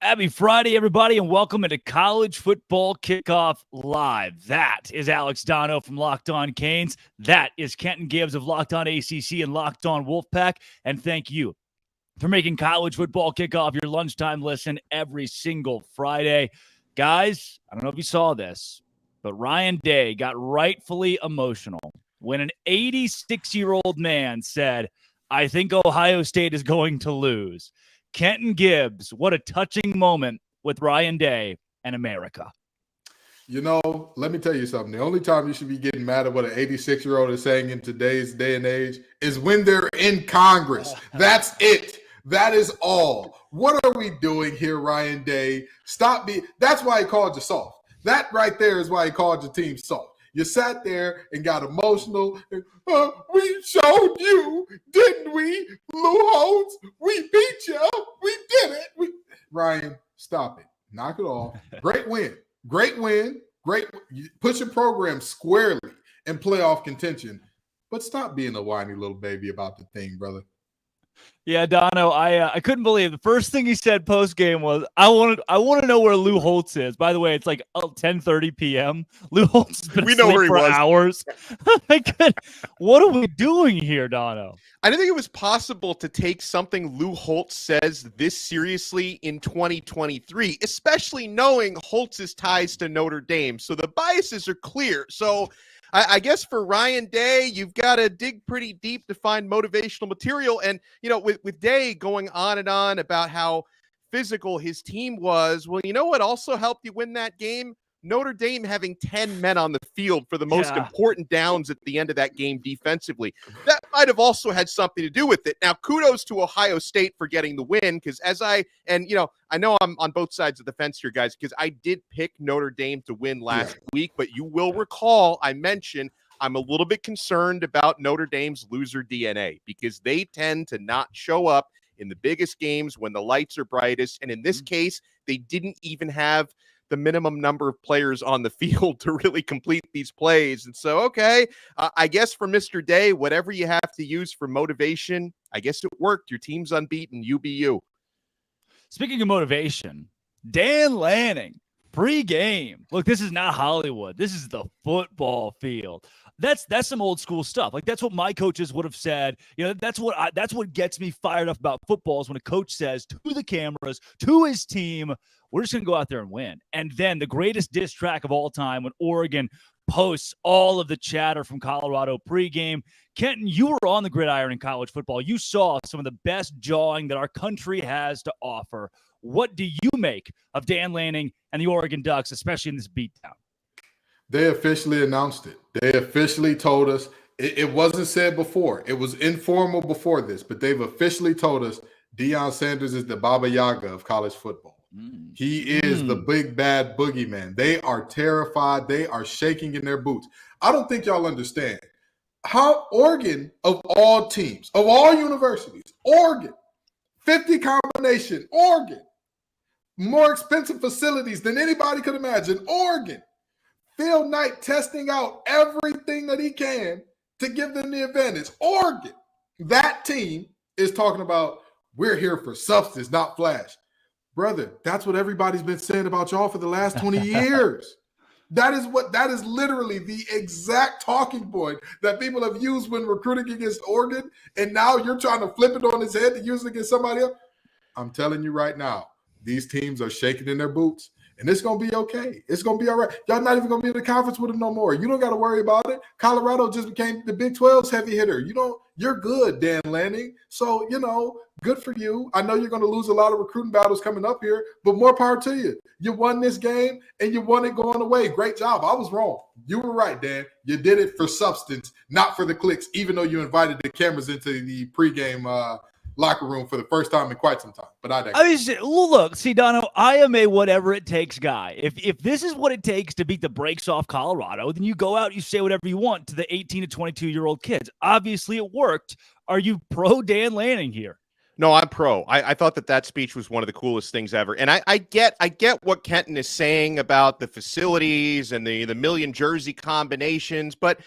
Happy Friday, everybody, and welcome into College Football Kickoff Live. That is Alex Dono from Locked On Canes. That is Kenton Gibbs of Locked On ACC and Locked On Wolfpack. And thank you for making College Football Kickoff your lunchtime listen every single Friday. Guys, I don't know if you saw this, but Ryan Day got rightfully emotional when an 86-year-old man said, "I think Ohio State is going to lose." Kenton Gibbs, what a touching moment with Ryan Day and America. You know, let me tell you something. The only time you should be getting mad at what an 86-year-old is saying in today's day and age is when they're in Congress. That's it. That is all. What are we doing here, Ryan Day? Stop being – that's why he called you soft. That right there is why he called your team soft. You sat there and got emotional. We showed you, didn't we? Lou Holtz, we beat you. We did it. Ryan, stop it. Knock it off. Great win. Great win. Great. Put your program squarely in playoff contention. But stop being a whiny little baby about the thing, brother. Yeah, Dono, I couldn't believe the first thing he said post game was, I want to know where Lou Holtz is. By the way, it's like 10:30 p.m. Lou Holtz has been asleep for hours. What are we doing here, Dono? I didn't think it was possible to take something Lou Holtz says this seriously in 2023, especially knowing Holtz's ties to Notre Dame. So the biases are clear. So I guess for Ryan Day, you've got to dig pretty deep to find motivational material. And, you know, with Day going on and on about how physical his team was, well, you know what also helped you win that game? Notre Dame having 10 men on the field for the most important downs at the end of that game defensively. That might have also had something to do with it. Now, kudos to Ohio State for getting the win, because I know I'm on both sides of the fence here, guys, because I did pick Notre Dame to win last week, but you will recall I mentioned I'm a little bit concerned about Notre Dame's loser DNA because they tend to not show up in the biggest games when the lights are brightest. And in this case, they didn't even have the minimum number of players on the field to really complete these plays. And so, I guess for Mr. Day, whatever you have to use for motivation, I guess it worked. Your team's unbeaten. UBU. Speaking of motivation, Dan Lanning, pre-game. Look, this is not Hollywood. This is the football field. That's some old school stuff. Like, that's what my coaches would have said. You know, that's what gets me fired up about football is when a coach says to the cameras, to his team, we're just going to go out there and win. And then the greatest diss track of all time when Oregon posts all of the chatter from Colorado pregame. Kenton, you were on the gridiron in college football. You saw some of the best jawing that our country has to offer. What do you make of Dan Lanning and the Oregon Ducks, especially in this beatdown? They officially announced it. They officially told us. It wasn't said before. It was informal before this, but they've officially told us Deion Sanders is the Baba Yaga of college football. He is the big bad boogeyman. They are terrified. They are shaking in their boots. I don't think y'all understand how Oregon, of all teams, of all universities, Oregon, 50 combination, Oregon, more expensive facilities than anybody could imagine, Oregon, Phil Knight testing out everything that he can to give them the advantage. Oregon, that team is talking about, we're here for substance, not flash. Brother, that's what everybody's been saying about y'all for the last 20 years. That is literally the exact talking point that people have used when recruiting against Oregon, and now you're trying to flip it on his head to use it against somebody else. I'm telling you right now, these teams are shaking in their boots, and it's going to be okay. It's going to be all right. Y'all not even going to be in the conference with them no more. You don't got to worry about it. Colorado just became the Big 12's heavy hitter. You're good, Dan Lanning. So, good for you. I know you're going to lose a lot of recruiting battles coming up here, but more power to you. You won this game, and you won it going away. Great job. I was wrong. You were right, Dan. You did it for substance, not for the clicks, even though you invited the cameras into the pregame locker room for the first time in quite some time. But look, see, Dono, I am a whatever it takes guy. If this is what it takes to beat the brakes off Colorado, then you go out, you say whatever you want to the 18 to 22-year-old kids. Obviously, it worked. Are you pro Dan Lanning here? No, I'm pro. I thought that speech was one of the coolest things ever. And I get what Kenton is saying about the facilities and the million jersey combinations, but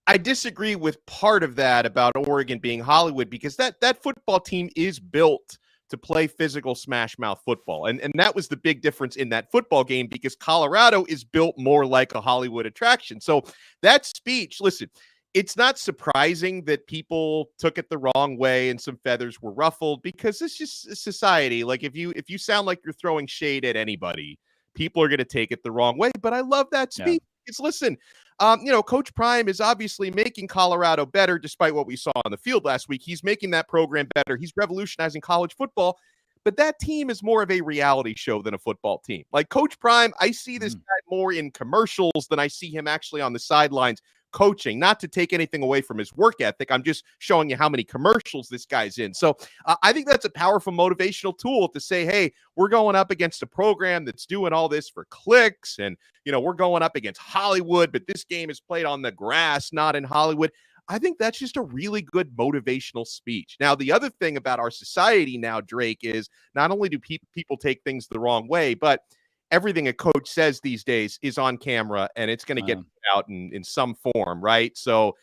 I disagree with part of that about Oregon being Hollywood, because that football team is built to play physical smash mouth football. And that was the big difference in that football game, because Colorado is built more like a Hollywood attraction. So that speech, listen, it's not surprising that people took it the wrong way and some feathers were ruffled, because it's just society. Like if you sound like you're throwing shade at anybody, people are going to take it the wrong way. But I love that speech. It's listen, Coach Prime is obviously making Colorado better, despite what we saw on the field last week. He's making that program better. He's revolutionizing college football. But that team is more of a reality show than a football team. Like Coach Prime, I see this guy more in commercials than I see him actually on the sidelines coaching. Not to take anything away from his work ethic, I'm just showing you how many commercials this guy's in. So I think that's a powerful motivational tool to say, hey, we're going up against a program that's doing all this for clicks, and we're going up against Hollywood, but this game is played on the grass, not in Hollywood. I think that's just a really good motivational speech. Now, the other thing about our society now, Drake, is not only do people take things the wrong way, but everything a coach says these days is on camera, and it's going to get out in some form, right? So,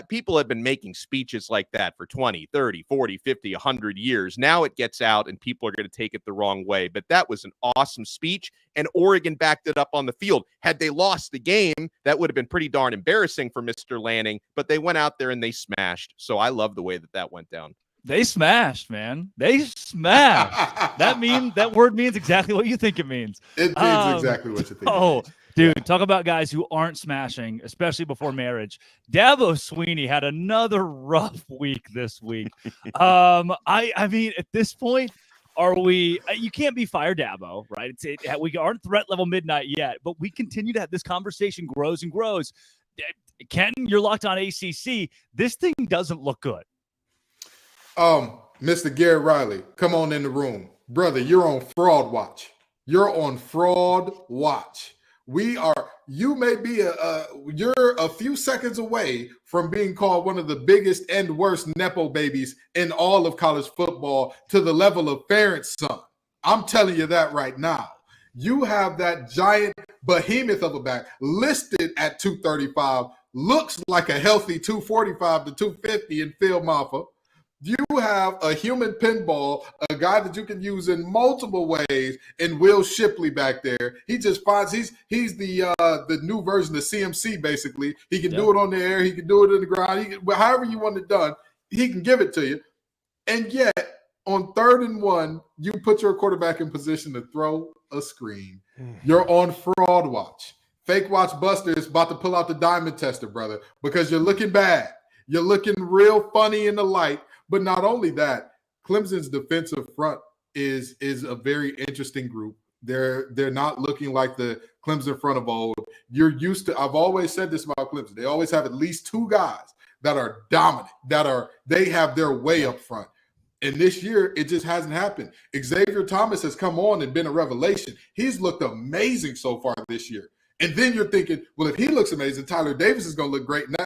people have been making speeches like that for 20, 30, 40, 50, 100 years. Now it gets out, and people are going to take it the wrong way. But that was an awesome speech, and Oregon backed it up on the field. Had they lost the game, that would have been pretty darn embarrassing for Mr. Lanning, but they went out there and they smashed. So I love the way that went down. They smashed, man. They smashed. That word means exactly what you think it means. It means exactly what you think. Oh, dude, talk about guys who aren't smashing, especially before marriage. Dabo Swinney had another rough week this week. I mean, at this point, you can't be Fire Dabo, right? We aren't threat level midnight yet, but we continue to have this conversation grows and grows. Kenton, you're locked on ACC. This thing doesn't look good. Mr. Garrett Riley, come on in the room. Brother, you're on fraud watch. You're on fraud watch. You may be you're a few seconds away from being called one of the biggest and worst Nepo babies in all of college football, to the level of Ferentz son. I'm telling you that right now. You have that giant behemoth of a back listed at 235, looks like a healthy 245 to 250 in Phil Maffa. You have a human pinball, a guy that you can use in multiple ways, and Will Shipley back there. He just finds he's the new version of CMC, basically. He can do it on the air. He can do it in the ground. However you want it done, he can give it to you. And yet, on 3rd and 1, you put your quarterback in position to throw a screen. You're on fraud watch. Fake Watch Buster is about to pull out the diamond tester, brother, because you're looking bad. You're looking real funny in the light. But not only that, Clemson's defensive front is a very interesting group. They're not looking like the Clemson front of old. You're used to, I've always said this about Clemson. They always have at least 2 guys that are dominant, they have their way up front. And this year, it just hasn't happened. Xavier Thomas has come on and been a revelation. He's looked amazing so far this year. And then you're thinking, well, if he looks amazing, Tyler Davis is going to look great. And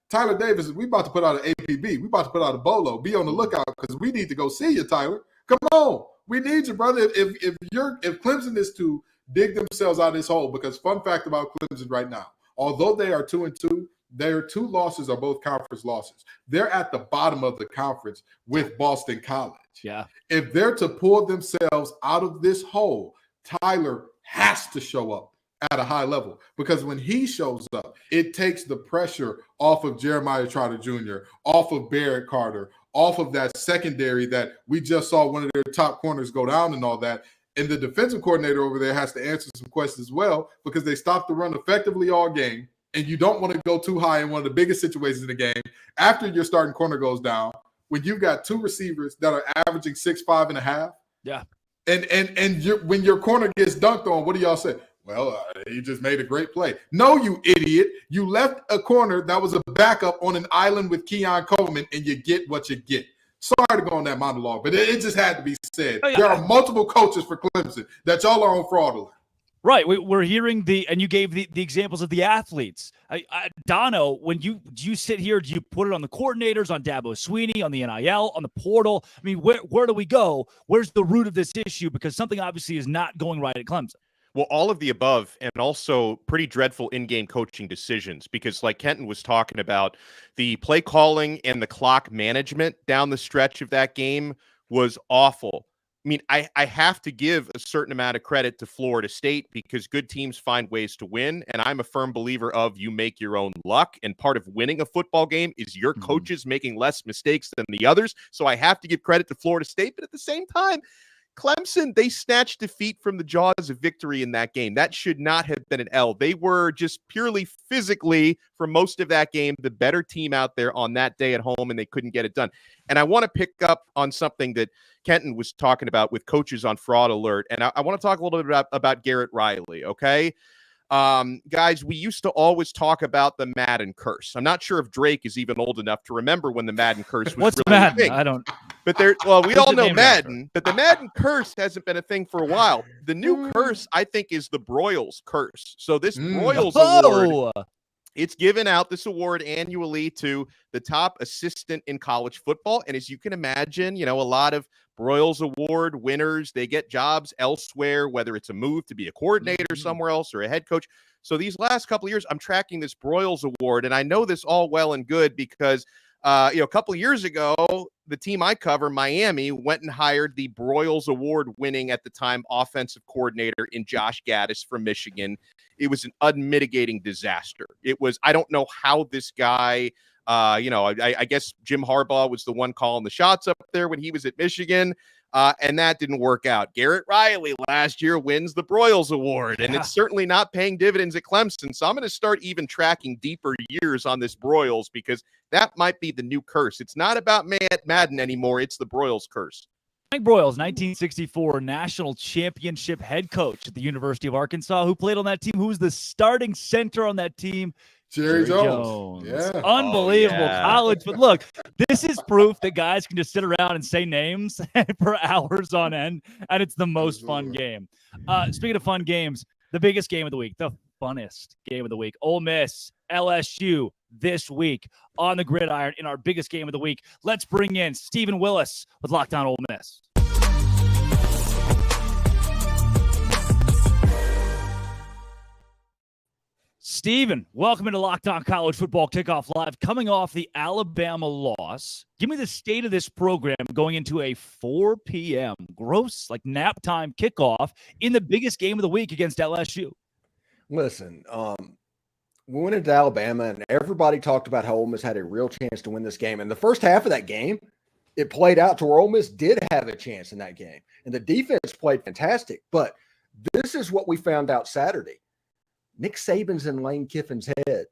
Tyler Davis, we about to put out an APB. We about to put out a bolo. Be on the lookout, because we need to go see you, Tyler. Come on. We need you, brother. If Clemson is to dig themselves out of this hole, because fun fact about Clemson right now, although they are 2-2, their 2 losses are both conference losses. They're at the bottom of the conference with Boston College. Yeah. If they're to pull themselves out of this hole, Tyler has to show up at a high level, because when he shows up, it takes the pressure off of Jeremiah Trotter Jr., off of Barrett Carter, off of that secondary that we just saw one of their top corners go down and all that. And the defensive coordinator over there has to answer some questions as well, because they stopped the run effectively all game, and you don't want to go too high in one of the biggest situations in the game after your starting corner goes down, when you've got 2 receivers that are averaging 6'5" and a half. Yeah. And when your corner gets dunked on, what do y'all say? Well, he just made a great play. No, you idiot. You left a corner that was a backup on an island with Keon Coleman, and you get what you get. Sorry to go on that monologue, but it just had to be said. Oh, yeah. There are multiple coaches for Clemson that y'all are on fraudulent. Right. We're hearing and you gave the examples of the athletes. Dono, when you sit here, do you put it on the coordinators, on Dabo Swinney, on the NIL, on the portal? I mean, where do we go? Where's the root of this issue? Because something obviously is not going right at Clemson. Well, all of the above, and also pretty dreadful in-game coaching decisions, because like Kenton was talking about, the play calling and the clock management down the stretch of that game was awful. I mean, I have to give a certain amount of credit to Florida State because good teams find ways to win. And I'm a firm believer of you make your own luck. And part of winning a football game is your coaches making less mistakes than the others. So I have to give credit to Florida State. But at the same time, Clemson, they snatched defeat from the jaws of victory in that game. That should not have been an L. They were just purely physically, for most of that game, the better team out there on that day at home, and they couldn't get it done. And I want to pick up on something that Kenton was talking about with coaches on Fraud Alert, and I want to talk a little bit about Garrett Riley, okay? Guys, we used to always talk about the Madden curse. I'm not sure if Drake is even old enough to remember when the Madden curse was What's really Madden? a thing. I don't. But we all know Madden, after? but the Madden curse hasn't been a thing for a while. The new curse, I think, is the Broyles curse. So this Broyles award, it's given out, this award, annually to the top assistant in college football. And as you can imagine, a lot of Broyles Award winners, they get jobs elsewhere, whether it's a move to be a coordinator somewhere else or a head coach. So these last couple of years, I'm tracking this Broyles Award, and I know this all well and good because a couple of years ago, the team I cover, Miami, went and hired the Broyles Award-winning at the time offensive coordinator in Josh Gaddis from Michigan. It was an unmitigating disaster. It was, I don't know how this guy, I guess Jim Harbaugh was the one calling the shots up there when he was at Michigan, and that didn't work out. Garrett Riley last year wins the Broyles Award, and it's certainly not paying dividends at Clemson. So I'm going to start even tracking deeper years on this Broyles because that might be the new curse. It's not about Madden anymore. It's the Broyles curse. Mike Broyles, 1964 national championship head coach at the University of Arkansas, who played on that team, who was the starting center on that team. Jerry Jones. Yeah. Unbelievable college. But look, this is proof that guys can just sit around and say names for hours on end, and it's the most fun game. Speaking of fun games, the biggest game of the week, the funnest game of the week, Ole Miss, LSU this week on the gridiron in our biggest game of the week. Let's bring in Stephen Willis with Locked On Ole Miss. Steven, welcome into Locked On College Football Kickoff Live. Coming off the Alabama loss, give me the state of this program going into a 4 p.m. gross, like nap time kickoff in the biggest game of the week against LSU. Listen, we went into Alabama, and everybody talked about how Ole Miss had a real chance to win this game. And the first half of that game, it played out to where Ole Miss did have a chance in that game. And the defense played fantastic. But this is what we found out Saturday. Nick Saban's in Lane Kiffin's head.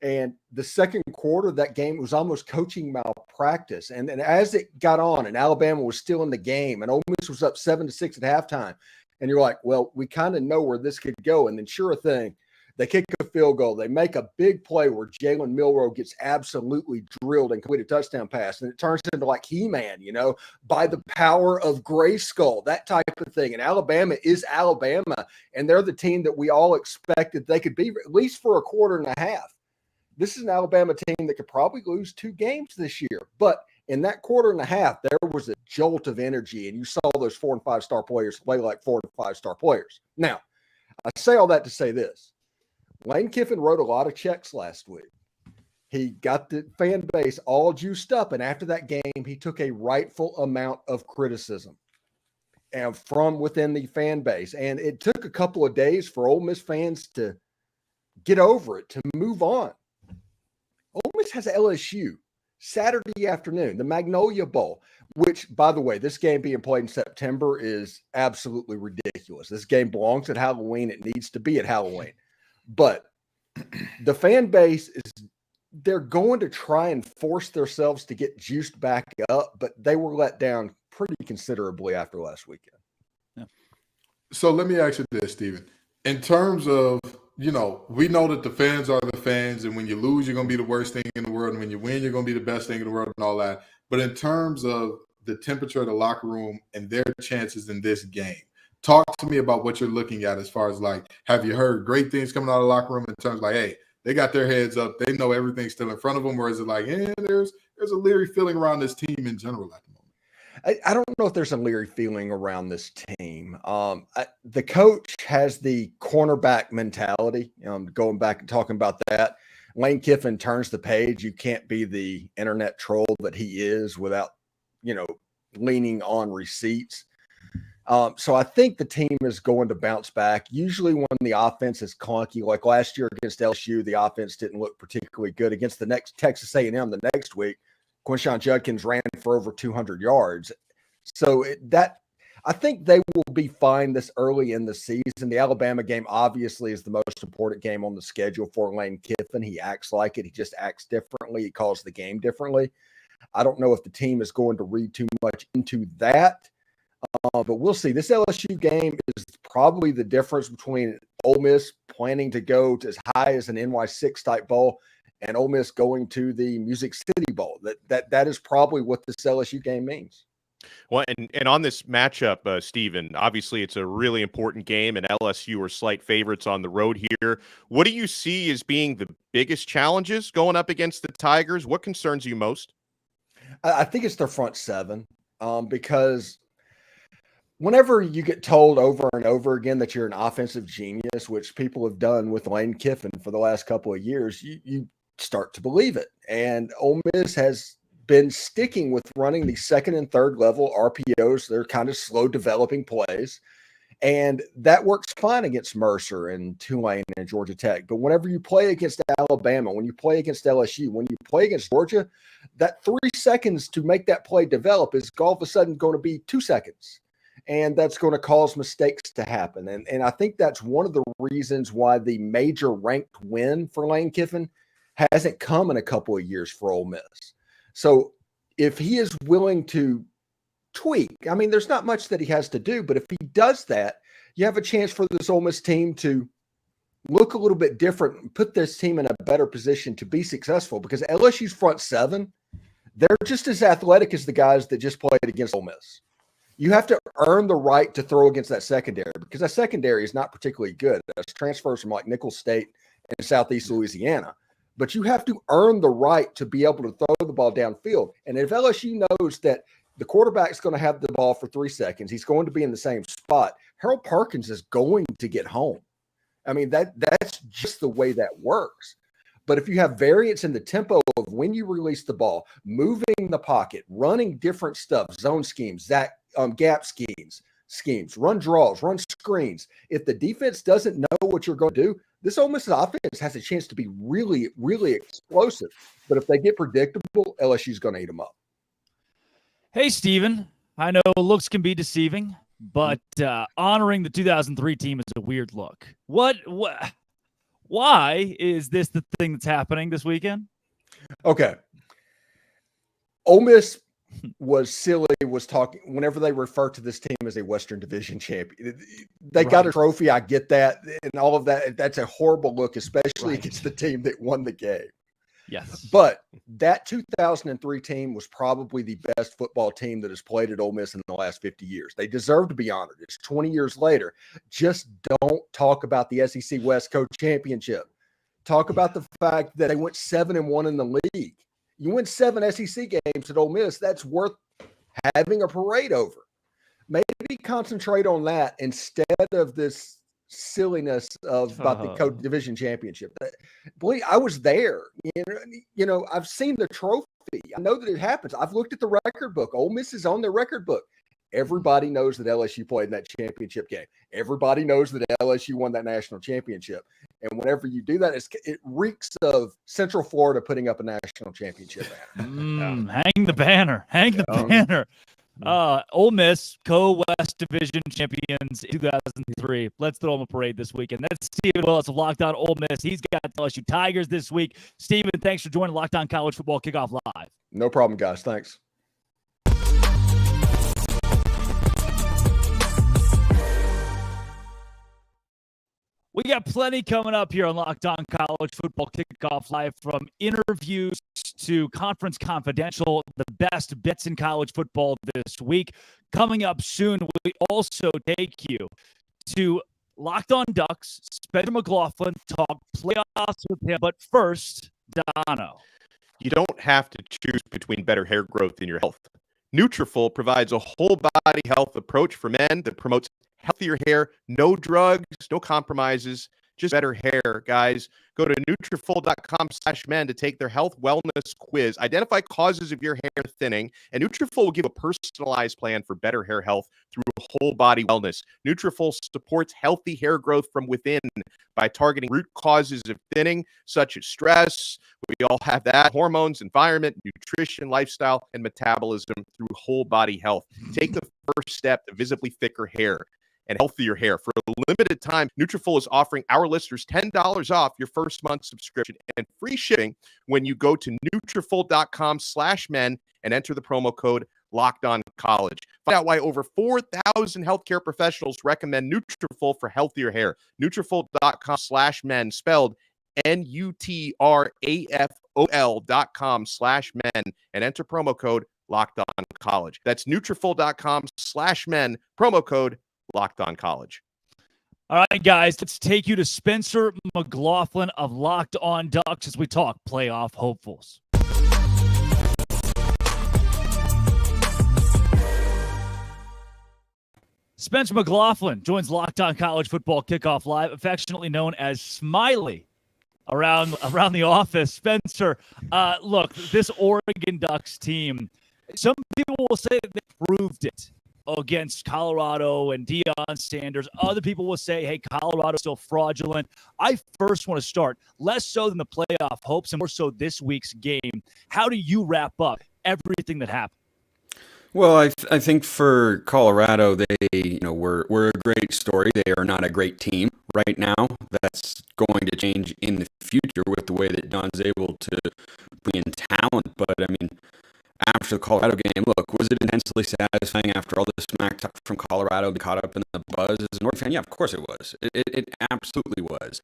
And the second quarter of that game was almost coaching malpractice. And as it got on and Alabama was still in the game and Ole Miss was up 7-6 at halftime, and you're like, well, we kind of know where this could go. And then sure thing, they kick a field goal. They make a big play where Jalen Milroe gets absolutely drilled and complete a touchdown pass. And it turns into like He-Man, by the power of Grayskull, that type of thing. And Alabama is Alabama, and they're the team that we all expected they could be, at least for a quarter and a half. This is an Alabama team that could probably lose 2 games this year. But in that quarter and a half, there was a jolt of energy, and you saw those 4- and 5-star players play like 4- and 5-star players. Now, I say all that to say this. Lane Kiffin wrote a lot of checks last week. He got the fan base all juiced up, and after that game, he took a rightful amount of criticism and from within the fan base. And it took a couple of days for Ole Miss fans to get over it, to move on. Ole Miss has LSU Saturday afternoon, the Magnolia Bowl, which, by the way, this game being played in September is absolutely ridiculous. This game belongs at Halloween. It needs to be at Halloween. But the fan base they're going to try and force themselves to get juiced back up, but they were let down pretty considerably after last weekend. Yeah. So let me ask you this, Stephen. In terms of, we know that the fans are the fans, and when you lose, you're going to be the worst thing in the world, and when you win, you're going to be the best thing in the world and all that. But in terms of the temperature of the locker room and their chances in this game, talk to me about what you're looking at as far as, like, have you heard great things coming out of the locker room in terms of, like, hey, they got their heads up, they know everything's still in front of them, or is it like, there's a leery feeling around this team in general at the moment? I don't know if there's a leery feeling around this team. The coach has the cornerback mentality. Going back and talking about that, Lane Kiffin turns the page. You can't be the internet troll that he is without, leaning on receipts. So I think the team is going to bounce back. Usually when the offense is clunky, like last year against LSU, the offense didn't look particularly good. Against the next Texas A&M the next week, Quinshon Judkins ran for over 200 yards. So I think they will be fine this early in the season. The Alabama game obviously is the most important game on the schedule for Lane Kiffin. He acts like it. He just acts differently. He calls the game differently. I don't know if the team is going to read too much into that. But we'll see. This LSU game is probably the difference between Ole Miss planning to go to as high as an NY6 type bowl and Ole Miss going to the Music City Bowl. That is probably what this LSU game means. Well, and on this matchup, Stephen, obviously it's a really important game, and LSU are slight favorites on the road here. What do you see as being the biggest challenges going up against the Tigers? What concerns you most? I think it's their front seven, because whenever you get told over and over again that you're an offensive genius, which people have done with Lane Kiffin for the last couple of years, you start to believe it. And Ole Miss has been sticking with running the second and third level RPOs. They're kind of slow developing plays. And that works fine against Mercer and Tulane and Georgia Tech. But whenever you play against Alabama, when you play against LSU, when you play against Georgia, that 3 seconds to make that play develop is all of a sudden going to be 2 seconds. And that's going to cause mistakes to happen. And I think that's one of the reasons why the major ranked win for Lane Kiffin hasn't come in a couple of years for Ole Miss. So if he is willing to tweak, I mean, there's not much that he has to do, but if he does that, you have a chance for this Ole Miss team to look a little bit different and put this team in a better position to be successful, because LSU's front seven, they're just as athletic as the guys that just played against Ole Miss. You have to earn the right to throw against that secondary, because that secondary is not particularly good. That's transfers from like Nicholls State and Southeast Louisiana. But you have to earn the right to be able to throw the ball downfield. And if LSU knows that the quarterback's going to have the ball for 3 seconds, he's going to be in the same spot, Harold Perkins is going to get home. I mean, that's just the way that works. But if you have variance in the tempo of when you release the ball, moving the pocket, running different stuff, zone schemes, gap schemes, run draws, run screens. If the defense doesn't know what you're going to do, this Ole Miss offense has a chance to be really, really explosive. But if they get predictable, LSU's going to eat them up. Hey, Steven, I know looks can be deceiving, but honoring the 2003 team is a weird look. Why is this the thing that's happening this weekend? Okay. Ole Miss was talking whenever they refer to this team as a Western Division champion. They got a trophy. I get that. And all of that. That's a horrible look, especially against the team that won the game. Yes. But that 2003 team was probably the best football team that has played at Ole Miss in the last 50 years. They deserve to be honored. It's 20 years later. Just don't talk about the SEC West Coast Championship. Talk about the fact that they went 7-1 in the league. You win 7 SEC games at Ole Miss, that's worth having a parade over. Maybe concentrate on that instead of this silliness about the Coast Division Championship. Boy, I was there. You know, I've seen the trophy. I know that it happens. I've looked at the record book. Ole Miss is on their record book. Everybody knows that LSU played in that championship game. Everybody knows that LSU won that national championship. And whenever you do that, it reeks of Central Florida putting up a national championship banner. Hang the banner. Hang the banner. Ole Miss, co-West Division champions in 2003. Let's throw them a parade this weekend. That's Stephen Willis of Locked On Ole Miss. He's got LSU Tigers this week. Stephen, thanks for joining Locked On College Football Kickoff Live. No problem, guys. Thanks. We got plenty coming up here on Locked On College Football Kickoff Live, from interviews to Conference Confidential, the best bits in college football this week. Coming up soon, we also take you to Locked On Ducks, Spencer McLaughlin, talk playoffs with him. But first, Dono. You don't have to choose between better hair growth and your health. Nutrafol provides a whole body health approach for men that promotes healthier hair, no drugs, no compromises, just better hair, guys. Go to Nutrafol.com/men to take their health wellness quiz. Identify causes of your hair thinning, and Nutrafol will give a personalized plan for better hair health through whole body wellness. Nutrafol supports healthy hair growth from within by targeting root causes of thinning, such as stress. We all have that. Hormones, environment, nutrition, lifestyle, and metabolism through whole body health. Take the first step to visibly thicker hair and healthier hair. For a limited time, Nutrafol is offering our listeners $10 off your first month subscription and free shipping when you go to Nutrafol.com/men and enter the promo code LockedOnCollege. Find out why over 4,000 healthcare professionals recommend Nutrafol for healthier hair. Nutrafol.com/men, spelled Nutrafol.com/men, and enter promo code LockedOnCollege. That's Nutrafol.com/men, promo code Locked On College. All right, guys, let's take you to Spencer McLaughlin of Locked On Ducks as we talk playoff hopefuls. Spencer McLaughlin joins Locked On College Football Kickoff Live, affectionately known as Smiley around the office. Spencer, look, this Oregon Ducks team, some people will say that they proved it against Colorado and Deion Sanders. Other people will say, hey, Colorado's still fraudulent. I first want to start, less so than the playoff hopes and more so this week's game. How do you wrap up everything that happened? Well, I think for Colorado, they were a great story. They are not a great team right now. That's going to change in the future with the way that Don's able to bring in talent. But I mean, after the Colorado game, look, was it intensely satisfying after all the smack talk from Colorado, be caught up in the buzz as an Oregon fan? Yeah, of course it was. It absolutely was.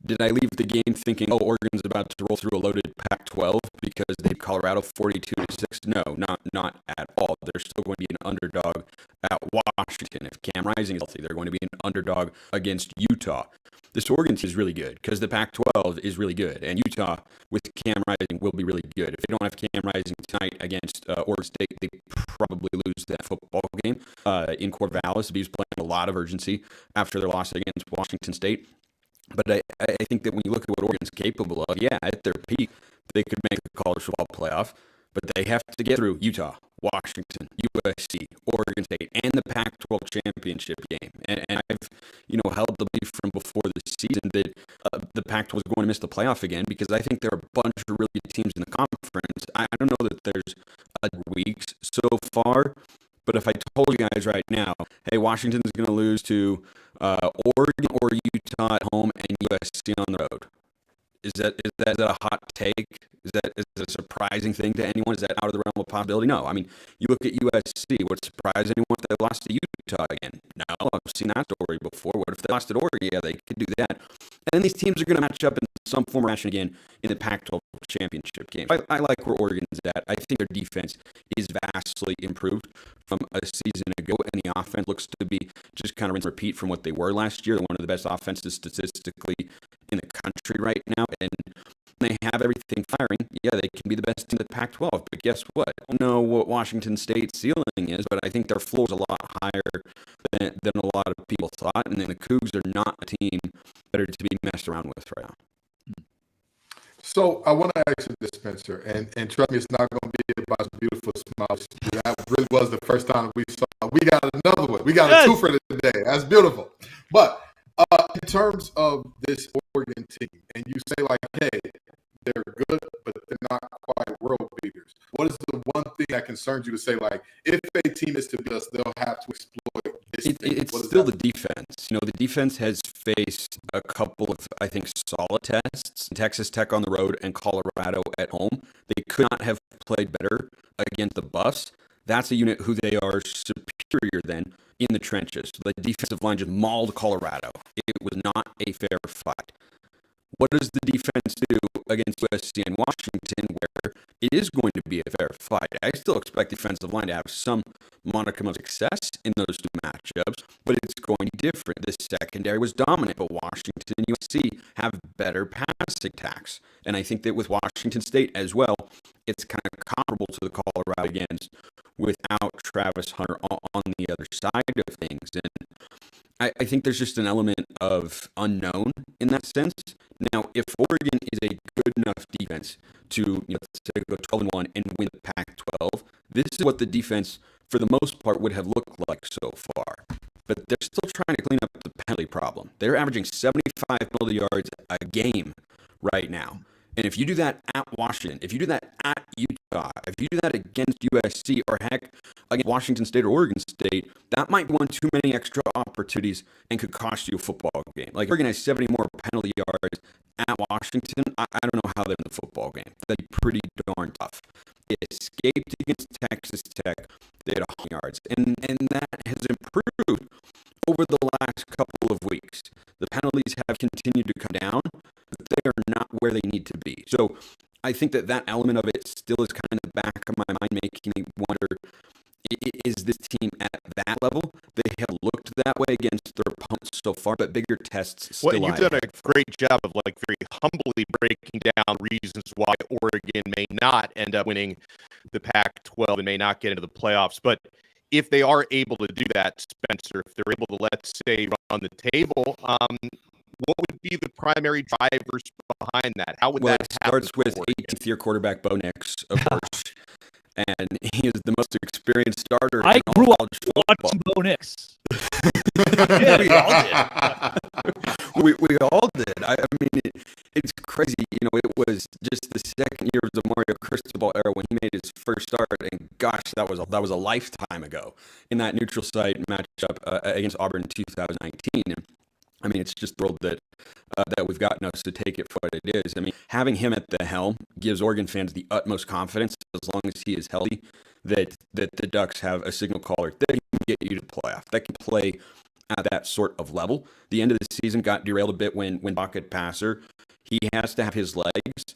Did I leave the game thinking, oh, Oregon's about to roll through a loaded Pac-12 because they beat Colorado 42-6? No, not at all. They're still going to be an underdog at Washington. If Cam Rising is healthy, they're going to be an underdog against Utah. This Oregon team is really good because the Pac-12 is really good, and Utah with Cam Rising will be really good. If they don't have Cam Rising tonight against Oregon State, they probably lose that football game in Corvallis. He's playing a lot of urgency after their loss against Washington State. But I think that when you look at what Oregon's capable of, yeah, at their peak, they could make the college football playoff, but they have to get through Utah, Washington, USC, Oregon State, and the Pac-12 championship game. And I've, held the belief from before the season that the Pac-12 was going to miss the playoff again because I think there are a bunch of really good teams in the conference. I don't know that there's weeks so far. But if I told you guys right now, hey, Washington's going to lose to Oregon or Utah at home and USC on the road, is that a hot take? Is that a surprising thing to anyone? Is that out of the realm of possibility? No. I mean, you look at USC. Would it surprise anyone if they lost to Utah again? No, I've seen that story before. What if they lost to Oregon? Yeah, they could do that. And then these teams are going to match up in some form or fashion again in the Pac-12 championship game. I like where Oregon's at. I think their defense is vastly improved from a season ago, and the offense looks to be just kind of rinse and repeat from what they were last year. They're one of the best offenses statistically in the country right now, and they have everything firing. Yeah, they can be the best team in the Pac-12, but guess what? I don't know what Washington State's ceiling is, but I think their floor is a lot higher than a lot of people thought, and then the Cougs are not a team that are to be messed around with right now. So I want to ask you this, Spencer, and trust me, it's not going to be about beautiful smiles. That really was the first time we saw. We got another one. We got a twofer today. That's beautiful. But in terms of this Oregon team, and you say like, hey, they're good, but they're not quite world beaters. What is the one thing that concerns you to say like, if a team is to beat us, they'll have to exploit this thing? It's still the defense. The defense has faced a couple of, I think, solid tests. Texas Tech on the road and Colorado at home. They could not have played better against the Buffs. That's a unit who they are superior than in the trenches. The defensive line just mauled Colorado. It was not a fair fight. What does the defense do against USC and Washington, where it is going to be a fair fight? I still expect the defensive line to have some modicum of success in those two matchups, but it's going to be different. The secondary was dominant, but Washington and USC have better passing attacks. And I think that with Washington State as well, it's kind of comparable to the Colorado against without Travis Hunter on the other side of things. And I think there's just an element of unknown in that sense. Now, if Oregon is a good enough defense to, let's say, go 12-1 and win the Pac-12, this is what the defense, for the most part, would have looked like so far. But they're still trying to clean up the penalty problem. They're averaging 75 penalty yards a game right now. And if you do that at Washington, if you do that at Utah, if you do that against USC, or heck, against Washington State or Oregon State, that might be one too many extra opportunities and could cost you a football game. Like, Oregon has 70 more penalty yards at Washington. I don't know how they're in the football game. That'd be pretty darn tough. They escaped against Texas Tech. They had 100 yards. And that has improved over the last couple of weeks. The penalties have continued to come down, but they are not where they need to be. So I think that element of it still is kind of in the back of my mind, making me wonder, is this team at that level? They have looked that way against their opponents so far, but bigger tests still Well, you've done a great job of very humbly breaking down reasons why Oregon may not end up winning the Pac-12 and may not get into the playoffs. But if they are able to do that, Spencer, if they're able to, let's say, run the table, what would be the primary drivers behind that? How would that happen? It starts with 18th-year quarterback Bo Nix, of course. And he is the most experienced starter. I grew up watching Bo Nix. Yeah, we all did. I mean, it's crazy. It was just the second year of the Mario Cristobal era when he made his first start, and gosh, that was a lifetime ago in that neutral site matchup against Auburn in 2019. And I mean, it's just thrilled that we've gotten us to take it for what it is. I mean, having him at the helm gives Oregon fans the utmost confidence, as long as he is healthy, that the Ducks have a signal caller that can get you to the playoff, that can play at that sort of level. The end of the season got derailed a bit when pocket passer. He has to have his legs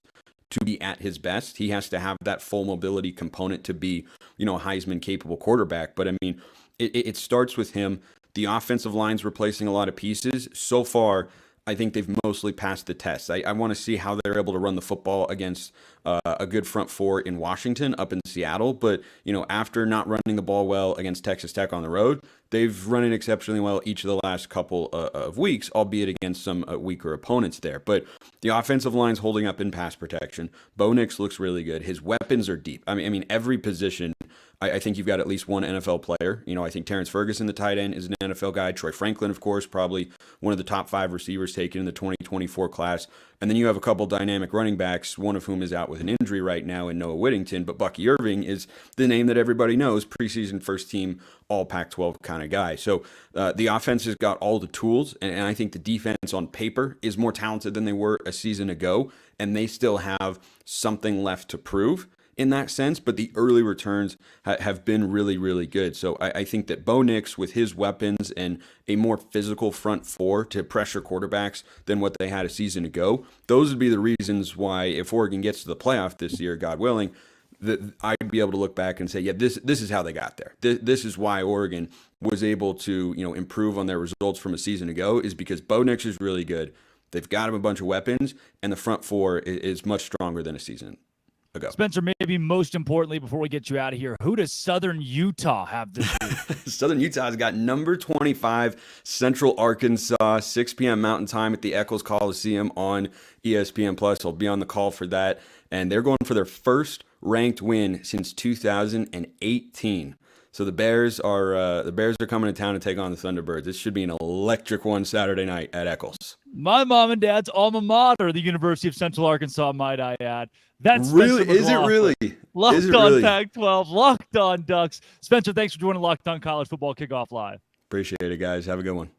to be at his best. He has to have that full mobility component to be, a Heisman capable quarterback. But I mean, it starts with him. The offensive line's replacing a lot of pieces. So far, I think they've mostly passed the test. I want to see how they're able to run the football against a good front four in Washington, up in Seattle. But, after not running the ball well against Texas Tech on the road, they've run it exceptionally well each of the last couple of weeks, albeit against some weaker opponents there. But the offensive line's holding up in pass protection. Bo Nix looks really good. His weapons are deep. I mean, every position, I think you've got at least one NFL player. I think Terrence Ferguson, the tight end, is an NFL guy. Troy Franklin, of course, probably one of the top 5 receivers taken in the 2024 class. And then you have a couple dynamic running backs, one of whom is out with an injury right now in Noah Whittington. But Bucky Irving is the name that everybody knows, preseason first team, all Pac-12 kind of guy. So the offense has got all the tools, and I think the defense on paper is more talented than they were a season ago, and they still have something left to prove in that sense, but the early returns have been really, really good. So I think that Bo Nix, with his weapons and a more physical front four to pressure quarterbacks than what they had a season ago, those would be the reasons why, if Oregon gets to the playoff this year, God willing, that I'd be able to look back and say, yeah, this is how they got there. This is why Oregon was able to improve on their results from a season ago, is because Bo Nix is really good. They've got him a bunch of weapons, and the front four is much stronger than a season ago. Spencer, maybe most importantly, before we get you out of here, who does Southern Utah have this week? Southern Utah's got number 25, Central Arkansas, 6 p.m. Mountain Time at the Eccles Coliseum on ESPN+. I'll be on the call for that. And they're going for their first ranked win since 2018. So the Bears are coming to town to take on the Thunderbirds. This should be an electric one Saturday night at Eccles. My mom and dad's alma mater, the University of Central Arkansas, might I add. That's really, is it really? Locked is it on really? Pac-12, Locked on Ducks. Spencer, thanks for joining Locked on College Football Kickoff Live. Appreciate it, guys. Have a good one.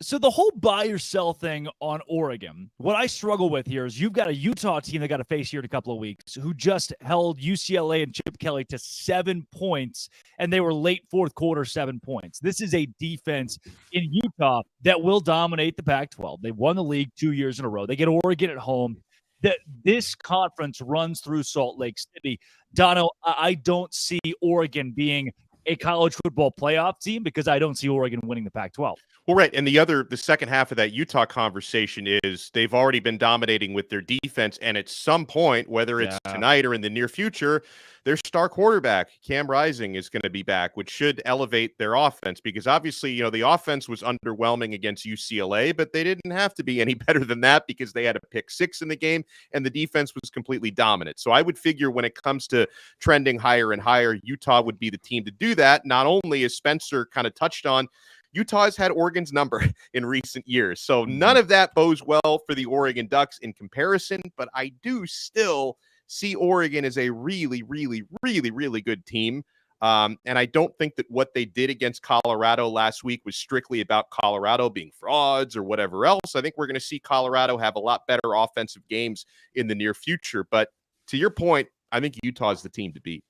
So the whole buy or sell thing on Oregon, what I struggle with here is you've got a Utah team that got to face here in a couple of weeks who just held UCLA and Chip Kelly to 7 points, and they were late fourth quarter 7 points. This is a defense in Utah that will dominate the Pac-12. They won the league 2 years in a row. They get Oregon at home. This conference runs through Salt Lake City. Dono, I don't see Oregon being a college football playoff team because I don't see Oregon winning the Pac-12. Well, right. And the second half of that Utah conversation is they've already been dominating with their defense. And at some point, whether it's tonight or in the near future, their star quarterback, Cam Rising, is going to be back, which should elevate their offense because obviously, the offense was underwhelming against UCLA, but they didn't have to be any better than that because they had a pick 6 in the game and the defense was completely dominant. So I would figure when it comes to trending higher and higher, Utah would be the team to do that. Not only, as Spencer kind of touched on, Utah has had Oregon's number in recent years. So none of that bodes well for the Oregon Ducks in comparison, but I do still see Oregon as a really, really, really, really good team. And I don't think that what they did against Colorado last week was strictly about Colorado being frauds or whatever else. I think we're going to see Colorado have a lot better offensive games in the near future. But to your point, I think Utah is the team to beat.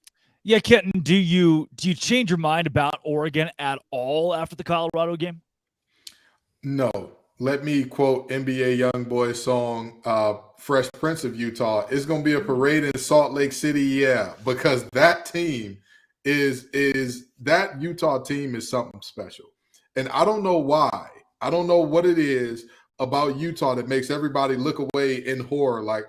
Yeah, Kenton, do you change your mind about Oregon at all after the Colorado game? No. Let me quote NBA Youngboy's song, Fresh Prince of Utah. It's going to be a parade in Salt Lake City, yeah, because that team is that Utah team is something special. And I don't know why. I don't know what it is about Utah that makes everybody look away in horror like,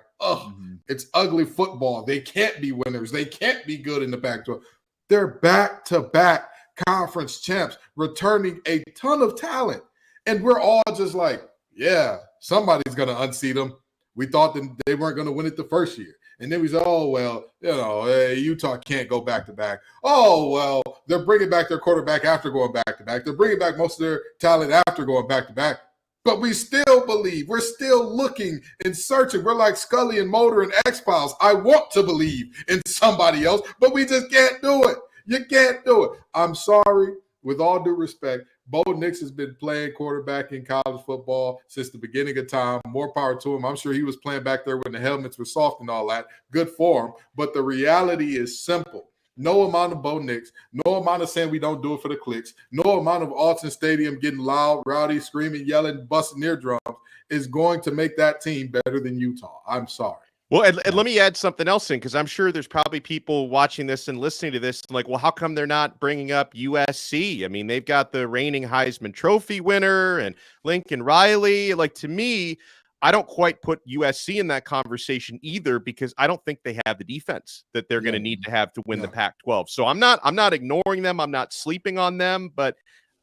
it's ugly football. They can't be winners. They can't be good in the Pac-12. They're back-to-back conference champs, returning a ton of talent. And we're all just like, yeah, somebody's going to unseat them. We thought that they weren't going to win it the first year. And then we said, oh, well, Utah can't go back-to-back. Oh, well, they're bringing back their quarterback after going back-to-back. They're bringing back most of their talent after going back-to-back. But we still believe. We're still looking and searching. We're like Scully and Mulder and X-Files. I want to believe in somebody else, but we just can't do it. You can't do it. I'm sorry. With all due respect, Bo Nix has been playing quarterback in college football since the beginning of time. More power to him. I'm sure he was playing back there when the helmets were soft and all that. Good for him. But the reality is simple. No amount of Bo Nix, no amount of saying we don't do it for the clicks, no amount of Alton Stadium getting loud, rowdy, screaming, yelling, busting eardrums is going to make that team better than Utah. I'm sorry. Well, and let me add something else in, because I'm sure there's probably people watching this and listening to this like, well, how come they're not bringing up USC? I mean, they've got the reigning Heisman Trophy winner and Lincoln Riley. Like, to me, I don't quite put USC in that conversation either, because I don't think they have the defense that they're going to need to have to win the Pac-12. So I'm not ignoring them. I'm not sleeping on them, but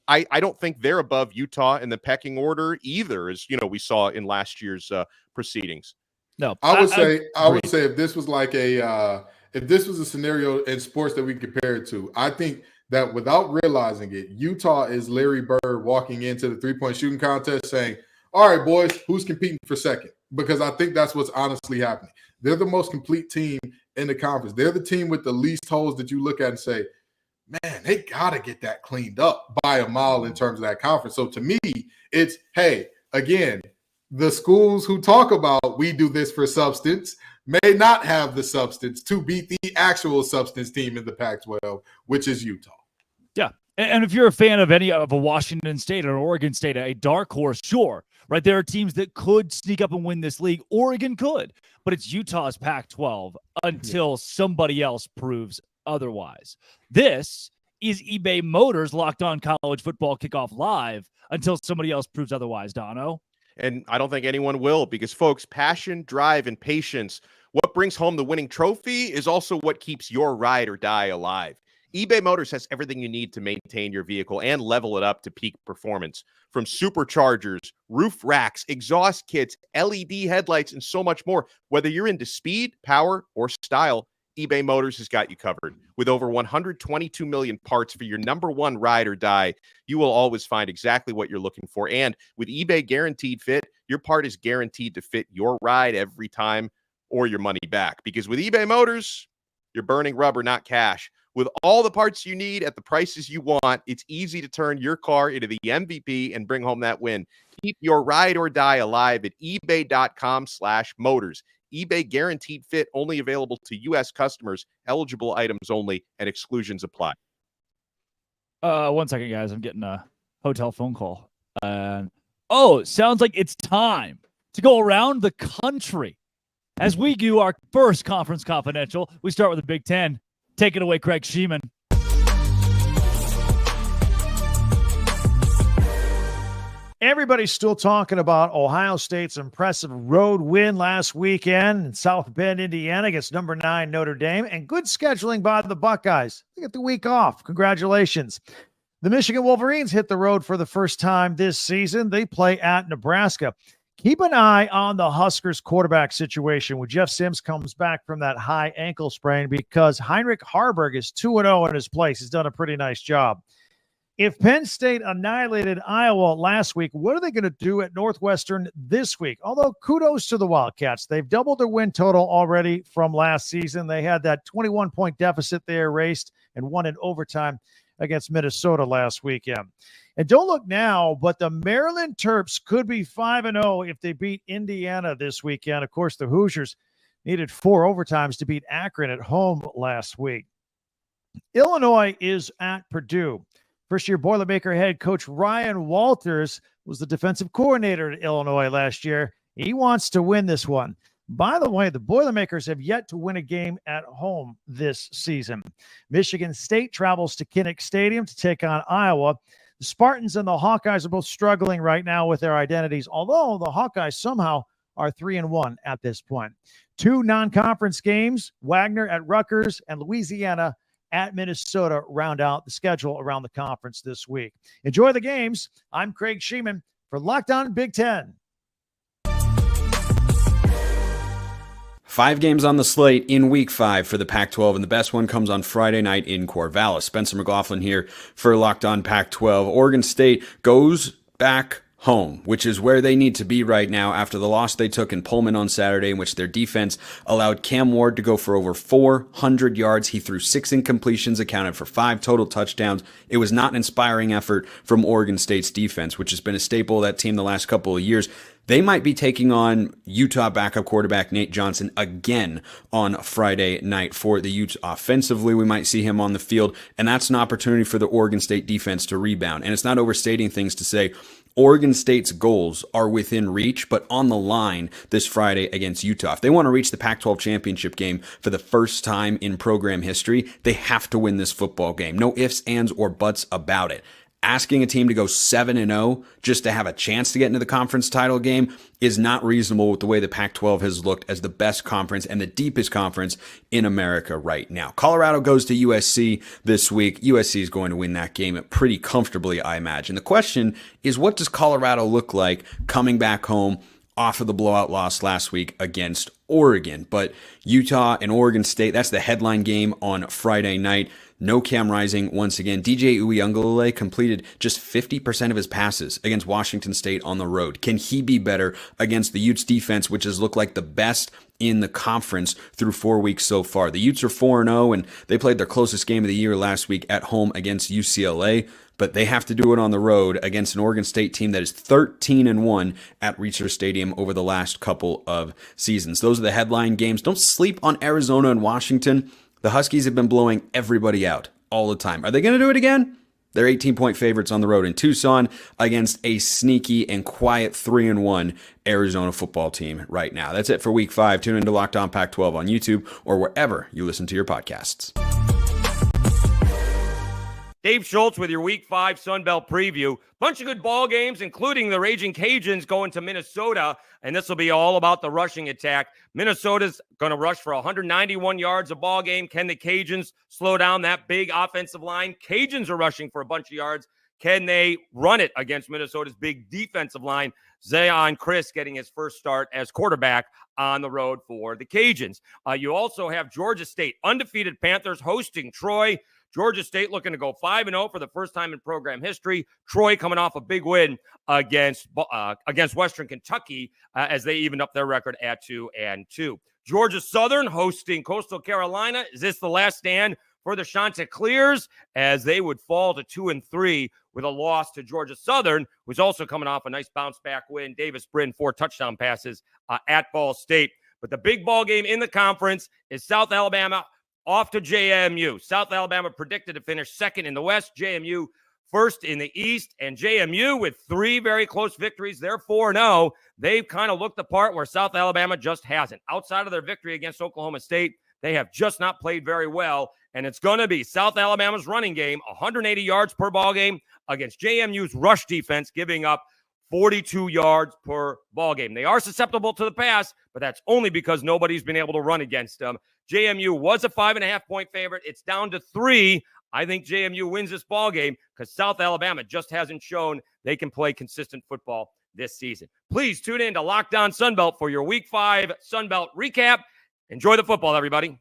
I don't think they're above Utah in the pecking order either, as we saw in last year's proceedings. No, I would say if this was like if this was a scenario in sports that we compare it to, I think that without realizing it, Utah is Larry Bird walking into the 3-point shooting contest saying, all right, boys, who's competing for second? Because I think that's what's honestly happening. They're the most complete team in the conference. They're the team with the least holes that you look at and say, man, they got to get that cleaned up by a mile in terms of that conference. So to me, it's, hey, again, the schools who talk about we do this for substance may not have the substance to beat the actual substance team in the Pac-12, which is Utah. Yeah. And if you're a fan of any of a Washington State or Oregon State, a dark horse, sure, right? There are teams that could sneak up and win this league. Oregon could, but it's Utah's Pac-12 until somebody else proves otherwise. This is eBay Motors Locked On College Football Kickoff Live until somebody else proves otherwise, Dono. And I don't think anyone will, because, folks, passion, drive, and patience, what brings home the winning trophy is also what keeps your ride or die alive. eBay Motors has everything you need to maintain your vehicle and level it up to peak performance. From superchargers, roof racks, exhaust kits, LED headlights, and so much more. Whether you're into speed, power, or style, eBay Motors has got you covered. With over 122 million parts for your number one ride or die, you will always find exactly what you're looking for. And with eBay Guaranteed Fit, your part is guaranteed to fit your ride every time or your money back. Because with eBay Motors, you're burning rubber, not cash. With all the parts you need at the prices you want, it's easy to turn your car into the MVP and bring home that win. Keep your ride or die alive at ebay.com/motors. eBay Guaranteed Fit, only available to U.S. customers, eligible items only, and exclusions apply. 1 second, guys. I'm getting a hotel phone call. Sounds like it's time to go around the country as we do our first Conference Confidential. We start with the Big Ten. Take it away, Craig Sheeman. everybody's still talking about Ohio State's impressive road win last weekend in South Bend, Indiana against number 9 Notre Dame, and good scheduling by the Buckeyes. They get the week off. Congratulations. The Michigan Wolverines hit the road for the first time this season. They play at Nebraska. Keep an eye on the Huskers quarterback situation when Jeff Sims comes back from that high ankle sprain, because Heinrich Harburg is 2-0 in his place. He's done a pretty nice job. If Penn State annihilated Iowa last week, what are they going to do at Northwestern this week? Although kudos to the Wildcats. They've doubled their win total already from last season. They had that 21-point deficit they erased and won in overtime against Minnesota last weekend. And don't look now, but the Maryland Terps could be 5-0 if they beat Indiana this weekend. Of course, the Hoosiers needed 4 overtimes to beat Akron at home last week. Illinois is at Purdue. First-year Boilermaker head coach Ryan Walters was the defensive coordinator at Illinois last year. He wants to win this one. By the way, the Boilermakers have yet to win a game at home this season. Michigan State travels to Kinnick Stadium to take on Iowa. The Spartans and the Hawkeyes are both struggling right now with their identities, although the Hawkeyes somehow are 3-1 at this point. 2 non-conference games, Wagner at Rutgers and Louisiana at Minnesota, round out the schedule around the conference this week. Enjoy the games. I'm Craig Sheeman for Locked On Big Ten. 5 games on the slate in Week 5 for the Pac-12, and the best one comes on Friday night in Corvallis. Spencer McLaughlin here for Locked On Pac-12. Oregon State goes back home, which is where they need to be right now after the loss they took in Pullman on Saturday, in which their defense allowed Cam Ward to go for over 400 yards. He threw 6 incompletions, accounted for 5 total touchdowns. It was not an inspiring effort from Oregon State's defense, which has been a staple of that team the last couple of years. They might be taking on Utah backup quarterback Nate Johnson again on Friday night for the Utes. Offensively, we might see him on the field, and that's an opportunity for the Oregon State defense to rebound. And it's not overstating things to say Oregon State's goals are within reach, but on the line this Friday against Utah. If they want to reach the Pac-12 championship game for the first time in program history, they have to win this football game. No ifs, ands, or buts about it. Asking a team to go 7-0 just to have a chance to get into the conference title game is not reasonable with the way the Pac-12 has looked as the best conference and the deepest conference in America right now. Colorado goes to USC this week. USC is going to win that game pretty comfortably, I imagine. The question is, what does Colorado look like coming back home off of the blowout loss last week against Oregon? But Utah and Oregon State, that's the headline game on Friday night. No Cam Rising once again. DJ Uiagalelei completed just 50% of his passes against Washington State on the road. Can he be better against the Utes defense, which has looked like the best in the conference through 4 weeks so far? The Utes are 4-0, and they played their closest game of the year last week at home against UCLA, but they have to do it on the road against an Oregon State team that is 13-1 at Reser Stadium over the last couple of seasons. Those are the headline games. Don't sleep on Arizona and Washington. The Huskies have been blowing everybody out all the time. Are they going to do it again? They're 18-point favorites on the road in Tucson against a sneaky and quiet 3-1 Arizona football team right now. That's it for Week 5. Tune into Locked On Pac-12 on YouTube or wherever you listen to your podcasts. Dave Schultz with your Week 5 Sun Belt preview. Bunch of good ball games, including the Raging Cajuns going to Minnesota, and this will be all about the rushing attack. Minnesota's going to rush for 191 yards a ball game. Can the Cajuns slow down that big offensive line? Cajuns are rushing for a bunch of yards. Can they run it against Minnesota's big defensive line? Zion Chris getting his first start as quarterback on the road for the Cajuns. You also have Georgia State, undefeated Panthers hosting Troy. Georgia State looking to go 5-0 for the first time in program history. Troy coming off a big win against Western Kentucky as they evened up their record at 2-2. Georgia Southern hosting Coastal Carolina. Is this the last stand for the Chanticleers as they would fall to 2-3 with a loss to Georgia Southern, who's also coming off a nice bounce-back win. Davis Brin, 4 touchdown passes at Ball State. But the big ball game in the conference is South Alabama off to JMU. South Alabama predicted to finish second in the West, JMU first in the East, and JMU with 3 very close victories. They're 4-0. They've kind of looked the part where South Alabama just hasn't. Outside of their victory against Oklahoma State, they have just not played very well, and it's going to be South Alabama's running game, 180 yards per ball game against JMU's rush defense, giving up 42 yards per ball game. They are susceptible to the pass, but that's only because nobody's been able to run against them. JMU was a 5.5-point favorite. It's down to 3. I think JMU wins this ball game because South Alabama just hasn't shown they can play consistent football this season. Please tune in to Locked On Sunbelt for your Week 5 Sunbelt recap. Enjoy the football, everybody.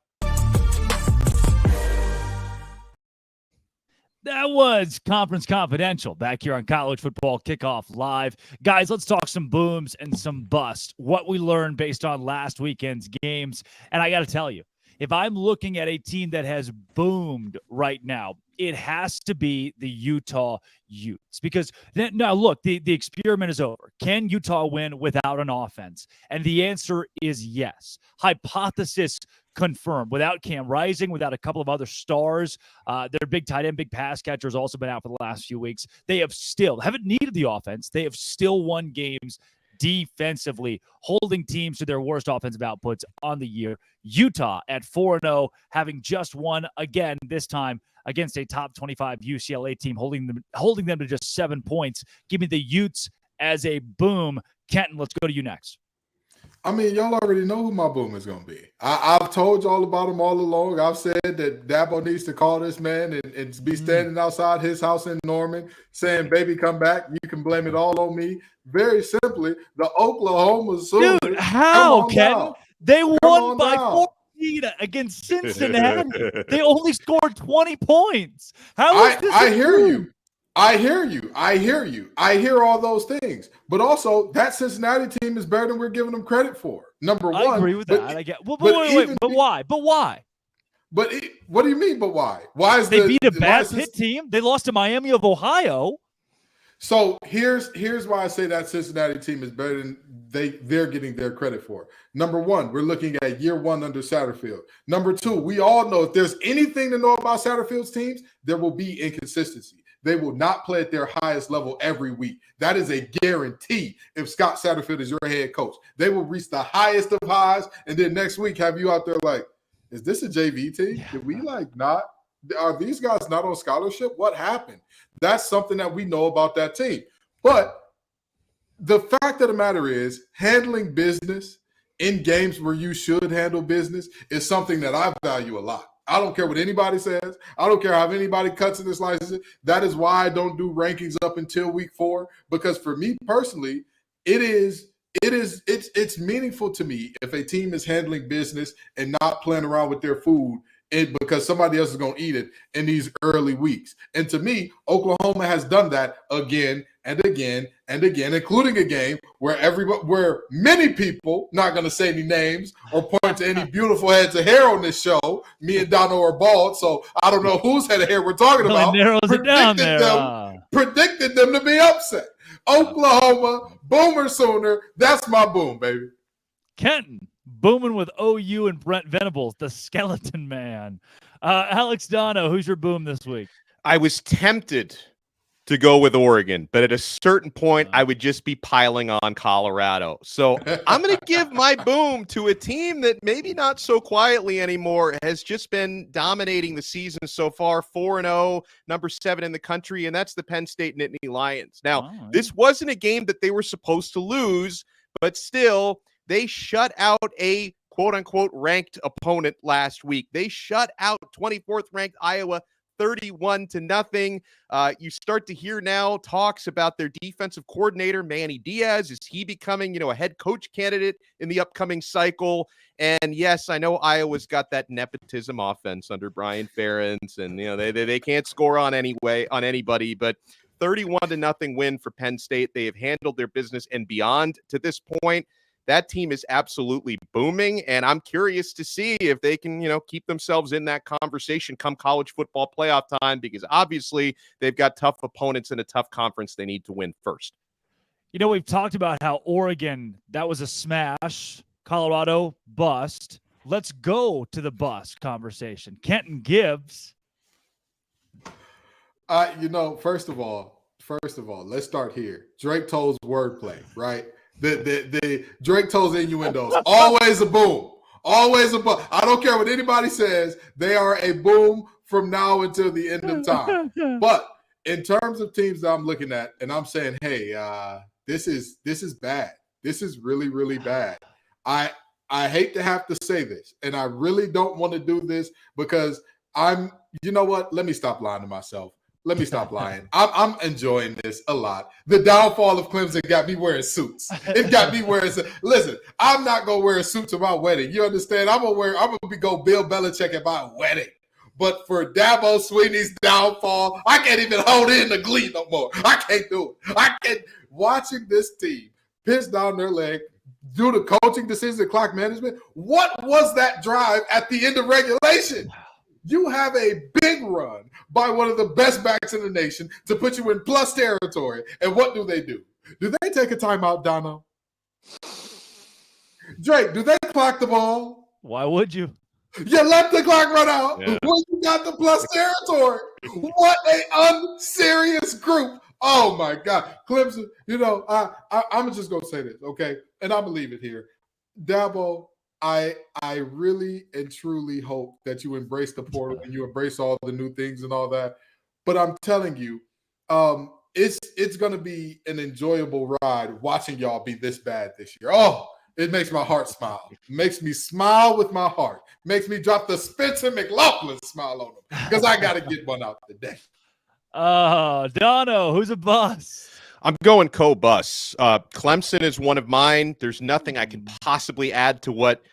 That was Conference Confidential back here on College Football Kickoff Live. Guys, let's talk some booms and some busts. What we learned based on last weekend's games. And I got to tell you, if I'm looking at a team that has boomed right now, it has to be the Utah Utes. Because now, look, the experiment is over. Can Utah win without an offense? And the answer is yes. Hypothesis confirmed. Without Cam Rising, without a couple of other stars, their big tight end, big pass catcher has also been out for the last few weeks. They haven't needed the offense. They have still won games defensively, holding teams to their worst offensive outputs on the year. Utah at 4-0, having just won again, this time against a top 25 UCLA team, holding them to just 7 points. Give me the Utes as a boom. Kenton, let's go to you next. I mean, y'all already know who my boom is going to be. I've told y'all about him all along. I've said that Dabo needs to call this man and be standing outside his house in Norman saying, baby, come back. You can blame it all on me. Very simply, the Oklahoma Sooners. Dude, how, Kenton? They won by 14 against Cincinnati. They only scored 20 points. How is this? I hear you. I hear all those things. But also, that Cincinnati team is better than we're giving them credit for. Number one. I agree with that. I get. Well, wait. But why? But what do you mean, but why? Why is they beat a bad Pitt team? They lost to Miami of Ohio. So here's why I say that Cincinnati team is better than they're getting their credit for. Number one, we're looking at year one under Satterfield. Number two, we all know if there's anything to know about Satterfield's teams, there will be inconsistency. They will not play at their highest level every week. That is a guarantee if Scott Satterfield is your head coach. They will reach the highest of highs, and then next week have you out there like, is this a JV team? Did we not? Are these guys not on scholarship? What happened? That's something that we know about that team. But the fact of the matter is, handling business in games where you should handle business is something that I value a lot. I don't care what anybody says. I don't care how anybody cuts and slices it. That is why I don't do rankings up until week 4, because for me personally, it's meaningful to me if a team is handling business and not playing around with their food because somebody else is going to eat it in these early weeks. And to me, Oklahoma has done that again and again and again, including a game where many people, not going to say any names or point to any beautiful heads of hair on this show, me and Dono are bald, so I don't know whose head of hair we're talking about, predicted them to be upset. Oklahoma, Boomer Sooner, that's my boom, baby. Kenton, booming with OU and Brent Venables, the skeleton man. Alex Dono, who's your boom this week? I was tempted to go with Oregon, but at a certain point, I would just be piling on Colorado. So I'm going to give my boom to a team that maybe not so quietly anymore has just been dominating the season so far, 4-0, number 7 in the country, and that's the Penn State Nittany Lions. Now, this wasn't a game that they were supposed to lose, but still, they shut out a quote-unquote ranked opponent last week. They shut out 24th ranked Iowa 31-0. You start to hear now talks about their defensive coordinator, Manny Diaz. Is he becoming, a head coach candidate in the upcoming cycle? And yes, I know Iowa's got that nepotism offense under Brian Ferentz, and they can't score on anybody, but 31-0 win for Penn State. They have handled their business and beyond to this point. That team is absolutely booming, and I'm curious to see if they can, keep themselves in that conversation come college football playoff time, because obviously they've got tough opponents in a tough conference they need to win first. We've talked about how Oregon, that was a smash. Colorado, bust. Let's go to the bust conversation. Kenton Gibbs. First of all, let's start here. Drake Toll's wordplay, right? The Drake Toll's innuendos. Always a boom. Always a boom. I don't care what anybody says. They are a boom from now until the end of time. But in terms of teams that I'm looking at, and I'm saying, hey, this is bad. This is really, really bad. I hate to have to say this, and I really don't want to do this because you know what? Let me stop lying to myself. Let me stop lying. I'm enjoying this a lot. The downfall of Clemson got me wearing suits. It got me wearing Listen, I'm not gonna wear a suit to my wedding. You understand? I'm gonna go Bill Belichick at my wedding. But for Dabo Swinney's downfall, I can't even hold in the glee no more. I can't do it. I can't. Watching this team piss down their leg, do the coaching decisions and clock management. What was that drive at the end of regulation? You have a big run by one of the best backs in the nation to put you in plus territory. And what do? Do they take a timeout, Dono? Drake, do they clock the ball? Why would you? You let the clock run out when you got the plus territory. What a unserious group. Oh, my God. Clemson, I'm just going to say this, okay? And I'm going to leave it here. Dabo, I really and truly hope that you embrace the portal and you embrace all the new things and all that. But I'm telling you, it's going to be an enjoyable ride watching y'all be this bad this year. Oh, it makes my heart smile. It makes me smile with my heart. It makes me drop the Spencer McLaughlin smile on them because I got to get one out today. Dono, who's a bust? I'm going co-bus. Clemson is one of mine. There's nothing I can possibly add to what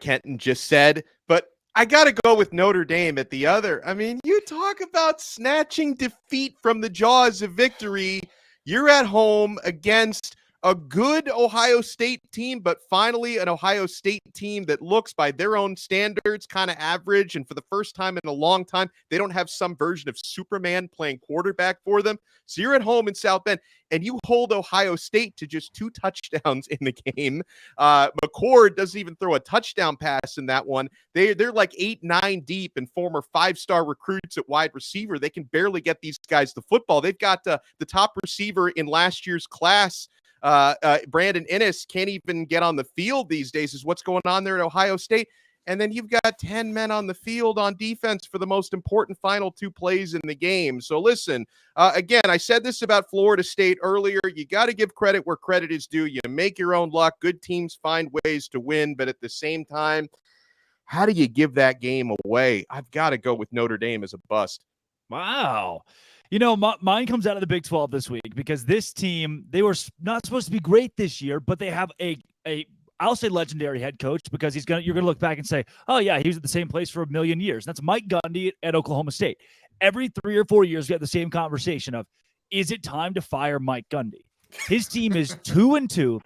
Kenton just said, but I got to go with Notre Dame at the other. I mean, you talk about snatching defeat from the jaws of victory. You're at home against a good Ohio State team, but finally an Ohio State team that looks by their own standards kind of average. And for the first time in a long time, they don't have some version of Superman playing quarterback for them. So you're at home in South Bend and you hold Ohio State to just 2 touchdowns in the game. McCord doesn't even throw a touchdown pass in that one. They're like 8-9 deep and former 5-star recruits at wide receiver. They can barely get these guys the football. They've got the top receiver in last year's class. Brandon Ennis can't even get on the field these days is what's going on there at Ohio State. And then you've got 10 men on the field on defense for the most important final 2 plays in the game. So listen, again, I said this about Florida State earlier. You got to give credit where credit is due. You make your own luck. Good teams find ways to win. But at the same time, how do you give that game away? I've got to go with Notre Dame as a bust. Wow. Mine comes out of the Big 12 this week because this team, they were not supposed to be great this year, but they have I'll say legendary head coach because you're going to look back and say, oh yeah, he was at the same place for a million years. That's Mike Gundy at Oklahoma State. Every 3 or 4 years, we have the same conversation of, is it time to fire Mike Gundy? His team is 2-2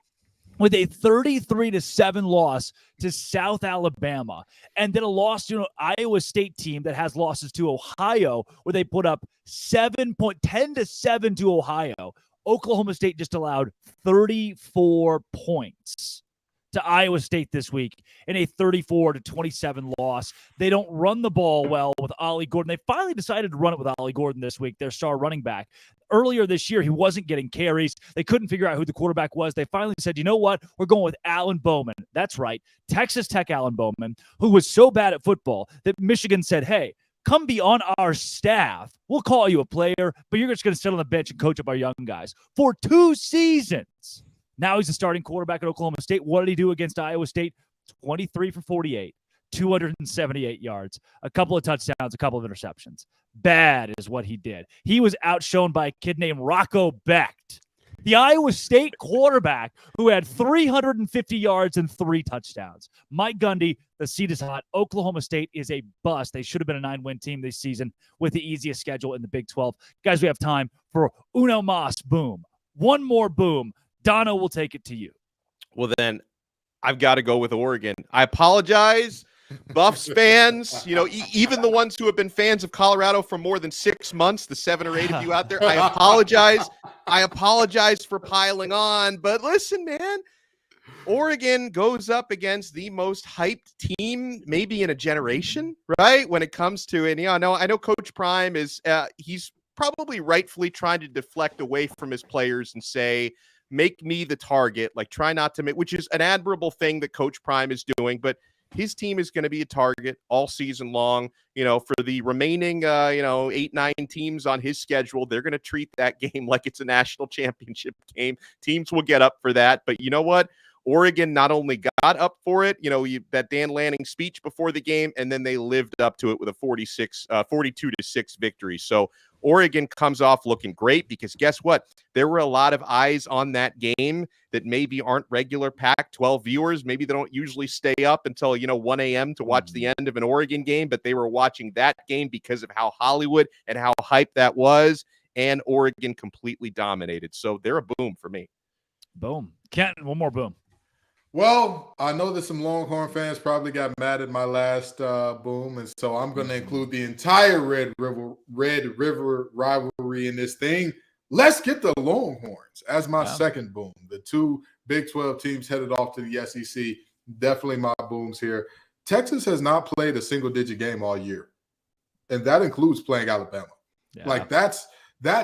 with a 33-7 loss to South Alabama, and then a loss to an Iowa State team that has losses to Ohio, where they put up 10-7 to Ohio. Oklahoma State just allowed 34 points to Iowa State this week in a 34-27 loss. They don't run the ball well with Ollie Gordon. They finally decided to run it with Ollie Gordon this week, their star running back. Earlier this year, he wasn't getting carries. They couldn't figure out who the quarterback was. They finally said, you know what? We're going with Alan Bowman. That's right. Texas Tech Alan Bowman, who was so bad at football that Michigan said, hey, come be on our staff. We'll call you a player, but you're just going to sit on the bench and coach up our young guys for 2 seasons. Now he's a starting quarterback at Oklahoma State. What did he do against Iowa State? 23 for 48, 278 yards, a couple of touchdowns, a couple of interceptions. Bad is what he did. He was outshone by a kid named Rocco Becht, the Iowa State quarterback who had 350 yards and 3 touchdowns. Mike Gundy, the seat is hot. Oklahoma State is a bust. They should have been a 9-win team this season with the easiest schedule in the Big 12. Guys, we have time for Uno Mas boom. One more boom. Dono will take it to you. Well, then I've got to go with Oregon. I apologize, Buffs fans, even the ones who have been fans of Colorado for more than 6 months, the 7 or 8 of you out there, I apologize. I apologize for piling on. But listen, man, Oregon goes up against the most hyped team maybe in a generation, right? When it comes to it. I know Coach Prime is he's probably rightfully trying to deflect away from his players and say, make me the target, like try not to make, which is an admirable thing that Coach Prime is doing. But his team is going to be a target all season long. For the remaining, 8, 9 teams on his schedule, they're going to treat that game like it's a national championship game. Teams will get up for that. But you know what? Oregon not only got up for it, that Dan Lanning speech before the game, and then they lived up to it with a 42-6 victory. So Oregon comes off looking great because guess what? There were a lot of eyes on that game that maybe aren't regular Pac-12 viewers. Maybe they don't usually stay up until, 1 a.m. to watch the end of an Oregon game, but they were watching that game because of how Hollywood and how hype that was, and Oregon completely dominated. So they're a boom for me. Boom. Kenton, one more boom. Well, I know that some Longhorn fans probably got mad at my last boom, and so I'm going to include the entire Red River rivalry in this thing. Let's get the Longhorns as my second boom. The 2 Big 12 teams headed off to the SEC, definitely my booms here. Texas has not played a single-digit game all year, and that includes playing Alabama. Yeah. Like that's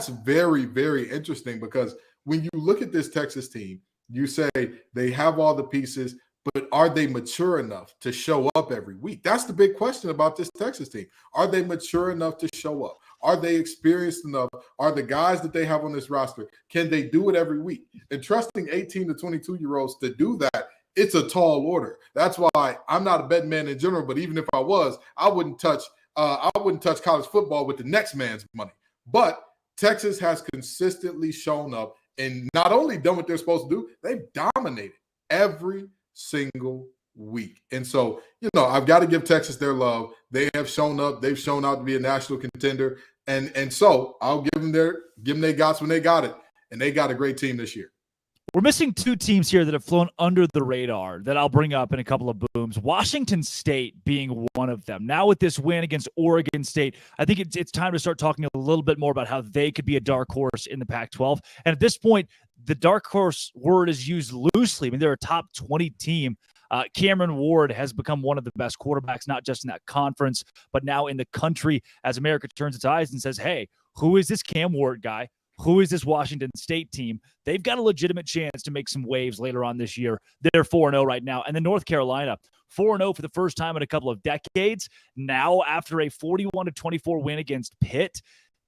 very, very interesting because when you look at this Texas team, you say they have all the pieces, but are they mature enough to show up every week? That's the big question about this Texas team. Are they mature enough to show up? Are they experienced enough? Are the guys that they have on this roster, can they do it every week? And trusting 18 to 22-year-olds to do that, it's a tall order. That's why I'm not a betting man in general, but even if I was, I wouldn't touch college football with the next man's money. But Texas has consistently shown up and not only done what they're supposed to do, they've dominated every single week. And so, I've got to give Texas their love. They have shown up. They've shown out to be a national contender. And so I'll give them their guts when they got it. And they got a great team this year. We're missing 2 teams here that have flown under the radar that I'll bring up in a couple of booms. Washington State being one of them. Now with this win against Oregon State, I think it's time to start talking a little bit more about how they could be a dark horse in the Pac-12. And at this point, the dark horse word is used loosely. I mean, they're a top 20 team. Cameron Ward has become one of the best quarterbacks, not just in that conference, but now in the country as America turns its eyes and says, hey, who is this Cam Ward guy? Who is this Washington State team? They've got a legitimate chance to make some waves later on this year. They're 4-0 right now. And then North Carolina, 4-0 for the first time in a couple of decades. Now, after a 41-24 win against Pitt,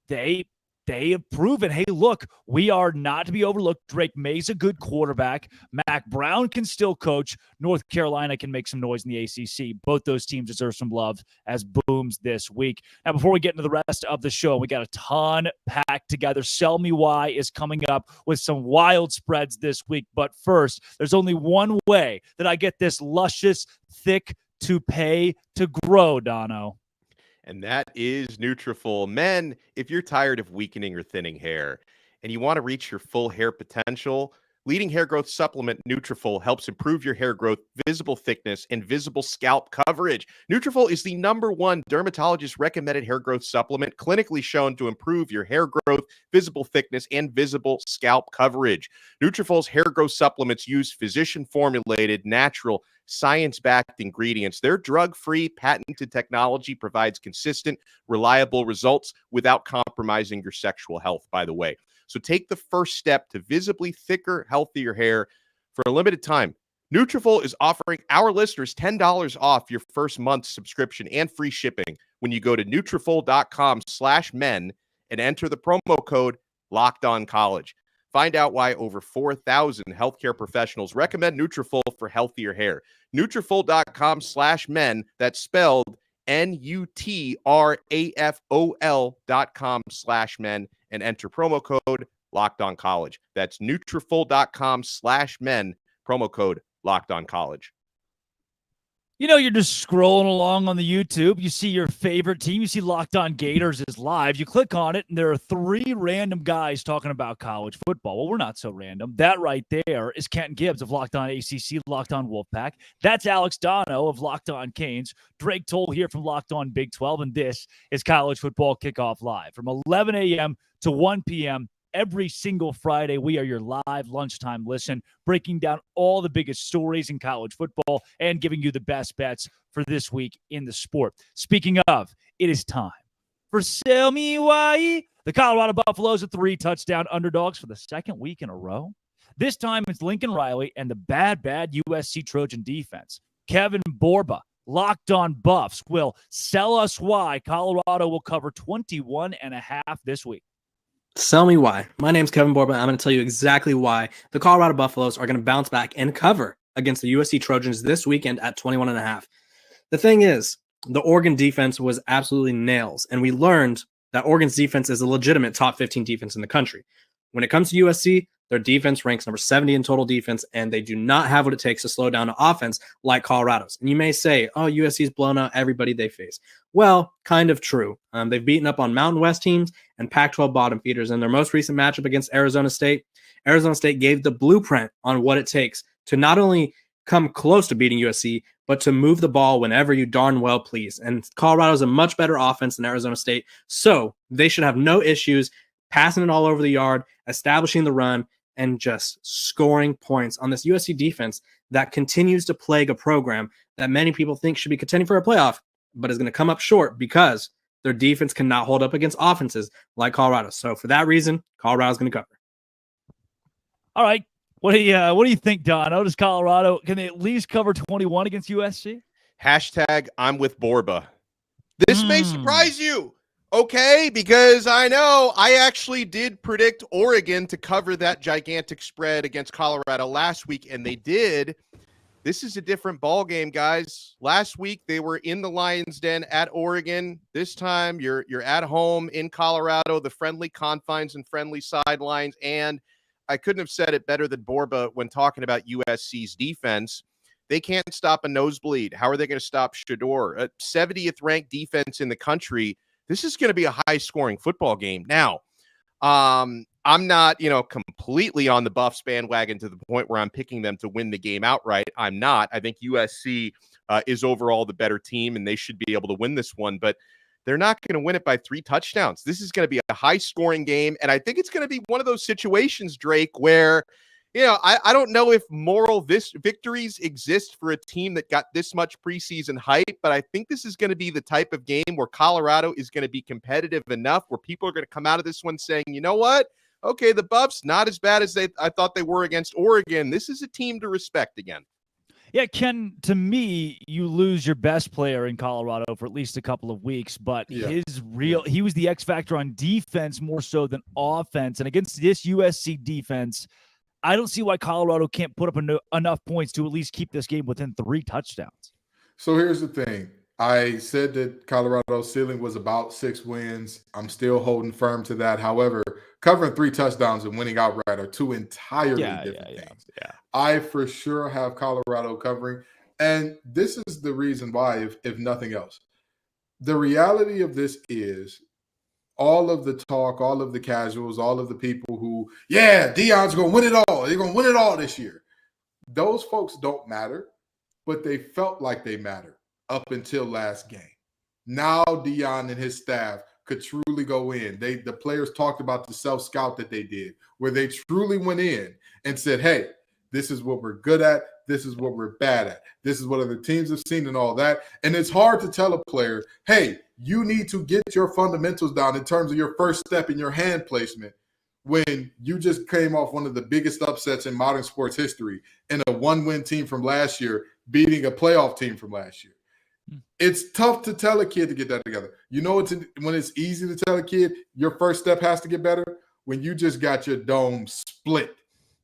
they have proven, hey, look, we are not to be overlooked. Drake May's a good quarterback. Mac Brown can still coach. North Carolina can make some noise in the ACC. Both those teams deserve some love as booms this week. Now, before we get into the rest of the show, we got a ton packed together. Sell Me Why is coming up with some wild spreads this week. But first, there's only one way that I get this luscious, thick toupee to grow, Dono. And that is Nutrafol. Men, if you're tired of weakening or thinning hair and you want to reach your full hair potential, leading hair growth supplement Nutrafol helps improve your hair growth, visible thickness, and visible scalp coverage. Nutrafol is the #1 dermatologist recommended hair growth supplement, clinically shown to improve your hair growth, visible thickness, and visible scalp coverage. Nutrafol's hair growth supplements use physician-formulated, natural, science-backed ingredients. Their drug-free, patented technology provides consistent, reliable results without compromising your sexual health, by the way. So take the first step to visibly thicker, healthier hair. For a limited time, Nutrafol is offering our listeners $10 off your first month's subscription and free shipping when you go to Nutrafol.com/men and enter the promo code LOCKEDONCollege. Find out why over 4,000 healthcare professionals recommend Nutrafol for healthier hair. Nutrafol.com/men. That's spelled Nutrafol.com/men and enter promo code LOCKEDONCollege. That's Nutrafol.com/men. Promo code LOCKEDONCollege. You're just scrolling along on the YouTube. You see your favorite team. You see Locked On Gators is live. You click on it, and there are 3 random guys talking about college football. Well, we're not so random. That right there is Kenton Gibbs of Locked On ACC, Locked On Wolfpack. That's Alex Dono of Locked On Canes. Drake Toll here from Locked On Big 12, and this is College Football Kickoff Live. From 11 a.m. to 1 p.m., every single Friday, we are your live lunchtime listen, breaking down all the biggest stories in college football and giving you the best bets for this week in the sport. Speaking of, it is time for Sell Me Why. The Colorado Buffaloes are 3-touchdown underdogs for the second week in a row. This time, it's Lincoln Riley and the bad USC Trojan defense. Kevin Borba Locked On Buffs will sell us why Colorado will cover 21.5 this week. Sell me why. My name's Kevin Borba. I'm going to tell you exactly why the Colorado Buffaloes are going to bounce back and cover against the USC Trojans this weekend at 21.5. The thing is, the Oregon defense was absolutely nails, and we learned that Oregon's defense is a legitimate top 15 defense in the country. When it comes to USC, their defense ranks number 70 in total defense, and they do not have what it takes to slow down an offense like Colorado's. And you may say, oh, USC's blown out everybody they face. Well, kind of true. They've beaten up on Mountain West teams and Pac-12 bottom feeders. In their most recent matchup against Arizona State gave the blueprint on what it takes to not only come close to beating USC, but to move the ball whenever you darn well please. And Colorado's a much better offense than Arizona State, so they should have no issues passing it all over the yard, establishing the run, and just scoring points on this USC defense that continues to plague a program that many people think should be contending for a playoff, but is going to come up short because their defense cannot hold up against offenses like Colorado. So for that reason, Colorado's going to cover. All right. What do you think, Don? How does Colorado, can they at least cover 21 against USC? Hashtag I'm with Borba. This may surprise you. Okay, because I know I actually did predict Oregon to cover that gigantic spread against Colorado last week, and they did. This is a different ball game, guys. Last week they were in the Lions' Den at Oregon. This time you're at home in Colorado, the friendly confines and friendly sidelines, and I couldn't have said it better than Borba when talking about USC's defense. They can't stop a nosebleed. How are they going to stop Shedeur? A 70th ranked defense in the country. This is going to be a high-scoring football game. Now, I'm not, completely on the Buffs bandwagon to the point where I'm picking them to win the game outright. I'm not. I think USC is overall the better team, and they should be able to win this one. But they're not going to win it by 3 touchdowns. This is going to be a high-scoring game, and I think it's going to be one of those situations, Drake, where I don't know if moral victories exist for a team that got this much preseason hype, but I think this is going to be the type of game where Colorado is going to be competitive enough where people are going to come out of this one saying, you know what? Okay, the Buffs, not as bad as I thought they were against Oregon. This is a team to respect again. Yeah, Ken, to me, you lose your best player in Colorado for at least a couple of weeks, but he was the X factor on defense more so than offense. And against this USC defense, I don't see why Colorado can't put up enough points to at least keep this game within 3 touchdowns. So here's the thing. I said that Colorado's ceiling was about 6 wins. I'm still holding firm to that. However, covering 3 touchdowns and winning outright are 2 entirely different things. Yeah. I for sure have Colorado covering. And this is the reason why, if nothing else. The reality of this is all of the talk, all of the casuals, all of the people who, Deion's going to win it all. They're going to win it all this year. Those folks don't matter, but they felt like they mattered up until last game. Now Deion and his staff could truly go in. The players talked about the self-scout that they did, where they truly went in and said, hey, this is what we're good at. This is what we're bad at. This is what other teams have seen and all that. And it's hard to tell a player, hey, you need to get your fundamentals down in terms of your first step in your hand placement when you just came off one of the biggest upsets in modern sports history and a 1-win team from last year beating a playoff team from last year. It's tough to tell a kid to get that together. When it's easy to tell a kid your first step has to get better? When you just got your dome split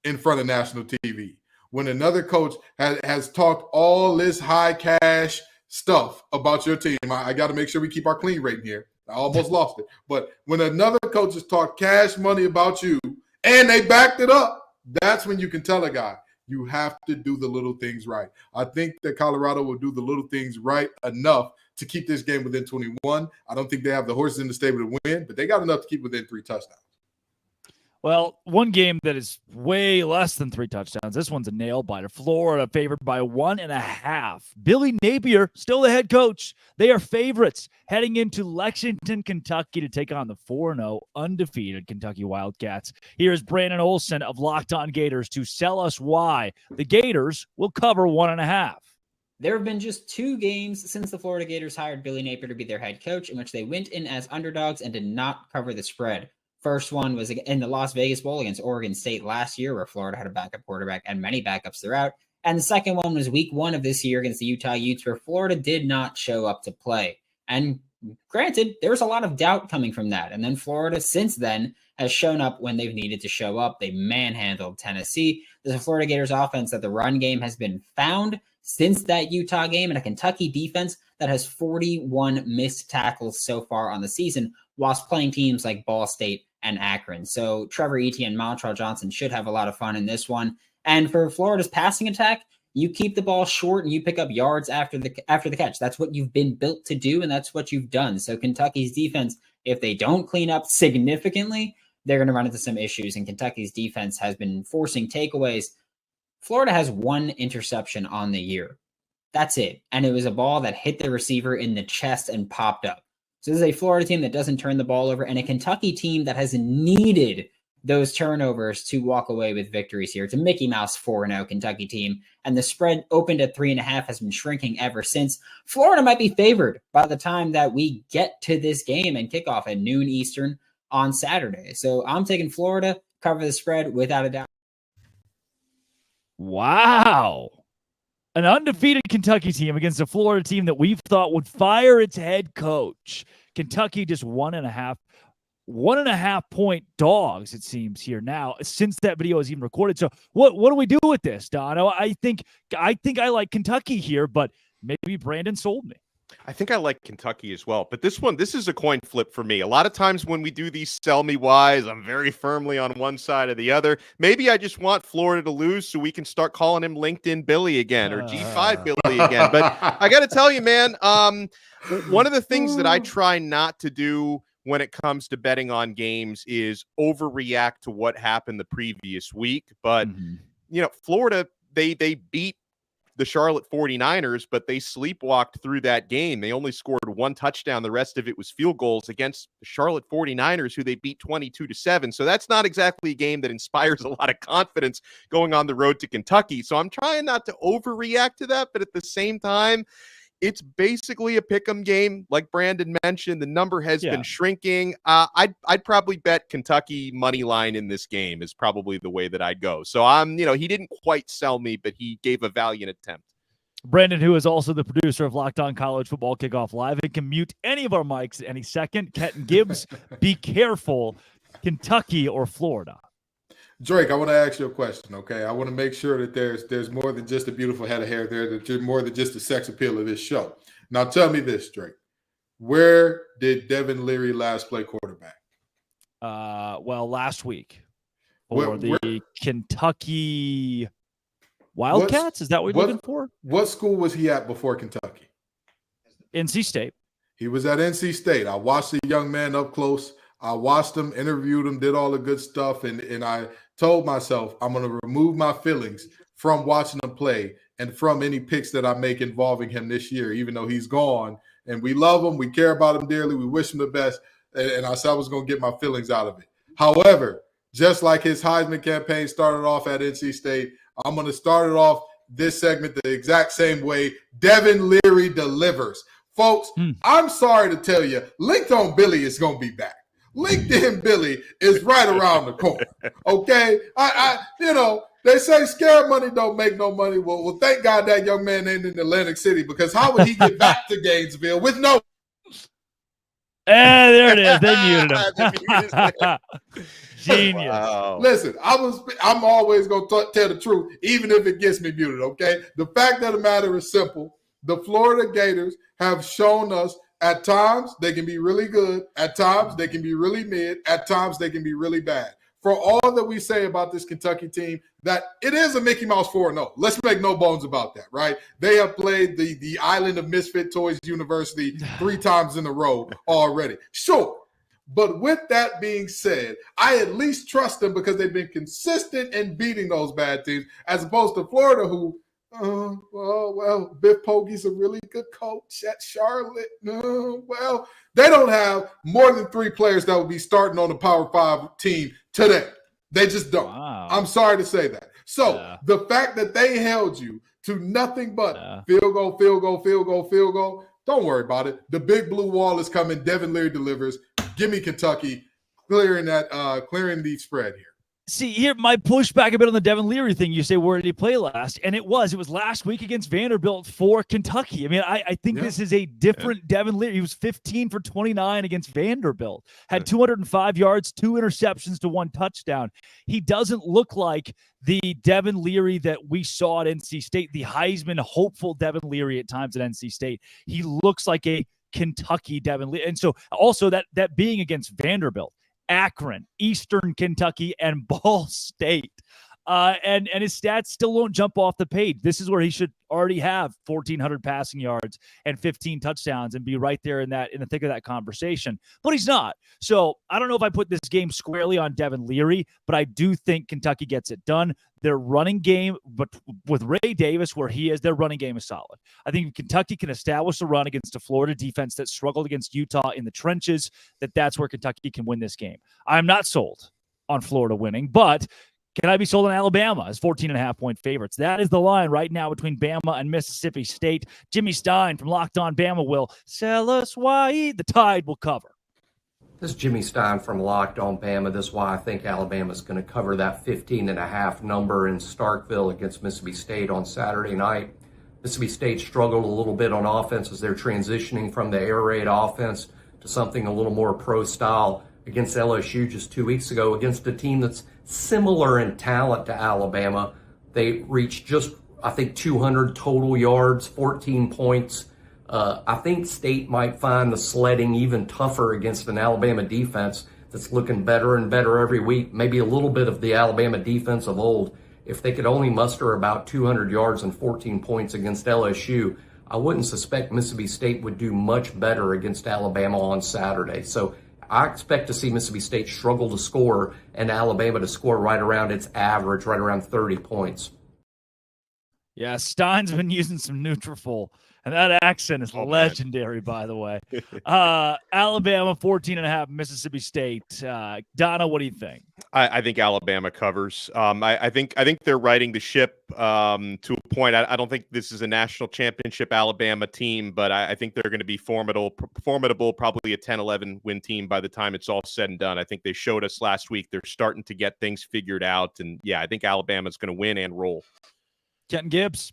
in front of national TV. When another coach has talked all this high cash stuff about your team. I got to make sure we keep our clean rating here. I almost lost it. But when another coach has talked cash money about you and they backed it up, that's when you can tell a guy, you have to do the little things right. I think that Colorado will do the little things right enough to keep this game within 21. I don't think they have the horses in the stable to win, but they got enough to keep within 3 touchdowns. Well, one game that is way less than 3 touchdowns. This one's a nail biter. Florida favored by 1.5. Billy Napier, still the head coach. They are favorites heading into Lexington, Kentucky to take on the 4-0 undefeated Kentucky Wildcats. Here's Brandon Olson of Locked On Gators to sell us why the Gators will cover 1.5. There have been just 2 games since the Florida Gators hired Billy Napier to be their head coach in which they went in as underdogs and did not cover the spread. First one was in the Las Vegas Bowl against Oregon State last year, where Florida had a backup quarterback and many backups throughout. And the second one was week 1 of this year against the Utah Utes, where Florida did not show up to play. And granted, there was a lot of doubt coming from that. And then Florida since then has shown up when they've needed to show up. They manhandled Tennessee. There's a Florida Gators offense that the run game has been found since that Utah game, and a Kentucky defense that has 41 missed tackles so far on the season, whilst playing teams like Ball State and Akron. So Trevor Etienne and Montrell Johnson should have a lot of fun in this one. And for Florida's passing attack, you keep the ball short and you pick up yards after the catch. That's what you've been built to do, and that's what you've done. So Kentucky's defense, if they don't clean up significantly, they're going to run into some issues, and Kentucky's defense has been forcing takeaways. Florida has 1 interception on the year. That's it. And it was a ball that hit the receiver in the chest and popped up. So this is a Florida team that doesn't turn the ball over, and a Kentucky team that has needed those turnovers to walk away with victories here. It's a Mickey Mouse 4-0 Kentucky team, and the spread opened at 3.5 has been shrinking ever since. Florida might be favored by the time that we get to this game and kickoff at noon Eastern on Saturday. So I'm taking Florida, cover the spread without a doubt. Wow. An undefeated Kentucky team against a Florida team that we've thought would fire its head coach. Kentucky just 1.5 point dogs, it seems, here now since that video is even recorded. So what do we do with this, Dono? I think I like Kentucky here, but maybe Brandon sold me. I think I like Kentucky as well, but this is a coin flip for me. A lot of times when we do these sell me whys, I'm very firmly on one side or the other. Maybe I just want Florida to lose so we can start calling him LinkedIn Billy again or G5 Billy again. But I got to tell you, man, one of the things that I try not to do when it comes to betting on games is overreact to what happened the previous week. But, Florida, they beat the Charlotte 49ers, but they sleepwalked through that game. They only scored 1 touchdown. The rest of it was field goals against the Charlotte 49ers, who they beat 22-7. So that's not exactly a game that inspires a lot of confidence going on the road to Kentucky. So I'm trying not to overreact to that, but at the same time, it's basically a pick'em game. Like Brandon mentioned, the number has been shrinking. I'd probably bet Kentucky money line in this game is probably the way that I'd go. So he didn't quite sell me, but he gave a valiant attempt. Brandon, who is also the producer of Locked On College Football Kickoff Live and can mute any of our mics at any second. Kenton Gibbs, be careful. Kentucky or Florida? Drake, I want to ask you a question, okay? I want to make sure that there's more than just a beautiful head of hair there, that you're more than just the sex appeal of this show. Now tell me this, Drake. Where did Devin Leary last play quarterback? Last week for the Kentucky Wildcats. Is that what you're looking for? What school was he at before Kentucky? NC State. He was at NC State. I watched the young man up close. I watched him, interviewed him, did all the good stuff, and I told myself I'm going to remove my feelings from watching him play and from any picks that I make involving him this year, even though he's gone. And we love him. We care about him dearly. We wish him the best. And I said I was going to get my feelings out of it. However, just like his Heisman campaign started off at NC State, I'm going to start it off this segment the exact same way. Devin Leary delivers. Folks, I'm sorry to tell you, LinkedIn Billy is going to be back. LinkedIn Billy is right around the corner. Okay? They say scared money don't make no money. Well, thank God that young man ain't in Atlantic City, because how would he get back to Gainesville with no? There it is. They muted him. Genius. Wow. Listen, I'm always going to tell the truth, even if it gets me muted, okay? The fact of the matter is simple. The Florida Gators have shown us at times they can be really good. At times they can be really mid. At times they can be really bad. For all that we say about this Kentucky team, that it is a Mickey Mouse 4-0. Let's make no bones about that, right? They have played the Island of Misfit Toys University 3 times in a row already. Sure. But with that being said, I at least trust them because they've been consistent in beating those bad teams, as opposed to Florida, who Biff Pogge's a really good coach at Charlotte. They don't have more than 3 players that would be starting on the Power 5 team today. They just don't. Wow. I'm sorry to say that. So the fact that they held you to nothing but field goal, don't worry about it. The big blue wall is coming. Devin Leary delivers. Give me Kentucky clearing the spread here. See, here, my pushback a bit on the Devin Leary thing. You say, where did he play last? And it was last week against Vanderbilt for Kentucky. I mean, I think this is a different Devin Leary. He was 15 for 29 against Vanderbilt, had 205 yards, 2 interceptions to 1 touchdown. He doesn't look like the Devin Leary that we saw at NC State, the Heisman hopeful Devin Leary at times at NC State. He looks like a Kentucky Devin Leary. And so also that being against Vanderbilt, Akron, Eastern Kentucky, and Ball State. And his stats still won't jump off the page. This is where he should already have 1,400 passing yards and 15 touchdowns and be right there in the thick of that conversation. But he's not. So I don't know if I put this game squarely on Devin Leary, but I do think Kentucky gets it done. Their running game, but with Ray Davis where he is, their running game is solid. I think if Kentucky can establish a run against a Florida defense that struggled against Utah in the trenches, that's where Kentucky can win this game. I'm not sold on Florida winning, but can I be sold on Alabama as 14.5-point favorites? That is the line right now between Bama and Mississippi State. Jimmy Stein from Locked On Bama will sell us why the Tide will cover. This is Jimmy Stein from Locked On Bama. This is why I think Alabama's going to cover that 15.5 number in Starkville against Mississippi State on Saturday night. Mississippi State struggled a little bit on offense as they're transitioning from the air raid offense to something a little more pro style against LSU just 2 weeks ago against a team that's similar in talent to Alabama. They reached just, I think, 200 total yards, 14 points. I think State might find the sledding even tougher against an Alabama defense that's looking better and better every week. Maybe a little bit of the Alabama defense of old. If they could only muster about 200 yards and 14 points against LSU, I wouldn't suspect Mississippi State would do much better against Alabama on Saturday. So I expect to see Mississippi State struggle to score and Alabama to score right around its average, right around 30 points. Yeah, Stein's been using some Nutrafol, and that accent is legendary, by the way. Alabama, 14.5, Mississippi State. Donna, what do you think? I think Alabama covers. I think they're riding the ship to a point. I don't think this is a national championship Alabama team, but I think they're going to be formidable, probably a 10-11 win team by the time it's all said and done. I think they showed us last week they're starting to get things figured out. And, yeah, I think Alabama's going to win and roll. Kenton Gibbs.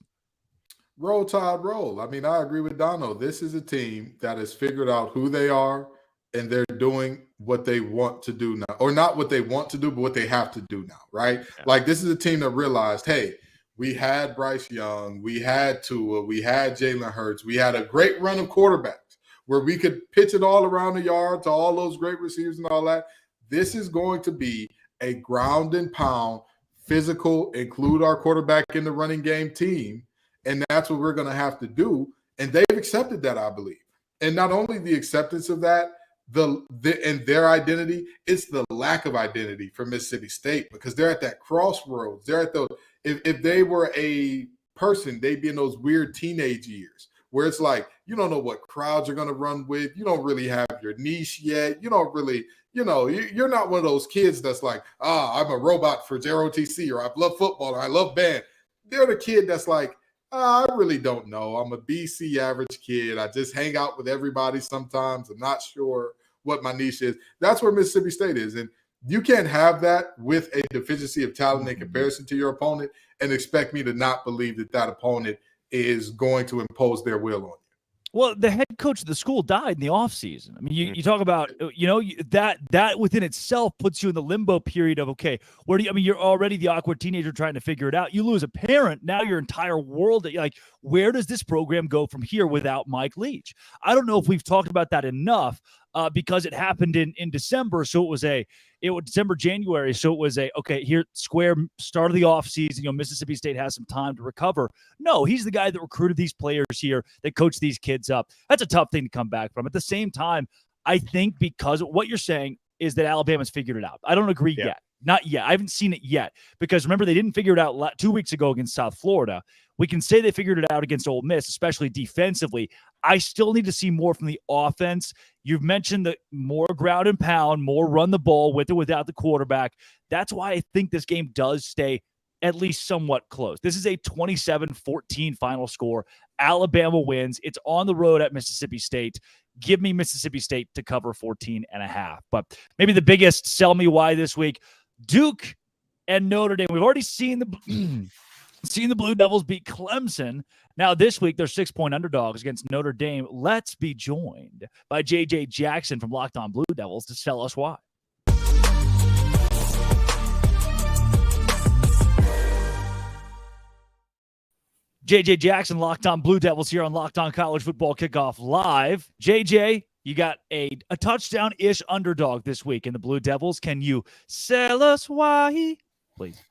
Roll Tide roll. I mean, I agree with Dono. This is a team that has figured out who they are, and they're doing what they want to do now. Or not what they want to do, but what they have to do now, right? Yeah. Like, this is a team that realized, hey, we had Bryce Young, we had Tua, we had Jalen Hurts, we had a great run of quarterbacks where we could pitch it all around the yard to all those great receivers and all that. This is going to be a ground and pound, physical, include our quarterback in the running game team. And that's what we're going to have to do. And they've accepted that, I believe. And not only the acceptance of that, and their identity, it's the lack of identity for Mississippi State, because they're at that crossroads. They're at those, if they were a person, they'd be in those weird teenage years where it's like, you don't know what crowds you're going to run with. You don't really have your niche yet. You don't really, you're not one of those kids that's like, I'm a robot for JROTC, or I love football, or I love band. They're the kid that's like, I really don't know. I'm a BC average kid. I just hang out with everybody sometimes. I'm not sure what my niche is. That's where Mississippi State is. And you can't have that with a deficiency of talent in comparison to your opponent and expect me to not believe that opponent is going to impose their will on you. Well, the head coach of the school died in the offseason. I mean, you talk about, that within itself puts you in the limbo period of, okay, you're already the awkward teenager trying to figure it out. You lose a parent. Now your entire world, like, where does this program go from here without Mike Leach? I don't know if we've talked about that enough because it happened in December. So it was December, January. So it was here, square start of the offseason, Mississippi State has some time to recover. No, he's the guy that recruited these players here, that coached these kids up. That's a tough thing to come back from. At the same time, I think because what you're saying is that Alabama's figured it out. I don't agree yet. Not yet. I haven't seen it yet, because remember, they didn't figure it out 2 weeks ago against South Florida. We can say they figured it out against Ole Miss, especially defensively. I still need to see more from the offense. You've mentioned the more ground and pound, more run the ball with or without the quarterback. That's why I think this game does stay at least somewhat close. This is a 27-14 final score. Alabama wins. It's on the road at Mississippi State. Give me Mississippi State to cover 14.5. But maybe the biggest sell me why this week, Duke and Notre Dame. We've already seen the Blue Devils beat Clemson. Now this week, they're 6-point underdogs against Notre Dame. Let's be joined by JJ Jackson from Locked On Blue Devils to tell us why. JJ Jackson, Locked On Blue Devils here on Locked On College Football Kickoff Live. JJ, you got a touchdown-ish underdog this week in the Blue Devils. Can you tell us why, please?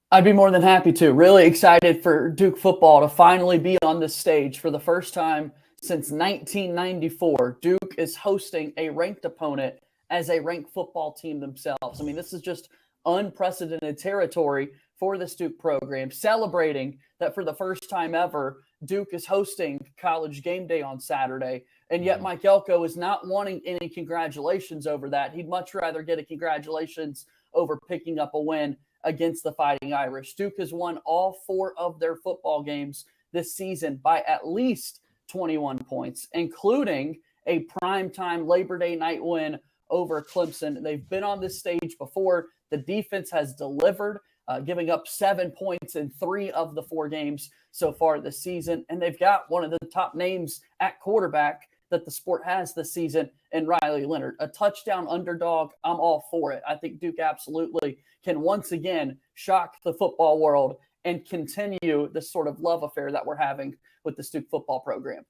I'd be more than happy to. Really excited for Duke football to finally be on this stage for the first time since 1994. Duke is hosting a ranked opponent as a ranked football team themselves. I mean, this is just unprecedented territory for this Duke program, celebrating that for the first time ever, Duke is hosting College Game Day on Saturday. And yet Mike Elko is not wanting any congratulations over that. He'd much rather get a congratulations over picking up a win against the Fighting Irish. Duke has won all 4 of their football games this season by at least 21 points, including a primetime Labor Day night win over Clemson. They've been on this stage before. The defense has delivered, giving up 7 points in 3 of the 4 games so far this season. And they've got one of the top names at quarterback that the sport has this season in Riley Leonard. A touchdown underdog, I'm all for it. I think Duke absolutely can once again shock the football world and continue this sort of love affair that we're having with the Duke football program.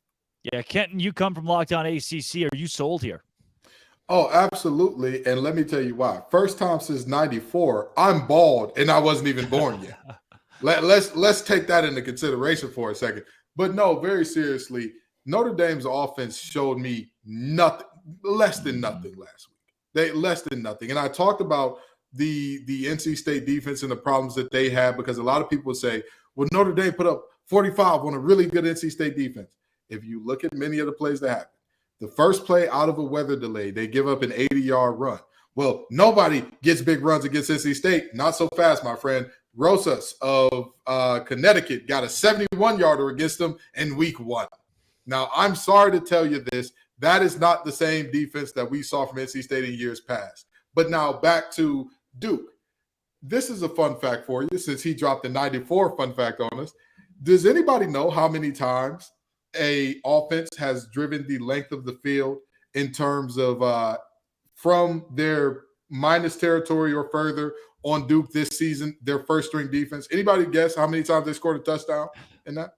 Yeah, Kenton, you come from Locked On ACC. Are you sold here? Oh, absolutely. And let me tell you why. First time since 94, I'm bald and I wasn't even born yet. Let's take that into consideration for a second. But no, very seriously, Notre Dame's offense showed me nothing, less than nothing last week. Less than nothing. And I talked about the NC State defense and the problems that they had, because a lot of people say, well, Notre Dame put up 45 on a really good NC State defense. If you look at many of the plays that happened, the first play out of a weather delay, they give up an 80-yard run. Well, nobody gets big runs against NC State. Not so fast, my friend. Rosas of Connecticut got a 71-yarder against them in week 1. Now, I'm sorry to tell you this. That is not the same defense that we saw from NC State in years past. But now back to Duke. This is a fun fact for you, since he dropped the 94 fun fact on us. Does anybody know how many times a offense has driven the length of the field in terms of from their minus territory or further on Duke this season, their first string defense? Anybody guess how many times they scored a touchdown in that?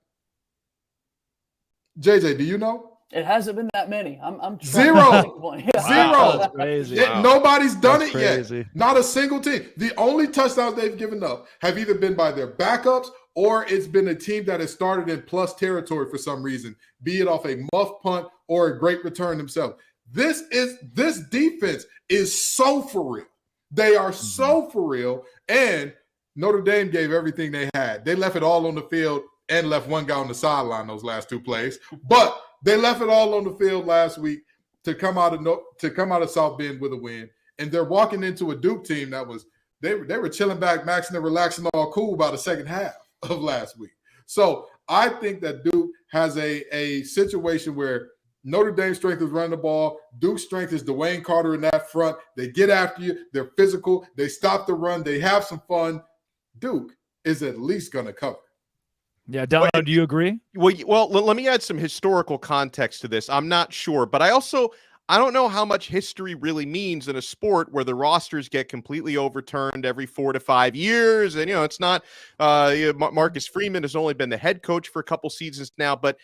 JJ, do you know? It hasn't been that many. I'm Zero. Yeah. Zero. That's crazy. Nobody's done That's it crazy. yet. Not a single team. The only touchdowns they've given up have either been by their backups or it's been a team that has started in plus territory for some reason, be it off a muff punt or a great return themselves. This defense is so for real. They are so for real. And Notre Dame gave everything they had. They left it all on the field and left one guy on the sideline those last 2 plays. But they left it all on the field last week to come out of South Bend with a win. And they're walking into a Duke team that was they were chilling back, maxing and relaxing, all cool by the second half of last week. So I think that Duke has a situation where Notre Dame's strength is running the ball. Duke's strength is Dwayne Carter in that front. They get after you. They're physical. They stop the run. They have some fun. Duke is at least going to cover. Yeah, Delano, do you agree? Well, let me add some historical context to this. I'm not sure, but I don't know how much history really means in a sport where the rosters get completely overturned every 4 to 5 years. And, it's not Marcus Freeman has only been the head coach for a couple seasons now. But,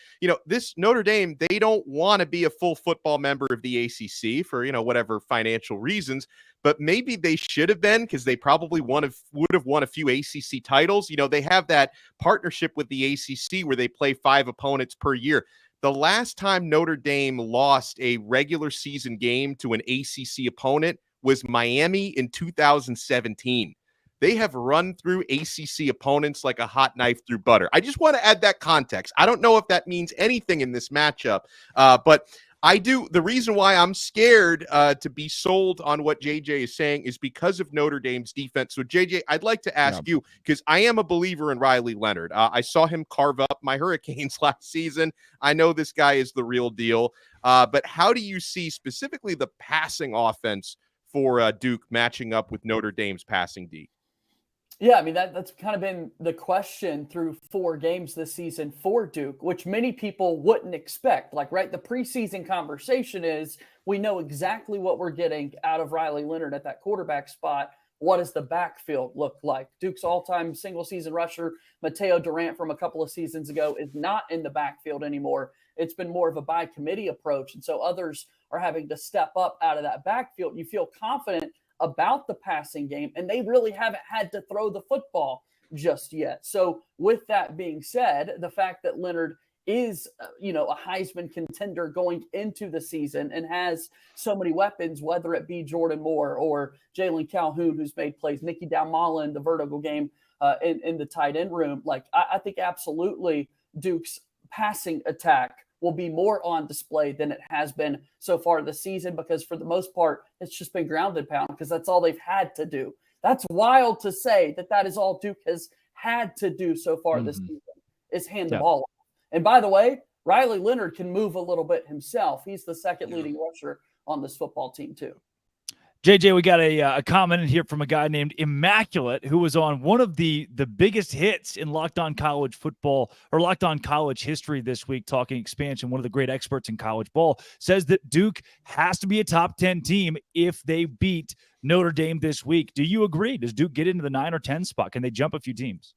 this Notre Dame, they don't want to be a full football member of the ACC for, whatever financial reasons. But maybe they should have been, because they probably would have won a few ACC titles. They have that partnership with the ACC where they play 5 opponents per year. The last time Notre Dame lost a regular season game to an ACC opponent was Miami in 2017. They have run through ACC opponents like a hot knife through butter. I just want to add that context. I don't know if that means anything in this matchup, but I do. The reason why I'm scared to be sold on what JJ is saying is because of Notre Dame's defense. So, JJ, I'd like to ask you, because I am a believer in Riley Leonard. I saw him carve up my Hurricanes last season. I know this guy is the real deal. But how do you see specifically the passing offense for Duke matching up with Notre Dame's passing D? Yeah, I mean, that's kind of been the question through 4 games this season for Duke, which many people wouldn't expect. Like, right, the preseason conversation is we know exactly what we're getting out of Riley Leonard at that quarterback spot. What does the backfield look like? Duke's all-time single-season rusher, Mateo Durant, from a couple of seasons ago, is not in the backfield anymore. It's been more of a by-committee approach, and so others are having to step up out of that backfield. You feel confident about the passing game, and they really haven't had to throw the football just yet. So with that being said, the fact that Leonard is, a Heisman contender going into the season and has so many weapons, whether it be Jordan Moore or Jalen Calhoun, who's made plays, Nicky Dalmala in the vertical game in the tight end room. Like, I think absolutely Duke's passing attack will be more on display than it has been so far this season, because for the most part, it's just been ground and pound because that's all they've had to do. That's wild to say that is all Duke has had to do so far this season, is hand the ball off. And by the way, Riley Leonard can move a little bit himself. He's the second leading rusher on this football team too. JJ, we got a comment in here from a guy named Immaculate, who was on one of the biggest hits in Locked On College football or Locked On College history this week, talking expansion. One of the great experts in college ball says that Duke has to be a top 10 team if they beat Notre Dame this week. Do you agree? Does Duke get into the 9 or 10 spot? Can they jump a few teams?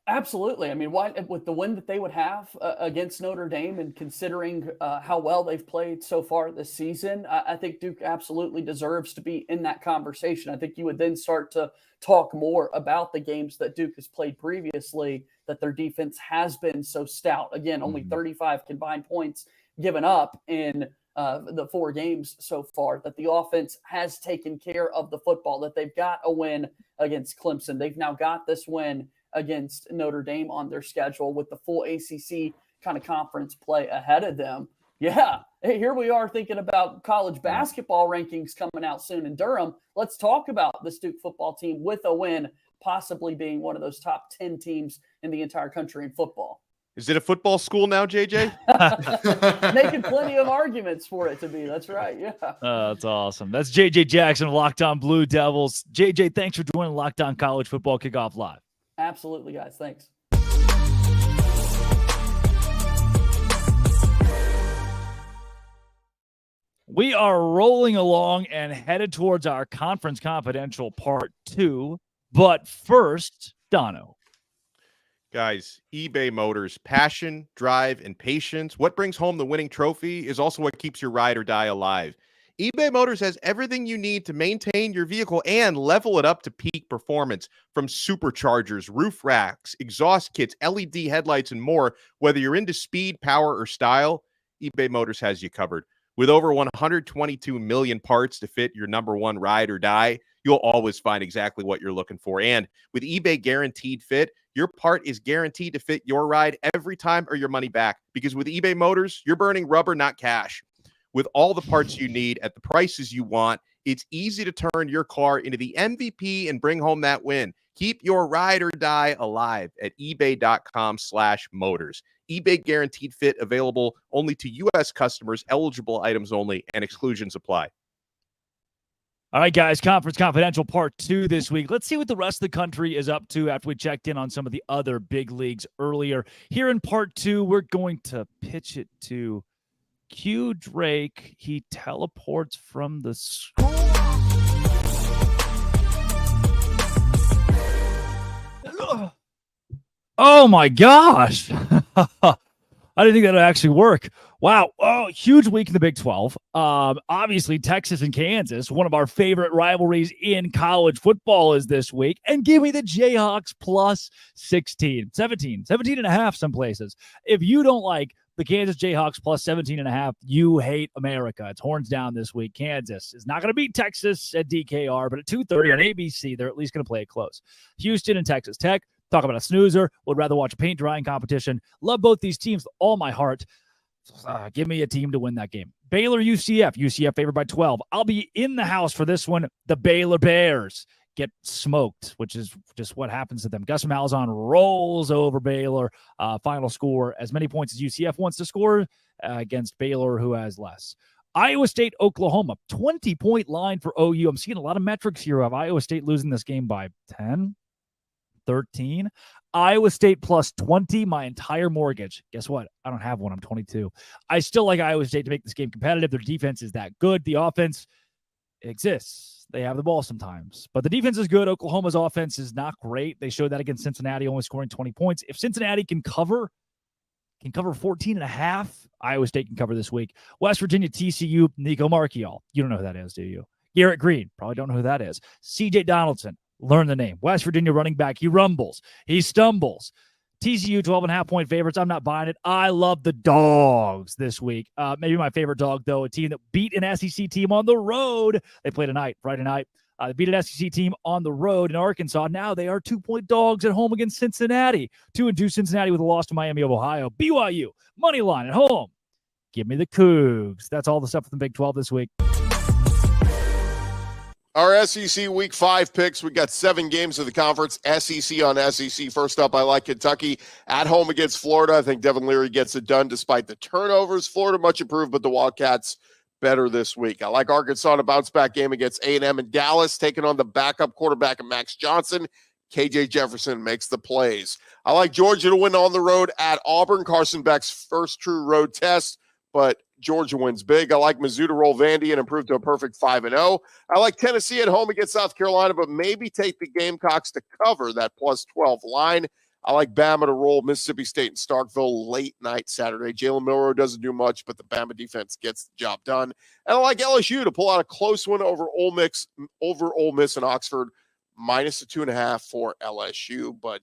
Absolutely. I mean, with the win that they would have against Notre Dame, and considering how well they've played so far this season, I think Duke absolutely deserves to be in that conversation. I think you would then start to talk more about the games that Duke has played previously, that their defense has been so stout. Again, only 35 combined points given up in the 4 games so far, that the offense has taken care of the football, that they've got a win against Clemson. They've now got this win against Notre Dame on their schedule with the full ACC kind of conference play ahead of them. Yeah, hey, here we are thinking about college basketball rankings coming out soon in Durham. Let's talk about this Duke football team with a win, possibly being one of those top 10 teams in the entire country in football. Is it a football school now, JJ? Making plenty of arguments for it to be. That's right. Yeah. That's awesome. That's JJ Jackson of Locked On Blue Devils. JJ, thanks for joining Locked On College Football Kickoff Live. Absolutely, guys. Thanks. We are rolling along and headed towards our Conference Confidential Part 2. But first, Dono. Guys, eBay Motors, passion, drive, and patience. What brings home the winning trophy is also what keeps your ride or die alive. eBay Motors has everything you need to maintain your vehicle and level it up to peak performance, from superchargers, roof racks, exhaust kits, LED headlights, and more. Whether you're into speed, power, or style, eBay Motors has you covered. With over 122 million parts to fit your number one ride or die, you'll always find exactly what you're looking for. And with eBay Guaranteed Fit, your part is guaranteed to fit your ride every time or your money back. Because with eBay Motors, you're burning rubber, not cash. With all the parts you need at the prices you want, it's easy to turn your car into the MVP and bring home that win. Keep your ride or die alive at ebay.com/motors. eBay Guaranteed Fit, available only to U.S. customers, eligible items only, and exclusions apply. All right, guys, Conference Confidential Part 2 this week. Let's see what the rest of the country is up to after we checked in on some of the other big leagues earlier. Here in Part 2, we're going to pitch it to Q Drake. He teleports from the school. Oh my gosh. I didn't think that would actually work. Wow. Oh, huge week in the Big 12. Obviously, Texas and Kansas, one of our favorite rivalries in college football, is this week. And give me the Jayhawks plus 17 and a half some places. If you don't like the Kansas Jayhawks plus 17 and a half, you hate America. It's horns down this week. Kansas is not going to beat Texas at DKR, but at 2:30 on ABC, they're at least going to play it close. Houston and Texas Tech. Talk about a snoozer. Would rather watch a paint drying competition. Love both these teams with all my heart. Give me a team to win that game. Baylor, UCF. UCF favored by 12. I'll be in the house for this one. The Baylor Bears get smoked, which is just what happens to them. Gus Malzahn rolls over Baylor. Final score, as many points as UCF wants to score against Baylor, who has less. Iowa State, Oklahoma. 20-point line for OU. I'm seeing a lot of metrics here of Iowa State losing this game by 10. 13. Iowa State plus 20, my entire mortgage. Guess what? I don't have one. I'm 22. I still like Iowa State to make this game competitive. Their defense is that good. The offense exists. They have the ball sometimes, but the defense is good. Oklahoma's offense is not great. They showed that against Cincinnati, only scoring 20 points. If Cincinnati can cover 14.5, Iowa State can cover this week. West Virginia, TCU, Nico Marchiol. You don't know who that is, do you? Garrett Green. Probably don't know who that is. CJ Donaldson. Learn the name. West Virginia running back. He rumbles. He stumbles. TCU 12.5-point favorites. I'm not buying it. I love the dogs this week. Maybe my favorite dog, though, a team that beat an SEC team on the road. They play tonight, Friday night. They beat an SEC team on the road in Arkansas. Now they are 2-point dogs at home against Cincinnati. 2-2 Cincinnati with a loss to Miami of Ohio. BYU, money line at home. Give me the Cougs. That's all the stuff from the Big 12 this week. Our SEC Week 5 picks. We got 7 games of the conference. SEC on SEC. First up, I like Kentucky at home against Florida. I think Devin Leary gets it done despite the turnovers. Florida much improved, but the Wildcats better this week. I like Arkansas in a bounce-back game against A&M and Dallas, taking on the backup quarterback of Max Johnson. KJ Jefferson makes the plays. I like Georgia to win on the road at Auburn. Carson Beck's first true road test, but Georgia wins big. I like Mizzou to roll Vandy and improve to a perfect 5-0. I like Tennessee at home against South Carolina, but maybe take the Gamecocks to cover that plus 12 line. I like Bama to roll Mississippi State and Starkville late night Saturday. Jalen Milroe doesn't do much, but the Bama defense gets the job done. And I like LSU to pull out a close one over Ole Miss and Oxford, minus the 2.5 for LSU. But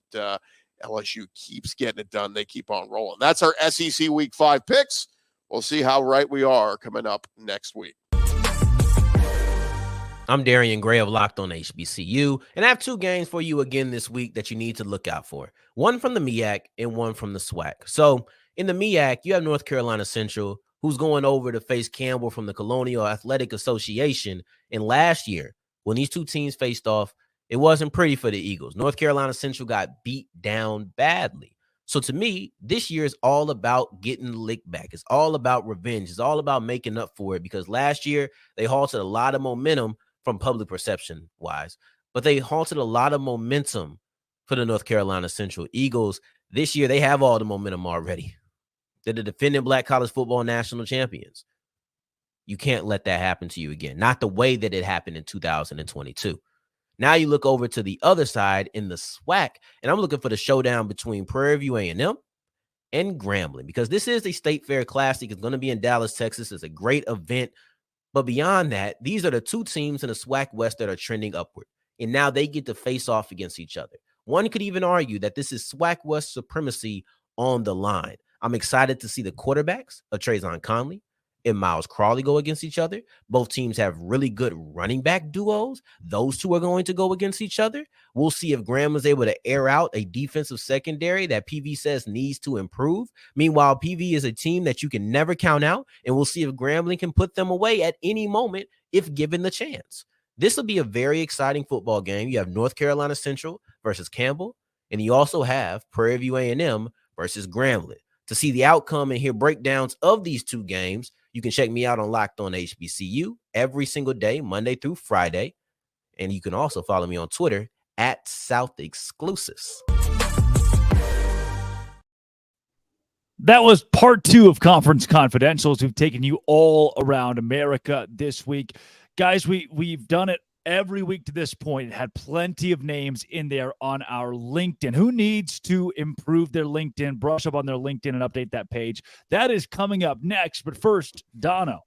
LSU keeps getting it done. They keep on rolling. That's our SEC Week 5 picks. We'll see how right we are coming up next week. I'm Darian Gray of Locked on HBCU, and I have 2 games for you again this week that you need to look out for. One from the MEAC and one from the SWAC. So in the MEAC, you have North Carolina Central, who's going over to face Campbell from the Colonial Athletic Association. And last year, when these 2 teams faced off, it wasn't pretty for the Eagles. North Carolina Central got beat down badly. So to me, this year is all about getting licked back. It's all about revenge. It's all about making up for it, because last year they halted a lot of momentum from public perception wise, but they halted a lot of momentum for the North Carolina Central Eagles. This year, they have all the momentum already. They're the defending Black college football national champions. You can't let that happen to you again. Not the way that it happened in 2022. Now you look over to the other side in the SWAC, and I'm looking for the showdown between Prairie View A&M and Grambling, because this is a State Fair Classic. It's going to be in Dallas, Texas. It's a great event. But beyond that, these are the 2 teams in the SWAC West that are trending upward, and now they get to face off against each other. One could even argue that this is SWAC West supremacy on the line. I'm excited to see the quarterbacks of Trayvon Conley and Miles Crawley go against each other. Both teams have really good running back duos. Those 2 are going to go against each other. We'll see if Graham is able to air out a defensive secondary that PV says needs to improve. Meanwhile, PV is a team that you can never count out, and we'll see if Grambling can put them away at any moment if given the chance. This will be a very exciting football game. You have North Carolina Central versus Campbell, and you also have Prairie View A&M versus Grambling. To see the outcome and hear breakdowns of these 2 games, you can check me out on Locked on HBCU every single day, Monday through Friday. And you can also follow me on Twitter at South Exclusives. That was part 2 of Conference Confidentials. We've taken you all around America this week. Guys, we've done it every week to this point. It had plenty of names in there on our LinkedIn. Who needs to improve their LinkedIn, brush up on their LinkedIn, and update that page? That is coming up next. But first, Dono.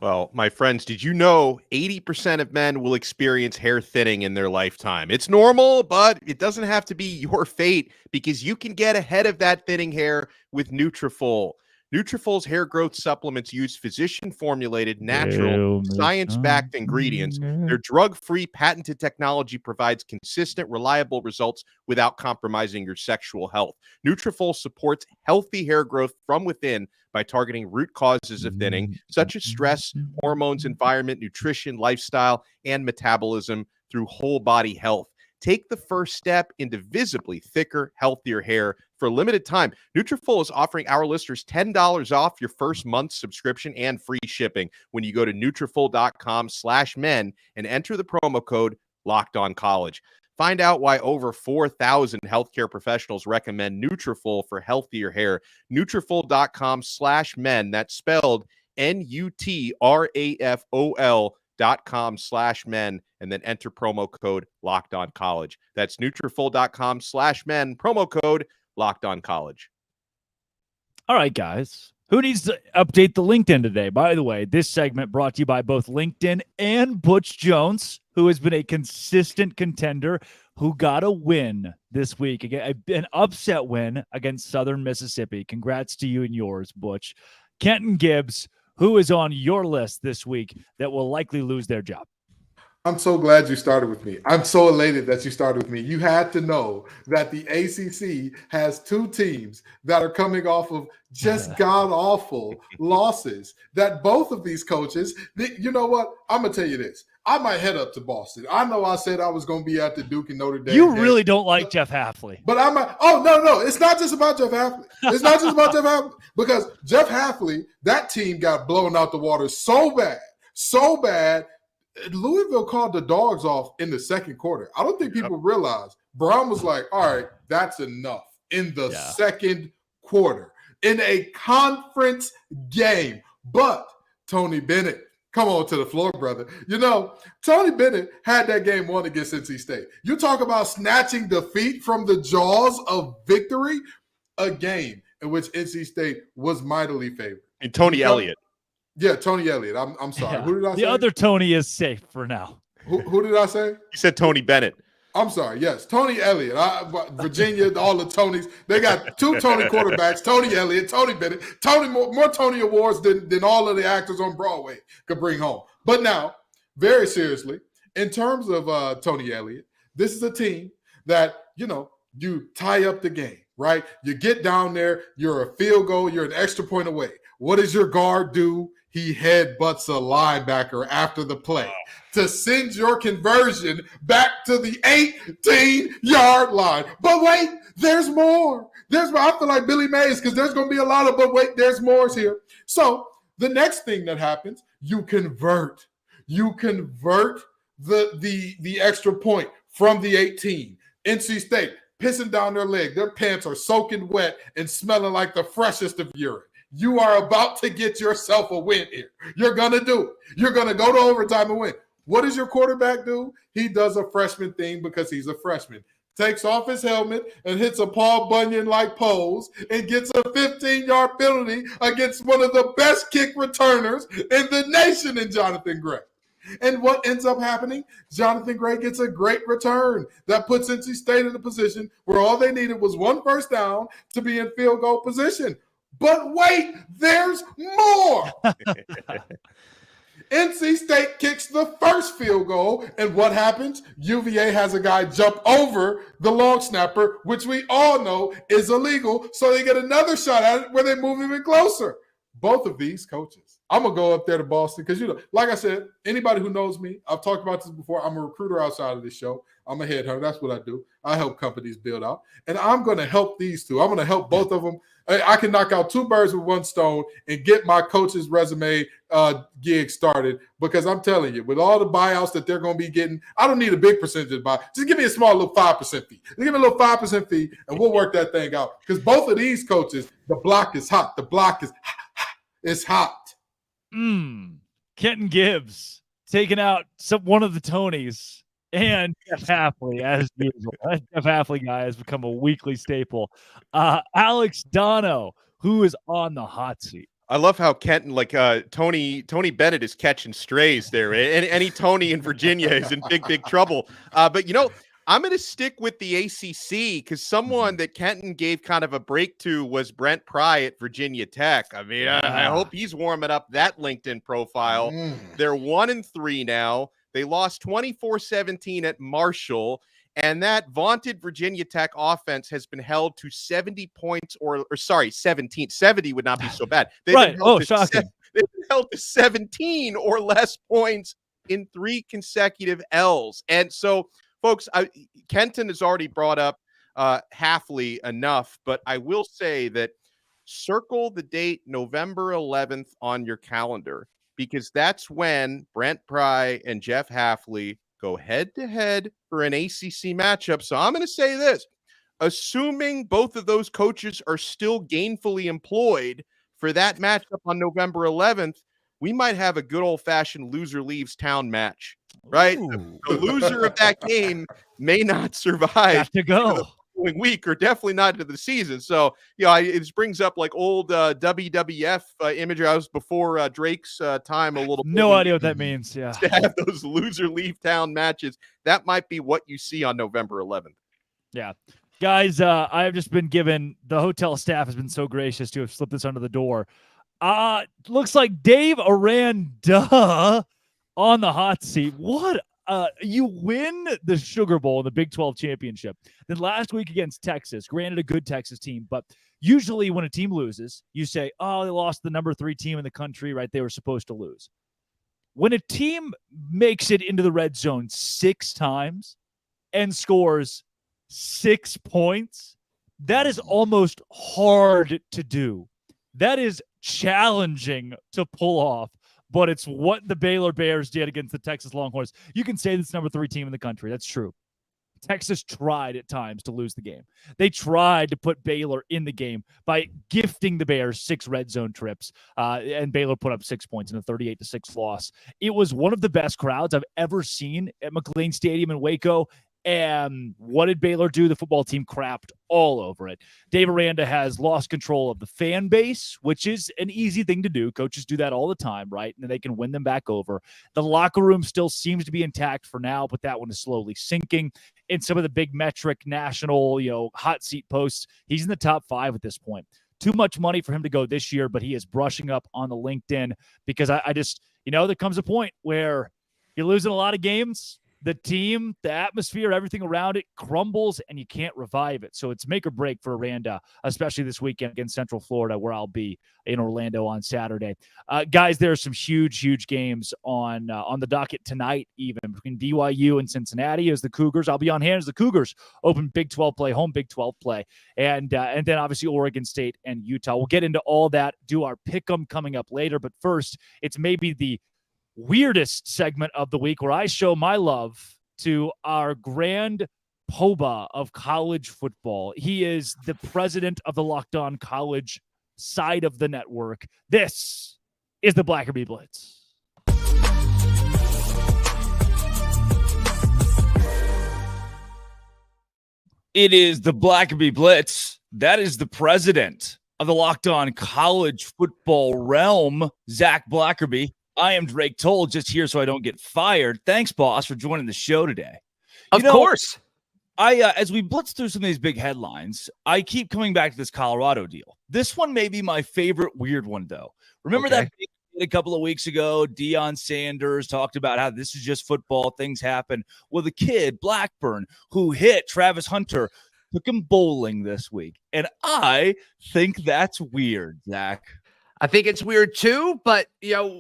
Well, my friends, did you know 80% of men will experience hair thinning in their lifetime? It's normal, but it doesn't have to be your fate, because you can get ahead of that thinning hair with Nutrafol. Nutrafol's hair growth supplements use physician-formulated, natural, science-backed ingredients. Their drug-free, patented technology provides consistent, reliable results without compromising your sexual health. Nutrafol supports healthy hair growth from within by targeting root causes of thinning, such as stress, hormones, environment, nutrition, lifestyle, and metabolism through whole-body health. Take the first step into visibly thicker, healthier hair. For a limited time, Nutrafol is offering our listeners $10 off your first month's subscription and free shipping when you go to Nutrafol.com/men and enter the promo code LOCKEDONCollege. Find out why over 4,000 healthcare professionals recommend Nutrafol for healthier hair. Nutrafol.com/men. That's spelled Nutrafol.com/men, and then enter promo code LockedOnCollege. That's Nutrafol.com/men, promo code LockedOnCollege. All right, guys. Who needs to update the LinkedIn today? By the way, this segment brought to you by both LinkedIn and Butch Jones, who has been a consistent contender who got a win this week, an upset win against Southern Mississippi. Congrats to you and yours, Butch. Kenton Gibbs, who is on your list this week that will likely lose their job? I'm so glad you started with me. I'm so elated that you started with me. You had to know that the ACC has two teams that are coming off of just god-awful losses, that both of these coaches, you know what? I'm going to tell you this. I might head up to Boston. I know I said I was going to be at the Duke and Notre Dame. You really don't like Jeff Hafley. But I'm like, oh, no. It's not just about Jeff Hafley. It's not just about Jeff Hafley. Because Jeff Hafley, that team got blown out the water so bad. Louisville called the dogs off in the second quarter. I don't think people realize Brown was like, all right, that's enough in the second quarter in a conference game. But Tony Bennett, come on to the floor, brother. You know, Tony Bennett had that game won against NC State. You talk about snatching defeat from the jaws of victory, a game in which NC State was mightily favored. And Tony Elliott. Yeah, Tony Elliott. I'm sorry. Yeah. Who did I say? The other Tony is safe for now. Who did I say? You said Tony Bennett. I'm sorry. Yes, Tony Elliott. Virginia, all the Tonys. They got two Tony quarterbacks, Tony Elliott, Tony Bennett. More Tony awards than all of the actors on Broadway could bring home. But now, very seriously, in terms of Tony Elliott, this is a team that, you tie up the game, right? You get down there, you're a field goal, you're an extra point away. What does your guard do? He headbutts a linebacker after the play to send your conversion back to the 18-yard line. But wait, there's more. I feel like Billy Mays because there's going to be a lot of, but wait, there's more here. So the next thing that happens, you convert the extra point from the 18. NC State pissing down their leg. Their pants are soaking wet and smelling like the freshest of urine. You are about to get yourself a win here. You're going to do it. You're going to go to overtime and win. What does your quarterback do? He does a freshman thing because he's a freshman. Takes off his helmet and hits a Paul Bunyan-like pose and gets a 15-yard penalty against one of the best kick returners in the nation in Jonathan Gray. And what ends up happening? Jonathan Gray gets a great return that puts NC State in a position where all they needed was one first down to be in field goal position. But wait, there's more. NC State kicks the first field goal, and what happens? UVA has a guy jump over the long snapper, which we all know is illegal, so they get another shot at it where they move even closer. Both of these coaches. I'm going to go up there to Boston because, like I said, anybody who knows me, I've talked about this before, I'm a recruiter outside of this show. I'm a headhunter. That's what I do. I help companies build out. And I'm going to help these two. I'm going to help both of them. I can knock out two birds with one stone and get my coach's resume gig started because I'm telling you, with all the buyouts that they're going to be getting, I don't need a big percentage of buy. Just give me a small little 5% fee. Just give me a little 5% fee, and we'll work that thing out. Because both of these coaches, the block is hot. The block is it's hot. Kenton Gibbs taking out one of the Tonys. And Jeff Hafley, as usual. That Jeff Hafley guy has become a weekly staple. Alex Dono, who is on the hot seat. I love how Kenton, Tony Bennett is catching strays there. Any Tony in Virginia is in big trouble. But, I'm going to stick with the ACC because someone that Kenton gave kind of a break to was Brent Pry at Virginia Tech. I mean, I hope he's warming up that LinkedIn profile. They're 1-3 now. They lost 24-17 at Marshall, and that vaunted Virginia Tech offense has been held to 70 points or 17. 70 would not be so bad. Shocking. They've been held to 17 or less points in 3 consecutive L's. And so, folks, Kenton has already brought up Hafley enough, but I will say that circle the date November 11th on your calendar, because that's when Brent Pry and Jeff Hafley go head-to-head for an ACC matchup. So I'm going to say this. Assuming both of those coaches are still gainfully employed for that matchup on November 11th, we might have a good old-fashioned loser leaves town match, right? The loser of that game may not survive Got to go the following week, or definitely not into the season. So, it brings up like old WWF imagery. I was before Drake's time a little bit. No idea what that means. Yeah. To have those loser leave town matches, that might be what you see on November 11th. Yeah. Guys, I have just been given, the hotel staff has been so gracious to have slipped this under the door. Looks like Dave Aranda on the hot seat. What? You win the Sugar Bowl in the Big 12 championship. Then last week against Texas, granted a good Texas team, but usually when a team loses, you say, oh, they lost the number 3 team in the country, right? They were supposed to lose. When a team makes it into the red zone 6 times and scores 6 points, that is almost hard to do. That is challenging to pull off, but it's what the Baylor Bears did against the Texas Longhorns. You can say this number 3 team in the country. That's true. Texas tried at times to lose the game. They tried to put Baylor in the game by gifting the Bears 6 red zone trips, and Baylor put up 6 points in a 38-6 loss. It was one of the best crowds I've ever seen at McLean Stadium in Waco. And what did Baylor do? The football team crapped all over it. Dave Aranda has lost control of the fan base, which is an easy thing to do. Coaches do that all the time, right? And they can win them back over. The locker room still seems to be intact for now, but that one is slowly sinking. In some of the big metric national, hot seat posts, he's in the top 5 at this point. Too much money for him to go this year, but he is brushing up on the LinkedIn because I just, there comes a point where you're losing a lot of games. The team, the atmosphere, everything around it crumbles, and you can't revive it. So it's make or break for Aranda, especially this weekend against Central Florida, where I'll be in Orlando on Saturday. Guys, there are some huge games on the docket tonight, even between BYU and Cincinnati as the Cougars. I'll be on hand as the Cougars open Big 12 play, home Big 12 play, and then obviously Oregon State and Utah. We'll get into all that, do our pick'em coming up later. But first, it's maybe the weirdest segment of the week where I show my love to our grand poobah of college football. He is the president of the Locked On College side of the network. This is the Blackerby Blitz. It is the Blackerby Blitz. That is the president of the Locked On College football realm, Zach Blackerby. I am Drake Toll, just here so I don't get fired. Thanks, boss, for joining the show today. Of course. As we blitz through some of these big headlines, I keep coming back to this Colorado deal. This one may be my favorite weird one, though. Remember that big a couple of weeks ago, Deion Sanders talked about how this is just football, things happen. Well, the kid, Blackburn, who hit Travis Hunter, took him bowling this week. And I think that's weird, Zach. I think it's weird too, but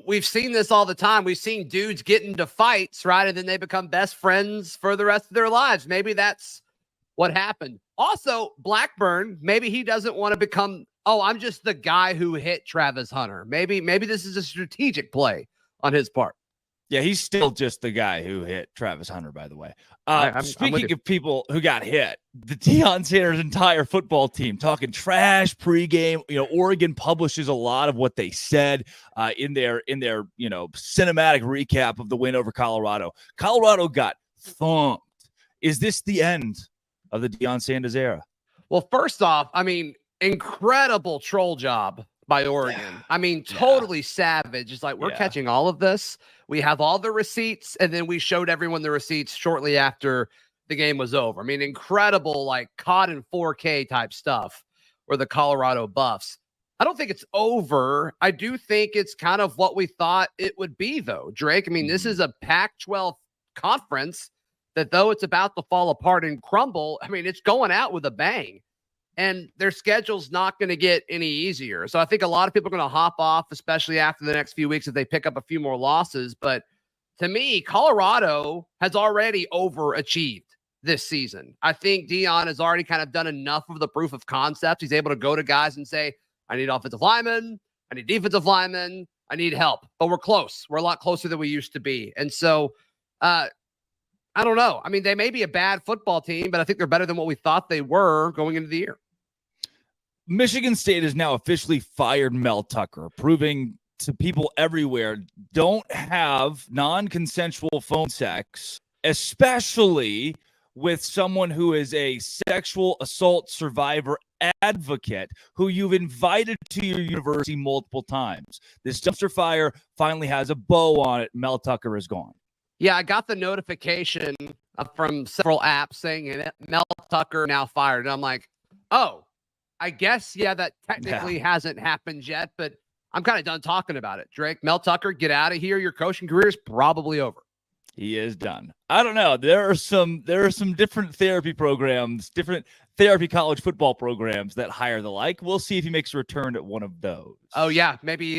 we've seen this all the time. We've seen dudes get into fights, right? And then they become best friends for the rest of their lives. Maybe that's what happened. Also, Blackburn, maybe he doesn't want to become, I'm just the guy who hit Travis Hunter. Maybe this is a strategic play on his part. Yeah, he's still just the guy who hit Travis Hunter, by the way. Speaking of people who got hit, the Deion Sanders entire football team talking trash pregame. Oregon publishes a lot of what they said in their cinematic recap of the win over Colorado. Colorado got thumped. Is this the end of the Deion Sanders era? Well, first off, incredible troll job by Oregon. Totally savage. It's like, we're catching all of this. We have all the receipts, and then we showed everyone the receipts shortly after the game was over. Incredible, like caught in 4K type stuff for the Colorado Buffs. I don't think it's over. I do think it's kind of what we thought it would be, though, Drake. This is a Pac-12 conference that, though it's about to fall apart and crumble, it's going out with a bang. And their schedule's not going to get any easier. So I think a lot of people are going to hop off, especially after the next few weeks if they pick up a few more losses. But to me, Colorado has already overachieved this season. I think Deion has already kind of done enough of the proof of concept. He's able to go to guys and say, I need offensive linemen, I need defensive linemen, I need help. But we're close. We're a lot closer than we used to be. And so I don't know. I mean, they may be a bad football team, but I think they're better than what we thought they were going into the year. Michigan State has now officially fired Mel Tucker, proving to people everywhere don't have non-consensual phone sex, especially with someone who is a sexual assault survivor advocate who you've invited to your university multiple times. This dumpster fire finally has a bow on it. Mel Tucker is gone. Yeah, I got the notification from several apps saying Mel Tucker now fired. And I'm like, oh, I guess, yeah, that technically hasn't happened yet, but I'm kind of done talking about it. Drake, Mel Tucker, get out of here. Your coaching career is probably over. He is done. I don't know. There are some different therapy programs, different therapy college football programs that hire the like. We'll see if he makes a return at one of those. Oh yeah, maybe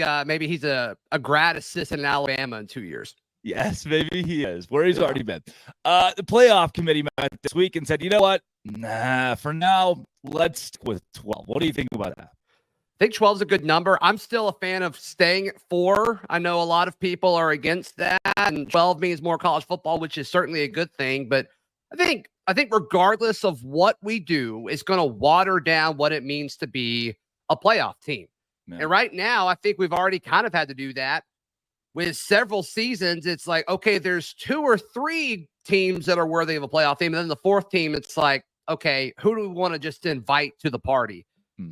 he's a grad assistant in Alabama in 2 years. Yes, maybe he is, where he's already been. The playoff committee met this week and said, you know what? Nah, for now, let's stick with 12. What do you think about that? I think 12 is a good number. I'm still a fan of staying at 4. I know a lot of people are against that, and 12 means more college football, which is certainly a good thing. But I think regardless of what we do, it's going to water down what it means to be a playoff team. Yeah. And right now, I think we've already kind of had to do that. With several seasons, it's like, okay, there's 2 or 3 teams that are worthy of a playoff team. And then the 4th team, it's like, okay, who do we want to just invite to the party?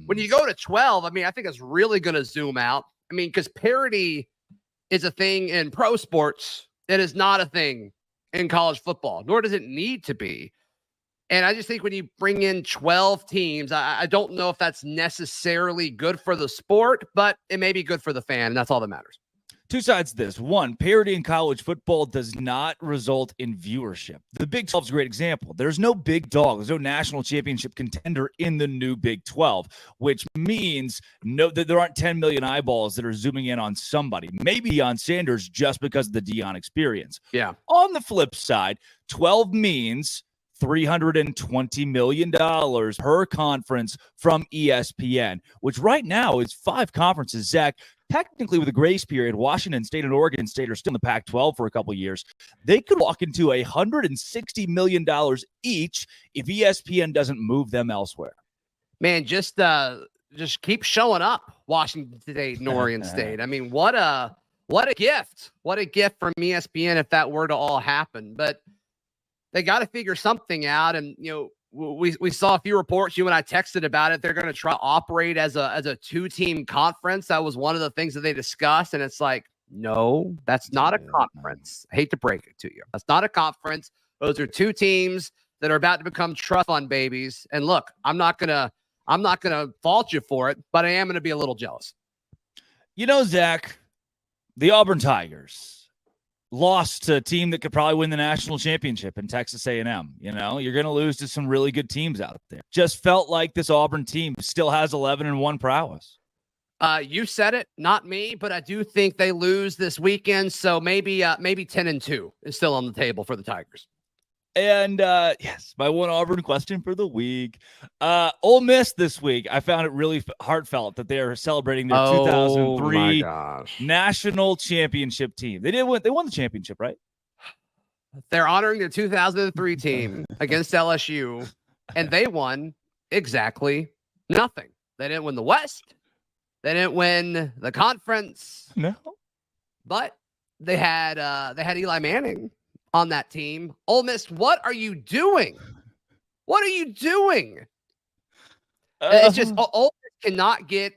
When you go to 12, I mean, I think it's really going to zoom out. I mean, because parity is a thing in pro sports. It is not a thing in college football, nor does it need to be. And I just think when you bring in 12 teams, I don't know if that's necessarily good for the sport, but it may be good for the fan, and that's all that matters. Two sides to this. One, parity in college football does not result in viewership. The Big 12 is a great example. There's no big dog. There's no national championship contender in the new Big 12, which means that there aren't 10 million eyeballs that are zooming in on somebody. Maybe Deion Sanders just because of the Deion experience. Yeah. On the flip side, 12 means $320 million per conference from ESPN, which right now is 5 conferences. Zach, technically with a grace period, Washington State and Oregon State are still in the Pac-12 for a couple of years. They could walk into $160 million each if ESPN doesn't move them elsewhere. Man, just keep showing up, Washington State and Oregon State. I mean, what a gift. What a gift from ESPN if that were to all happen. But they got to figure something out. And, you know, we saw a few reports. You and I texted about it. They're going to try to operate as a 2-team conference. That was one of the things that they discussed. And it's like, no, that's not a conference. I hate to break it to you. That's not a conference. Those are 2 teams that are about to become trust fund babies. And look, I'm not gonna fault you for it, but I am gonna be a little jealous. You know, Zach, the Auburn Tigers lost to a team that could probably win the national championship in Texas A&M. You know, you're going to lose to some really good teams out there. Just felt like this Auburn team still has 11-1 prowess. You said it, not me, but I do think they lose this weekend. So maybe 10-2 is still on the table for the Tigers. And yes, my one Auburn question for the week. Ole Miss this week, I found it really heartfelt that they are celebrating their 2003 national championship team. They won the championship, right? They're honoring their 2003 team against LSU, and they won exactly nothing. They didn't win the West. They didn't win the conference. No. But they had Eli Manning on that team. Ole Miss, what are you doing? What are you doing? It's just Ole Miss cannot get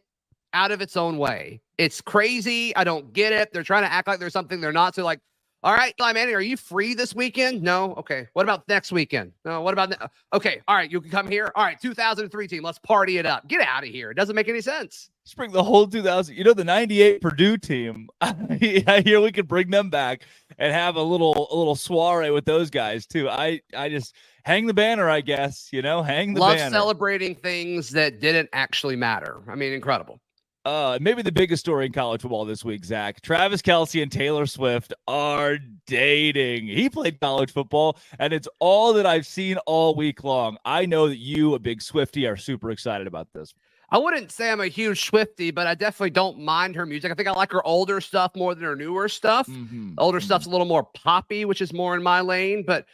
out of its own way. It's crazy. I don't get it. They're trying to act like there's something they're not. So like, all right, Eli Manning, are you free this weekend? No. Okay. What about next weekend? No. What about okay. All right. You can come here. All right. 2003 team. Let's party it up. Get out of here. It doesn't make any sense. Let's bring the whole 2000. You know, the 98 Purdue team. I hear we could bring them back and have a little soiree with those guys too. I just hang the banner, I guess. You know, hang the banner. Love celebrating things that didn't actually matter. I mean, incredible. Maybe the biggest story in college football this week, Zach. Travis Kelce and Taylor Swift are dating. He played college football, and it's all that I've seen all week long. I know that you, a big Swiftie, are super excited about this. I wouldn't say I'm a huge Swiftie, but I definitely don't mind her music. I think I like her older stuff more than her newer stuff. Older stuff's a little more poppy, which is more in my lane. But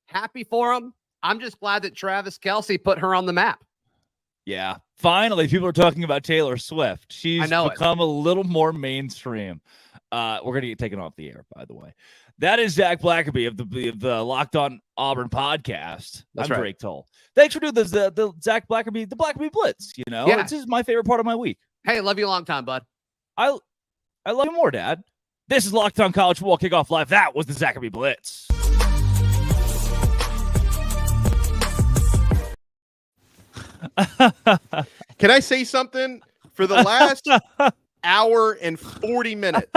Happy for him. I'm just glad that Travis Kelce put her on the map. Yeah. Finally, people are talking about Taylor Swift. She's become a little more mainstream. We're going to get taken off the air, by the way. That is Zach Blackerby of the Locked On Auburn podcast. That's I'm right. Drake Toll. Thanks for doing the Zach Blackerby, the Blackerby Blitz. This is my favorite part of my week. Hey, love you a long time, bud. I love you more, Dad. This is Locked On College Football Kickoff Live. That was the Blackerby Blitz. Can I say something? For the last hour and 40 minutes,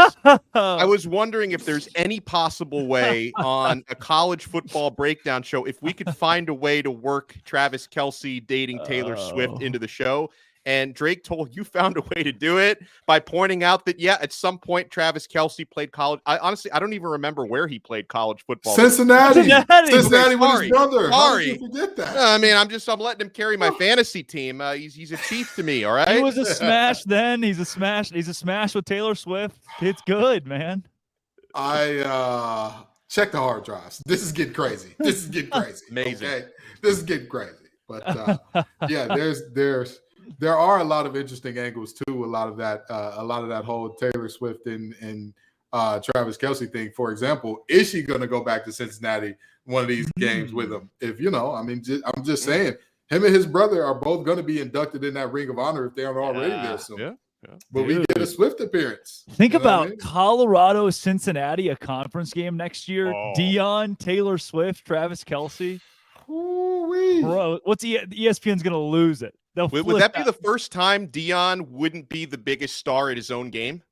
I was wondering if there's any possible way on a college football breakdown show, if we could find a way to work Travis Kelce dating Taylor Swift into the show. And Drake told you found a way to do it by pointing out that, at some point, Travis Kelce played college. I don't even remember where he played college football. Cincinnati with his brother. How Sorry. did you forget that? I mean, I'm letting him carry my fantasy team. He's a chief to me. All right. He was a smash then. He's a smash. He's a smash with Taylor Swift. It's good, man. I check the hard drives. This is getting crazy. Amazing. Okay? This is getting crazy. But there are a lot of interesting angles too. A lot of that whole Taylor Swift and Travis Kelce thing. For example, is she going to go back to Cincinnati one of these games with him? If I'm just saying, him and his brother are both going to be inducted in that Ring of Honor if they aren't already there soon. Yeah. But we get a Swift appearance. Think about Colorado, Cincinnati, a conference game next year. Deion, Taylor Swift, Travis Kelce. Bro, what's ESPN's going to lose it? Would that be the first time Deion wouldn't be the biggest star at his own game?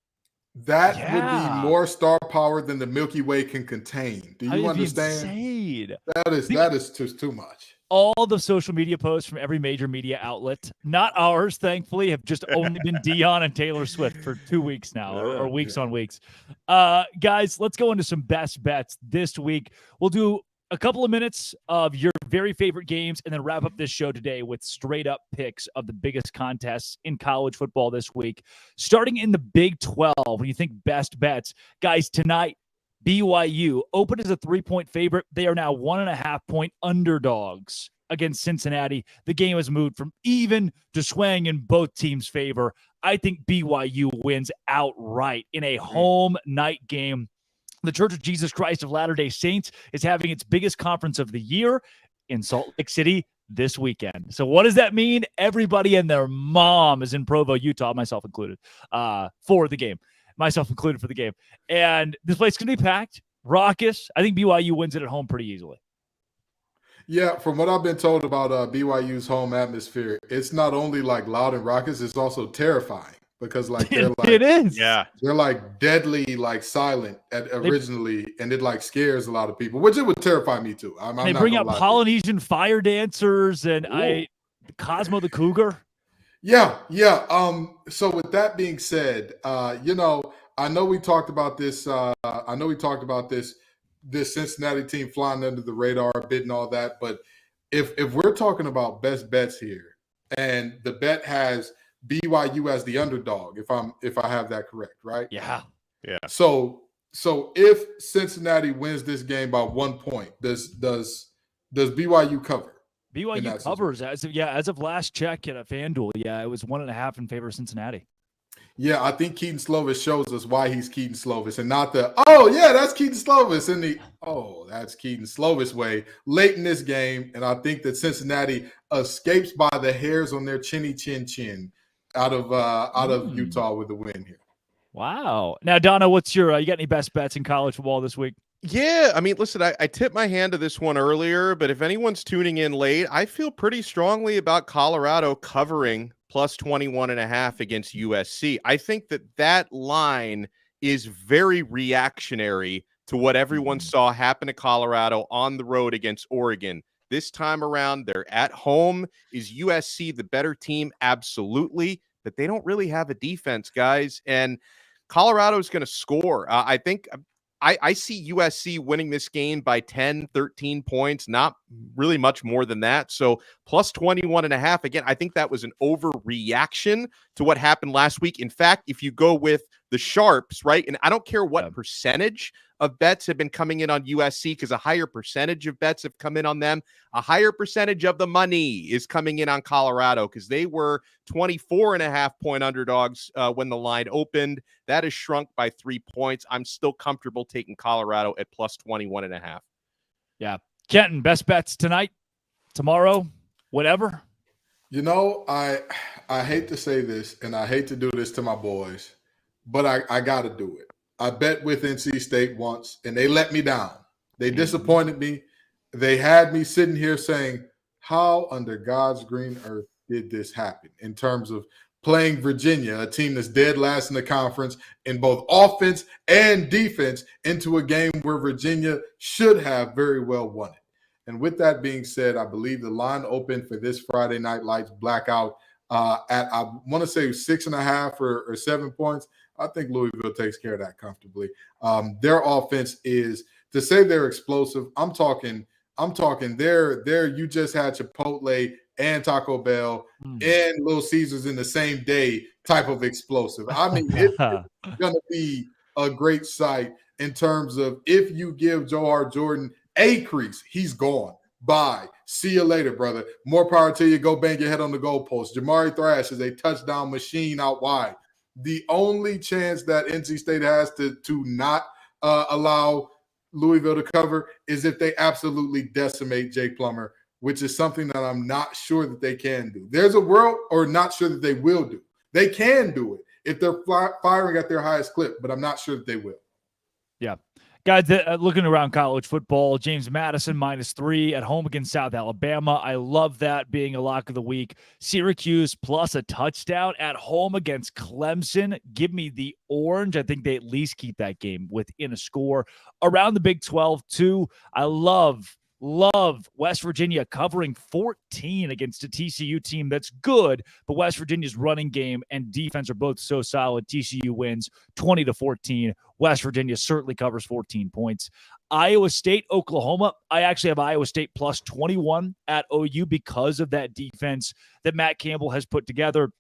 That would be more star power than the Milky Way can contain. Do you understand? Insane. That is just too much. All the social media posts from every major media outlet, not ours, thankfully, have just only been Deion and Taylor Swift for 2 weeks now, or weeks on weeks. Guys, let's go into some best bets this week. We'll do a couple of minutes of your very favorite games and then wrap up this show today with straight up picks of the biggest contests in college football this week. Starting in the Big 12, when you think best bets, guys, tonight, BYU opened as a 3-point favorite. They are now 1.5-point underdogs against Cincinnati. The game has moved from even to swaying in both teams' favor. I think BYU wins outright in a home night game. The Church of Jesus Christ of Latter-day Saints is having its biggest conference of the year in Salt Lake City this weekend. So what does that mean? Everybody and their mom is in Provo, Utah, myself included, for the game. Myself included for the game. And this place is going to be packed, raucous. I think BYU wins it at home pretty easily. Yeah, from what I've been told about BYU's home atmosphere, it's not only like loud and raucous, it's also terrifying. Because they're it is. Yeah. They're deadly silent originally, and it scares a lot of people, which it would terrify me too. They bring out Polynesian fire dancers and Cosmo the Cougar. Yeah. So with that being said, I know we talked about this. This Cincinnati team flying under the radar a bit and all that. But if we're talking about best bets here, and the bet has BYU as the underdog, if I have that correct, right? Yeah. So if Cincinnati wins this game by 1 point, does BYU cover? BYU covers as of last check at a FanDuel. Yeah, it was 1.5 in favor of Cincinnati. Yeah, I think Keaton Slovis shows us why he's Keaton Slovis and not that's Keaton Slovis and that's Keaton Slovis way late in this game. And I think that Cincinnati escapes by the hairs on their chinny chin out of Utah with the win here. Wow. Now, Donna, what's your you got any best bets in college football this week? Yeah, I mean, listen, I tipped my hand to this one earlier, but if anyone's tuning in late, I feel pretty strongly about Colorado covering plus 21.5 against USC. I think that line is very reactionary to what everyone saw happen to Colorado on the road against Oregon. This time around, they're at home. Is USC the better team? Absolutely, but they don't really have a defense, guys, and Colorado is going to score. I think I see USC winning this game by 10, 13 points, not really much more than that. So plus 21.5. Again, I think that was an overreaction to what happened last week. In fact, if you go with the sharps, right, and I don't care what percentage of bets have been coming in on USC, because a higher percentage of bets have come in on them. A higher percentage of the money is coming in on Colorado, because they were 24.5-point underdogs when the line opened. That has shrunk by 3 points. I'm still comfortable taking Colorado at plus 21.5. Yeah. Kenton, best bets tonight, tomorrow, whatever? You know, I hate to say this, and I hate to do this to my boys, but I got to do it. I bet with NC State once, and they let me down. They disappointed me. They had me sitting here saying, how under God's green earth did this happen in terms of playing Virginia, a team that's dead last in the conference in both offense and defense, into a game where Virginia should have very well won it. And with that being said, I believe the line opened for this Friday Night Lights blackout at, I want to say 6.5 or 7 points. I think Louisville takes care of that comfortably. Their offense is, to say they're explosive, I'm talking there you just had Chipotle and Taco Bell and Little Caesars in the same day type of explosive. I mean, it's going to be a great sight in terms of, if you give Johar Jordan a crease, he's gone. Bye. See you later, brother. More power to you. Go bang your head on the goalpost. Jamari Thrash is a touchdown machine out wide. The only chance that NC State has to not allow Louisville to cover is if they absolutely decimate Jake Plummer, which is something that I'm not sure that they can do. There's a world, or not sure that they will do. They can do it if they're firing at their highest clip, but I'm not sure that they will. Yeah. Guys, looking around college football, James Madison -3 at home against South Alabama. I love that being a lock of the week. Syracuse plus a touchdown at home against Clemson. Give me the orange. I think they at least keep that game within a score. Around the Big 12, too, I love West Virginia covering 14 against a TCU team that's good, but West Virginia's running game and defense are both so solid. TCU wins 20-14. West Virginia certainly covers 14 points. Iowa State, Oklahoma. I actually have Iowa State plus 21 at OU because of that defense that Matt Campbell has put together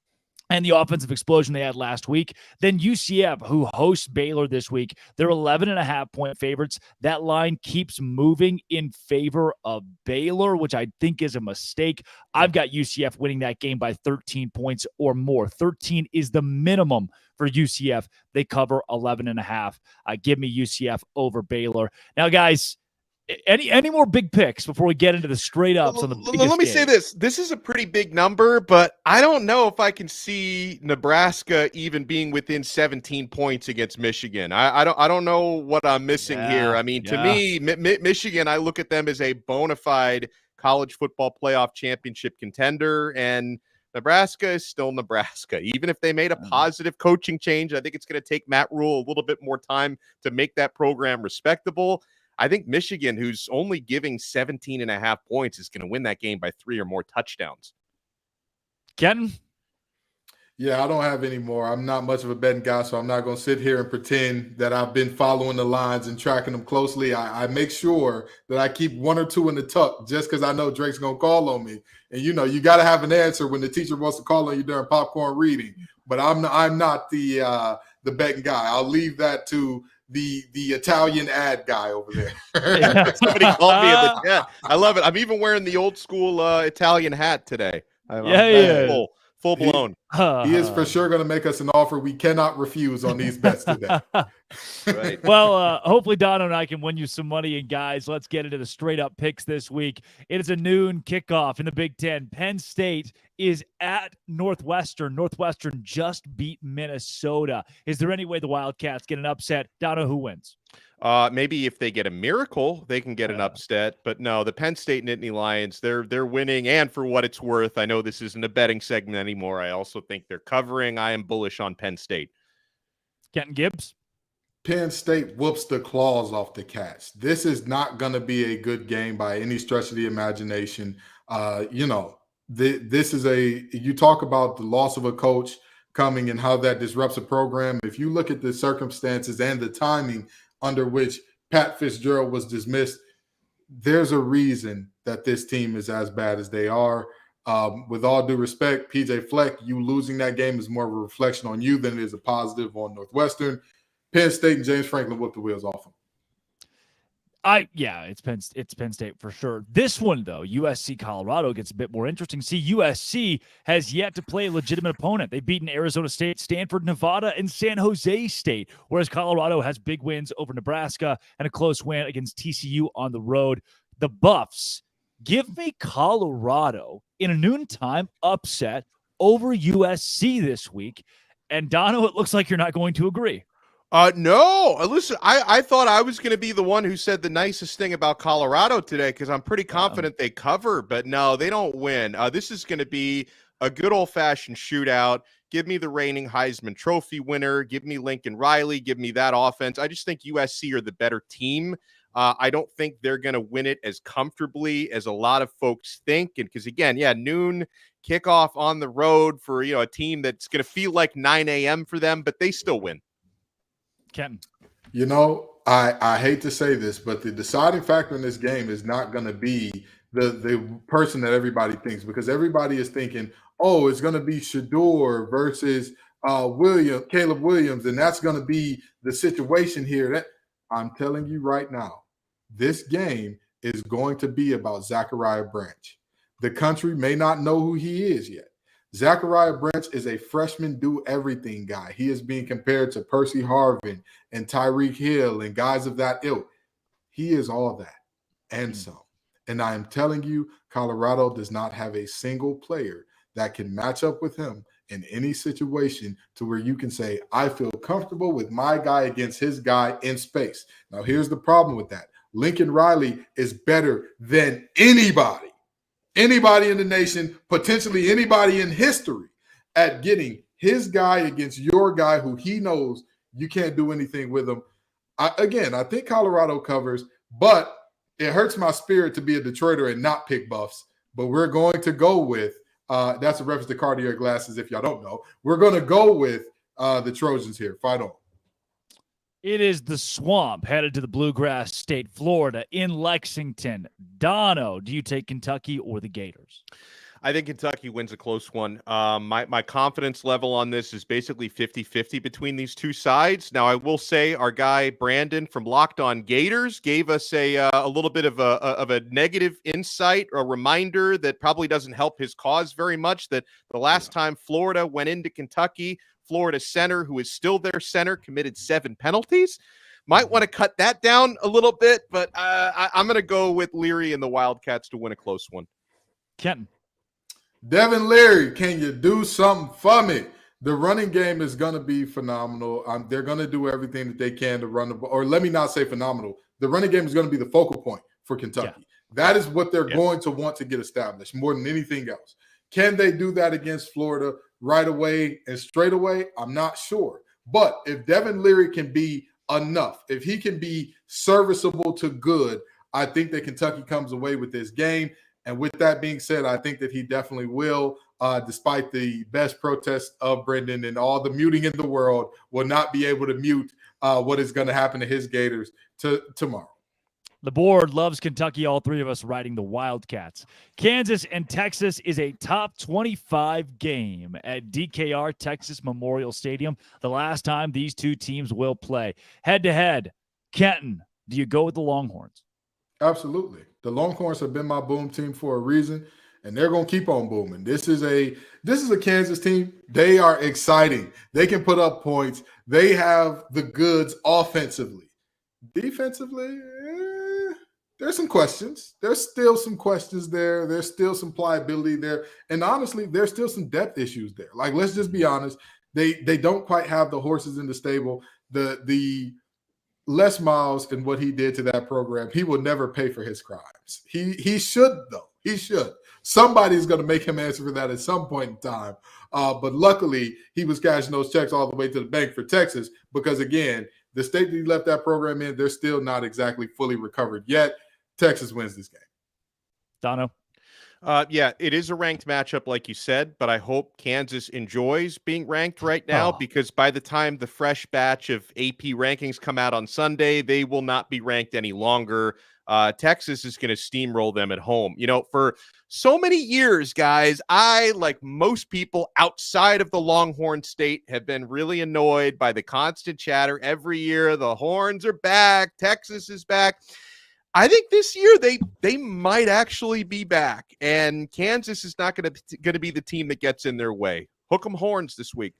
and the offensive explosion they had last week. Then UCF, who hosts Baylor this week, they're 11.5-point favorites. That line keeps moving in favor of Baylor, which I think is a mistake. I've got UCF winning that game by 13 points or more. 13 is the minimum for UCF. They cover 11.5. Give me UCF over Baylor. Now, guys, any more big picks before we get into the straight ups on the biggest Let me game? say this. This is a pretty big number, but I don't know if I can see Nebraska even being within 17 points against Michigan. I don't know what I'm missing here. I mean, to me, Michigan, I look at them as a bona fide college football playoff championship contender, and Nebraska is still Nebraska. Even if they made a positive coaching change, I think it's going to take Matt Rule a little bit more time to make that program respectable. I think Michigan, who's only giving 17.5 points, is going to win that game by 3 or more touchdowns. Kenton? Yeah, I don't have any more. I'm not much of a betting guy, so I'm not going to sit here and pretend that I've been following the lines and tracking them closely. I make sure that I keep one or two in the tuck just because I know Drake's going to call on me. And, you know, you got to have an answer when the teacher wants to call on you during popcorn reading. But I'm not the betting guy. I'll leave that to the Italian ad guy over there. Somebody called me in the chat. I love it. I'm even wearing the old school Italian hat today. Full blown. He is for sure going to make us an offer we cannot refuse on these bets today. Right. Well, hopefully Dono and I can win you some money. And guys, let's get into the straight up picks this week. It is a noon kickoff in the Big Ten. Penn State is at Northwestern. Northwestern just beat Minnesota. Is there any way the Wildcats get an upset? Dono, who wins? Maybe if they get a miracle, they can get an upset. But no, the Penn State Nittany Lions, they're winning. And for what it's worth, I know this isn't a betting segment anymore. I also think they're covering. I am bullish on Penn State. Kenton Gibbs? Penn State whoops the claws off the Cats. This is not going to be a good game by any stretch of the imagination. This is you talk about the loss of a coach coming and how that disrupts a program. If you look at the circumstances and the timing under which Pat Fitzgerald was dismissed, there's a reason that this team is as bad as they are. With all due respect, PJ Fleck, you losing that game is more of a reflection on you than it is a positive on Northwestern. Penn State and James Franklin whipped the wheels off them. It's Penn State for sure. This one though, USC Colorado, gets a bit more interesting. See, USC has yet to play a legitimate opponent. They've beaten Arizona State, Stanford, Nevada, and San Jose State, whereas Colorado has big wins over Nebraska and a close win against TCU on the road. The Buffs, give me Colorado in a noontime upset over USC this week. And Dono, it looks like you're not going to agree. No, listen, I thought I was going to be the one who said the nicest thing about Colorado today because I'm pretty confident they cover, but no, they don't win. This is going to be a good old-fashioned shootout. Give me the reigning Heisman Trophy winner. Give me Lincoln Riley. Give me that offense. I just think USC are the better team. I don't think they're going to win it as comfortably as a lot of folks think. And because, again, noon kickoff on the road for a team that's going to feel like 9 a.m. for them, but they still win. Kenton. I hate to say this, but the deciding factor in this game is not going to be the person that everybody thinks, because everybody is thinking, oh, it's going to be Shedeur versus Caleb Williams, and that's going to be the situation here. I'm telling you right now, this game is going to be about Zachariah Branch. The country may not know who he is yet. Zachariah Branch is a freshman do-everything guy. He is being compared to Percy Harvin and Tyreek Hill and guys of that ilk. He is all that and some. And I am telling you, Colorado does not have a single player that can match up with him in any situation to where you can say, I feel comfortable with my guy against his guy in space. Now, here's the problem with that. Lincoln Riley is better than anybody in the nation, potentially anybody in history, at getting his guy against your guy who he knows you can't do anything with him. I think Colorado covers, but it hurts my spirit to be a Detroiter and not pick Buffs. But we're going to go with that's a reference to Cartier glasses, if y'all don't know. We're going to go with the Trojans here. Fight on. It is the Swamp headed to the Bluegrass State, Florida, in Lexington. Dono, do you take Kentucky or the Gators? I think Kentucky wins a close one. My confidence level on this is basically 50-50 between these two sides. Now, I will say our guy Brandon from Locked On Gators gave us a little bit of a negative insight, a reminder that probably doesn't help his cause very much, that the last time Florida went into Kentucky, Florida center, who is still their center, committed 7 penalties. Might want to cut that down a little bit, but I'm going to go with Leary and the Wildcats to win a close one. Kenton. Devin Leary, can you do something for me? The running game is going to be phenomenal. They're going to do everything that they can to run the ball. Or let me not say phenomenal. The running game is going to be the focal point for Kentucky. Yeah. That is what they're going to want to get established more than anything else. Can they do that against Florida right away and straight away? I'm not sure. But if Devin Leary can be enough, if he can be serviceable to good, I think that Kentucky comes away with this game. And with that being said, I think that he definitely will, despite the best protest of Brendan and all the muting in the world, will not be able to mute what is going to happen to his Gators tomorrow. The board loves Kentucky, all three of us riding the Wildcats. Kansas and Texas is a top 25 game at DKR Texas Memorial Stadium. The last time these two teams will play. Head-to-head, Kenton, do you go with the Longhorns? Absolutely. The Longhorns have been my boom team for a reason, and they're going to keep on booming. This is a Kansas team. They are exciting. They can put up points. They have the goods offensively. Defensively, there's some questions. There's still some questions there. There's still some pliability there. And honestly, there's still some depth issues there. Like, let's just be honest. They don't quite have the horses in the stable. The Les Miles and what he did to that program, he will never pay for his crimes. He should, though. He should. Somebody's going to make him answer for that at some point in time. But luckily, he was cashing those checks all the way to the bank for Texas because, again, the state that he left that program in, they're still not exactly fully recovered yet. Texas wins this game. Dono? Yeah, it is a ranked matchup, like you said, but I hope Kansas enjoys being ranked right now because by the time the fresh batch of AP rankings come out on Sunday, they will not be ranked any longer. Texas is going to steamroll them at home. You know, for so many years, guys, I, like most people outside of the Longhorn State, have been really annoyed by the constant chatter every year. The Horns are back. Texas is back. I think this year they might actually be back, and Kansas is not going to be the team that gets in their way. Hook 'em Horns this week.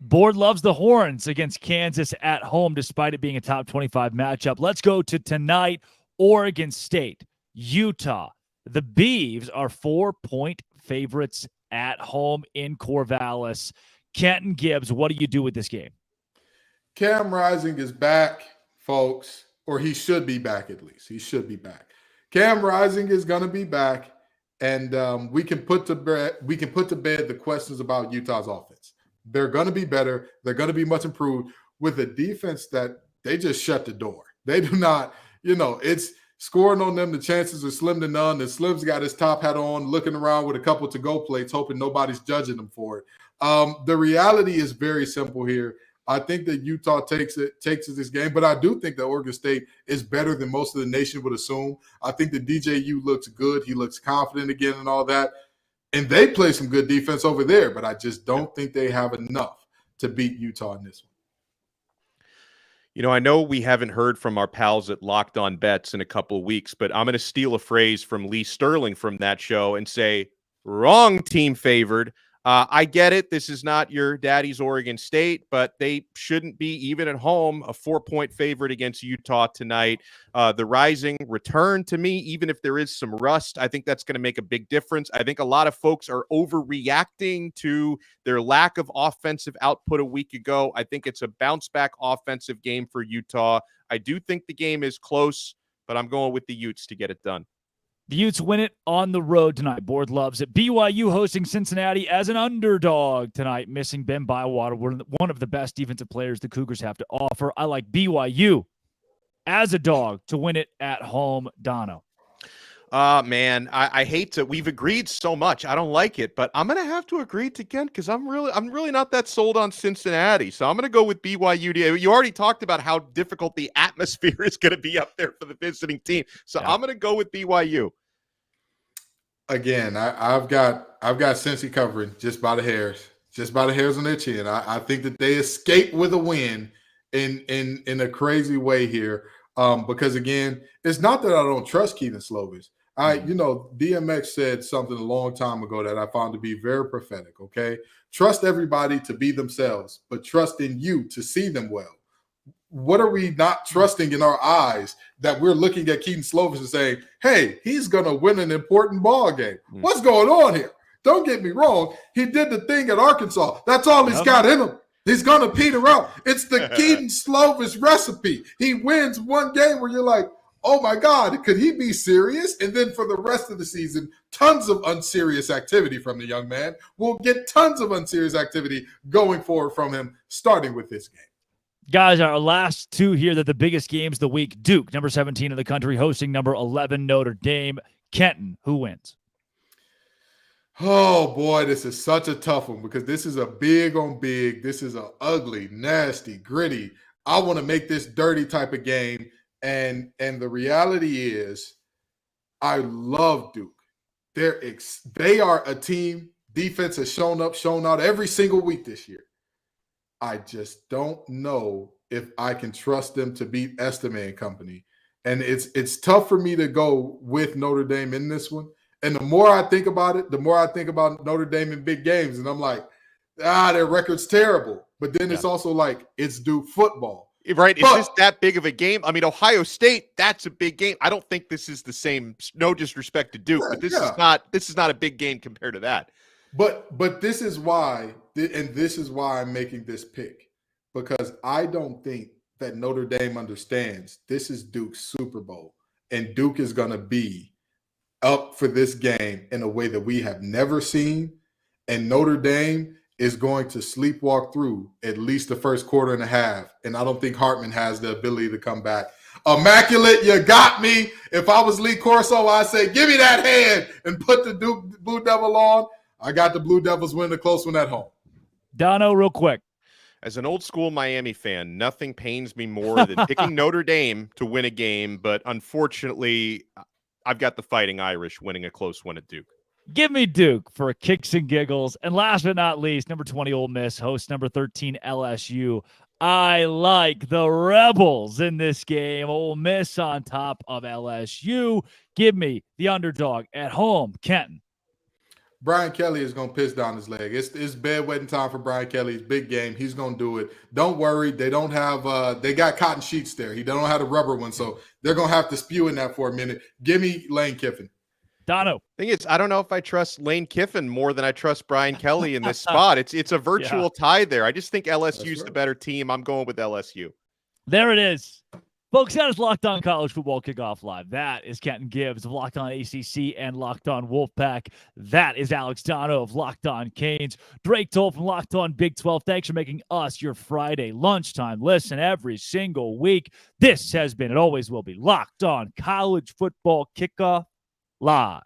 Board loves the Horns against Kansas at home, despite it being a top 25 matchup. Let's go to tonight. Oregon State, Utah. The Beavs are 4-point favorites at home in Corvallis. Kenton Gibbs, what do you do with this game? Cam Rising is back, folks. Or he should be back at least. He should be back. Cam Rising is going to be back, and we can put to bed the questions about Utah's offense. They're going to be better. They're going to be much improved with a defense that they just shut the door. They do not, it's scoring on them. The chances are slim to none. And Slim's got his top hat on, looking around with a couple to-go plates, hoping nobody's judging him for it. The reality is very simple here. I think that Utah takes this game, but I do think that Oregon State is better than most of the nation would assume. I think that DJU looks good. He looks confident again and all that. And they play some good defense over there, but I just don't think they have enough to beat Utah in this one. You know, I know we haven't heard from our pals at Locked On Bets in a couple of weeks, but I'm going to steal a phrase from Lee Sterling from that show and say, wrong team favored. I get it. This is not your daddy's Oregon State, but they shouldn't be, even at home, a 4-point favorite against Utah tonight. The Rising return to me, even if there is some rust, I think that's going to make a big difference. I think a lot of folks are overreacting to their lack of offensive output a week ago. I think it's a bounce-back offensive game for Utah. I do think the game is close, but I'm going with the Utes to get it done. The Utes win it on the road tonight. Board loves it. BYU hosting Cincinnati as an underdog tonight, missing Ben Bywater, one of the best defensive players the Cougars have to offer. I like BYU as a dog to win it at home. Dono. Man, I hate to. We've agreed so much. I don't like it, but I'm gonna have to agree to Kent because I'm really not that sold on Cincinnati. So I'm gonna go with BYU. You already talked about how difficult the atmosphere is gonna be up there for the visiting team. So yeah. I'm gonna go with BYU. Again, I've got Cincy covering just by the hairs on their chin. I think that they escape with a win in a crazy way here. Because again, it's not that I don't trust Keaton Slovis. DMX said something a long time ago that I found to be very prophetic. Okay, trust everybody to be themselves, but trust in you to see them well. What are we not trusting in our eyes that we're looking at Keaton Slovis and saying, hey, he's going to win an important ball game? What's going on here? Don't get me wrong. He did the thing at Arkansas. That's all he's got in him. He's going to peter out. It's the Keaton Slovis recipe. He wins one game where you're like, oh, my God, could he be serious? And then for the rest of the season, tons of unserious activity from the young man. We'll get tons of unserious activity going forward from him, starting with this game. Guys, our last two here, they're the biggest games of the week. Duke, number 17 in the country, hosting number 11 Notre Dame. Kenton, who wins? Oh, boy, this is such a tough one because this is a big on big. This is an ugly, nasty, gritty. I want to make this dirty type of game. And the reality is I love Duke. They are a team. Defense has shown out every single week this year. I just don't know if I can trust them to beat Estime and company. And it's tough for me to go with Notre Dame in this one. And the more I think about it, the more I think about Notre Dame in big games. And I'm like, their record's terrible. But then it's also like, it's Duke football. Right. Is this that big of a game? I mean, Ohio State, that's a big game. I don't think this is the same. No disrespect to Duke, but this is not a big game compared to that. But this is why, and this is why I'm making this pick, because I don't think that Notre Dame understands this is Duke's Super Bowl, and Duke is going to be up for this game in a way that we have never seen, and Notre Dame is going to sleepwalk through at least the first quarter and a half, and I don't think Hartman has the ability to come back. Immaculate, you got me. If I was Lee Corso, I'd say, give me that hand and put the Blue Devil on. I got the Blue Devils winning a close one at home. Dono, real quick. As an old school Miami fan, nothing pains me more than picking Notre Dame to win a game, but unfortunately, I've got the Fighting Irish winning a close one at Duke. Give me Duke for kicks and giggles. And last but not least, number 20 Ole Miss hosts number 13 LSU. I like the Rebels in this game. Ole Miss on top of LSU. Give me the underdog at home. Kenton. Brian Kelly is going to piss down his leg. It's bedwetting time for Brian Kelly. It's big game. He's going to do it. Don't worry. They don't have they got cotton sheets there. They don't have the rubber one, so they're going to have to spew in that for a minute. Give me Lane Kiffin. Dono. Thing is, I don't know if I trust Lane Kiffin more than I trust Brian Kelly in this spot. It's a virtual tie there. I just think LSU's the better team. I'm going with LSU. There it is. Folks, that is Locked On College Football Kickoff Live. That is Kenton Gibbs of Locked On ACC and Locked On Wolfpack. That is Alex Dono of Locked On Canes. Drake Toll from Locked On Big 12. Thanks for making us your Friday lunchtime listen every single week. This has been, it always will be, Locked On College Football Kickoff Live.